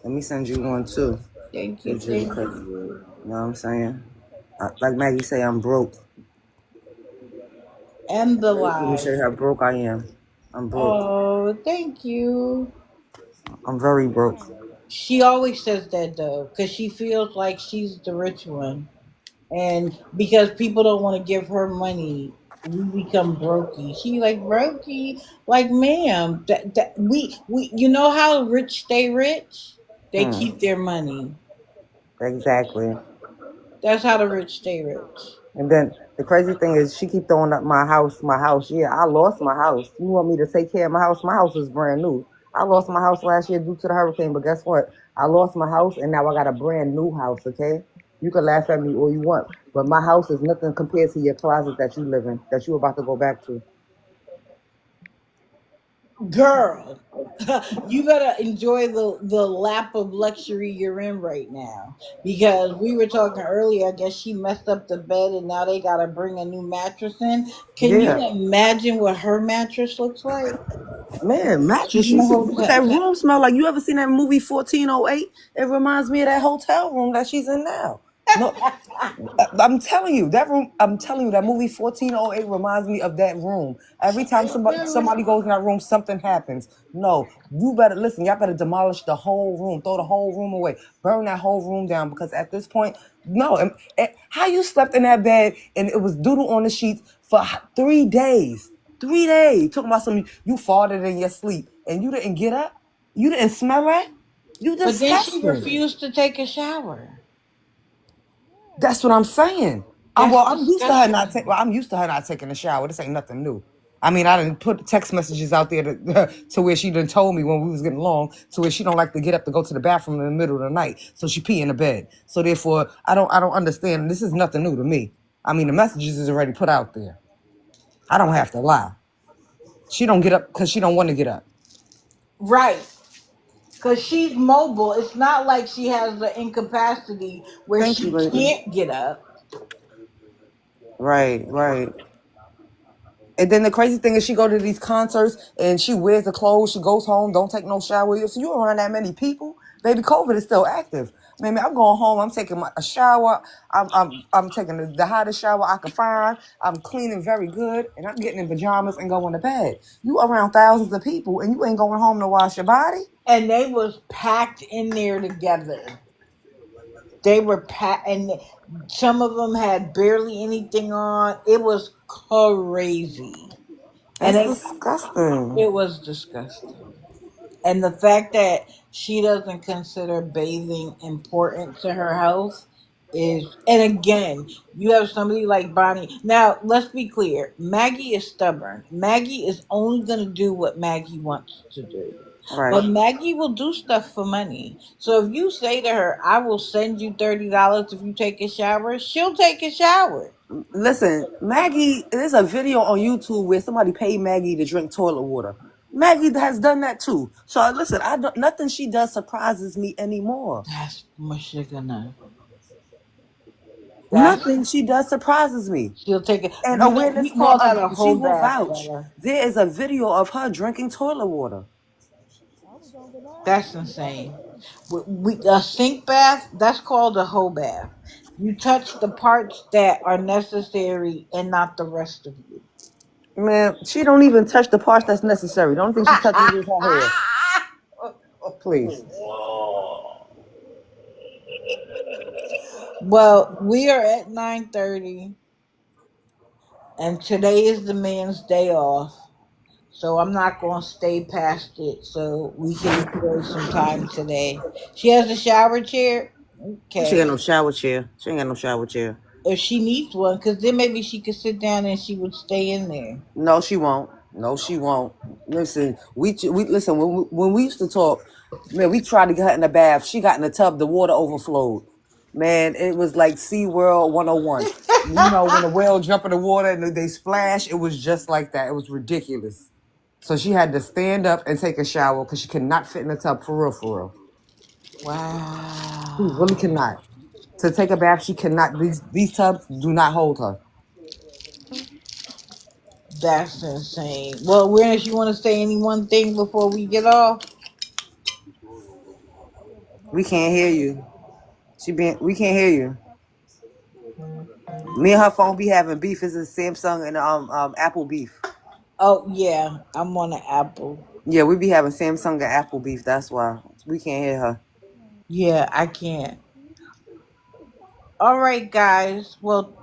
S4: Let me send you one too.
S1: Thank you.
S4: It's just
S1: Thank
S4: because,
S1: you.
S4: you know what I'm saying? Like Maggie say, I'm broke.
S1: And the
S4: Let me show
S1: live.
S4: you how broke I am. I'm broke.
S1: Oh, thank you.
S4: I'm very broke.
S1: She always says that though, because she feels like she's the rich one, and because people don't want to give her money, we become brokey. She like brokey, like ma'am. That we you know how rich stay rich? They
S4: Hmm.
S1: keep their money.
S4: Exactly.
S1: That's how the rich stay rich.
S4: And then the crazy thing is she keep throwing up my house, my house. Yeah, I lost my house. You want me to take care of my house? My house is brand new. I lost my house last year due to the hurricane, but guess what? I lost my house and now I got a brand new house, okay? You can laugh at me all you want, but my house is nothing compared to your closet that you live in, that you about to go back to.
S1: Girl, you better enjoy the lap of luxury you're in right now. Because we were talking earlier, I guess she messed up the bed and now they gotta bring a new mattress in. Can you
S4: Yeah.
S1: imagine what her mattress looks like?
S4: Man,
S1: She's
S4: mattress.
S1: in a
S4: What that
S1: hotel.
S4: room smell like? You ever seen that movie 1408? It reminds me of that hotel room that she's in now. No, I'm telling you, that room, I'm telling you, that movie 1408 reminds me of that room. Every time
S1: It do.
S4: somebody goes in that room, something happens. No, you better listen, y'all better demolish the whole room, throw the whole room away, burn that whole room down because at this point, no. How you slept in that bed and it was doodle on the sheets for 3 days? 3 days. Talking about something you farted in your sleep and you didn't get up? You didn't smell that? You
S1: But then she
S4: disgusting.
S1: refused to take a shower.
S4: That's what I'm saying.
S1: That's
S4: I'm used to her not
S1: disgusting.
S4: taking. Well, I'm used to her not taking a shower. This ain't nothing new. I mean, I didn't put text messages out there to where she done told me when we was getting along to where she don't like to get up to go to the bathroom in the middle of the night, so she pee in the bed. So therefore, I don't understand. This is nothing new to me. I mean, the messages is already put out there. I don't have to lie. She don't get up because she don't want to get up.
S1: Right. Because she's mobile. It's not like she has the incapacity where
S4: Thank you,
S1: she
S4: lady.
S1: can't get up.
S4: Right, right. And then the crazy thing is she go to these concerts and she wears the clothes, she goes home, don't take no shower. So you around that many people, baby, COVID is still active. Man, I'm going home. I'm taking a shower. I'm taking the hottest shower I can find. I'm cleaning very good, and I'm getting in pajamas and going to bed. You around thousands of people, and you ain't going home to wash your body.
S1: And they was packed in there together. They were packed, and some of them had barely anything on. It was crazy, and
S4: That's disgusting.
S1: it was disgusting. And the fact that she doesn't consider bathing important to her health is, and again, you have somebody like Bonnie. Now, let's be clear, Maggie is stubborn. Maggie is only going to do what Maggie wants to do. But
S4: Right.
S1: Maggie will do stuff for money. So if you say to her, I will send you $30 if you take a shower, she'll take a shower.
S4: Listen, Maggie, there's a video on YouTube where somebody paid Maggie to drink toilet water. Maggie has done that too. So listen, nothing she does surprises me anymore.
S1: That's Michigan. That's
S4: Nothing she does surprises me.
S1: she'll take it.
S4: And
S1: We
S4: awareness
S1: call that a
S4: she
S1: whole
S4: will
S1: bath,
S4: vouch.
S1: Bella.
S4: There is a video of her drinking toilet water.
S1: That's insane. A sink bath, that's called a whole bath. You touch the parts that are necessary and not the rest of you.
S4: Man, she don't even touch the parts that's necessary. The only thing she touches is her hair. Please.
S1: Well, we are at 9:30, and today is the man's day off. So I'm not going to stay past it so we can enjoy some time today. She has a shower chair.
S4: She ain't got
S1: Okay.
S4: no shower chair. She ain't got no shower chair.
S1: If she needs one, because then maybe she could sit down and she would stay in there.
S4: No, she won't. No, she won't. Listen, we listen when we used to talk. Man, we tried to get her in the bath. She got in the tub. The water overflowed. Man, it was like SeaWorld 101. You know, when a whale jump in the water and they splash, it was just like that. It was ridiculous. So she had to stand up and take a shower because she could not fit in the tub for real, for real. She
S1: Wow.
S4: really cannot. To take a bath, she cannot. These tubs do not hold her.
S1: That's insane. Well, Awareness, you want to say any one thing before we get off?
S4: We can't hear you. We can't hear you. Me and her phone be having beef. It's a Samsung and Apple beef.
S1: Oh, yeah. I'm on the Apple.
S4: Yeah, we be having Samsung and Apple beef. That's why we can't hear her.
S1: Yeah, I can't. All right, guys. Well,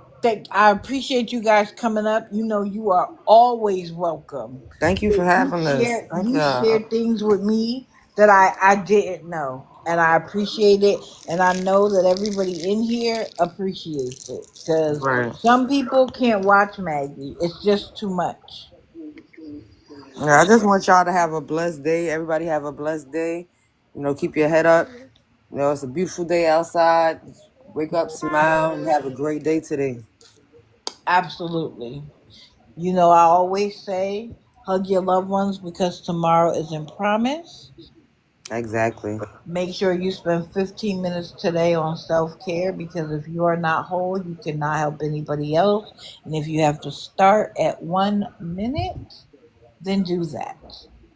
S1: I appreciate you guys coming up. You know, you are always welcome.
S4: Thank you for having us. Thank
S1: You
S4: you.
S1: share things with me that I didn't know. And I appreciate it. And I know that everybody in here appreciates it. Because
S4: Right.
S1: some people can't watch Maggie. It's just too much.
S4: Yeah, I just want y'all to have a blessed day. Everybody have a blessed day. You know, keep your head up. You know, it's a beautiful day outside. Wake up, smile, and have a great day today.
S1: Absolutely. You know, I always say hug your loved ones because tomorrow isn't promised.
S4: Exactly.
S1: Make sure you spend 15 minutes today on self care because if you are not whole, you cannot help anybody else. And if you have to start at 1 minute, then do that.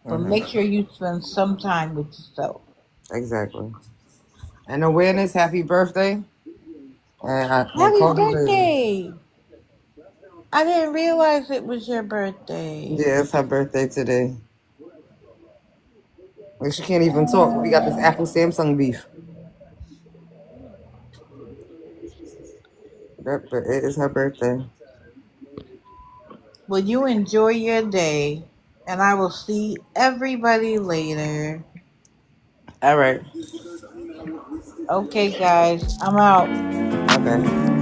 S1: But make sure you spend some time with yourself.
S4: Exactly. And Awareness, happy birthday. And
S1: Happy
S4: call me later.
S1: birthday! I didn't realize it was your birthday.
S4: Yeah, it's her birthday today. Like she can't even talk. We got this Apple Samsung beef. But it is her birthday.
S1: Well, you enjoy your day, and I will see everybody later.
S4: All right.
S1: Okay, guys, I'm out.
S4: Okay.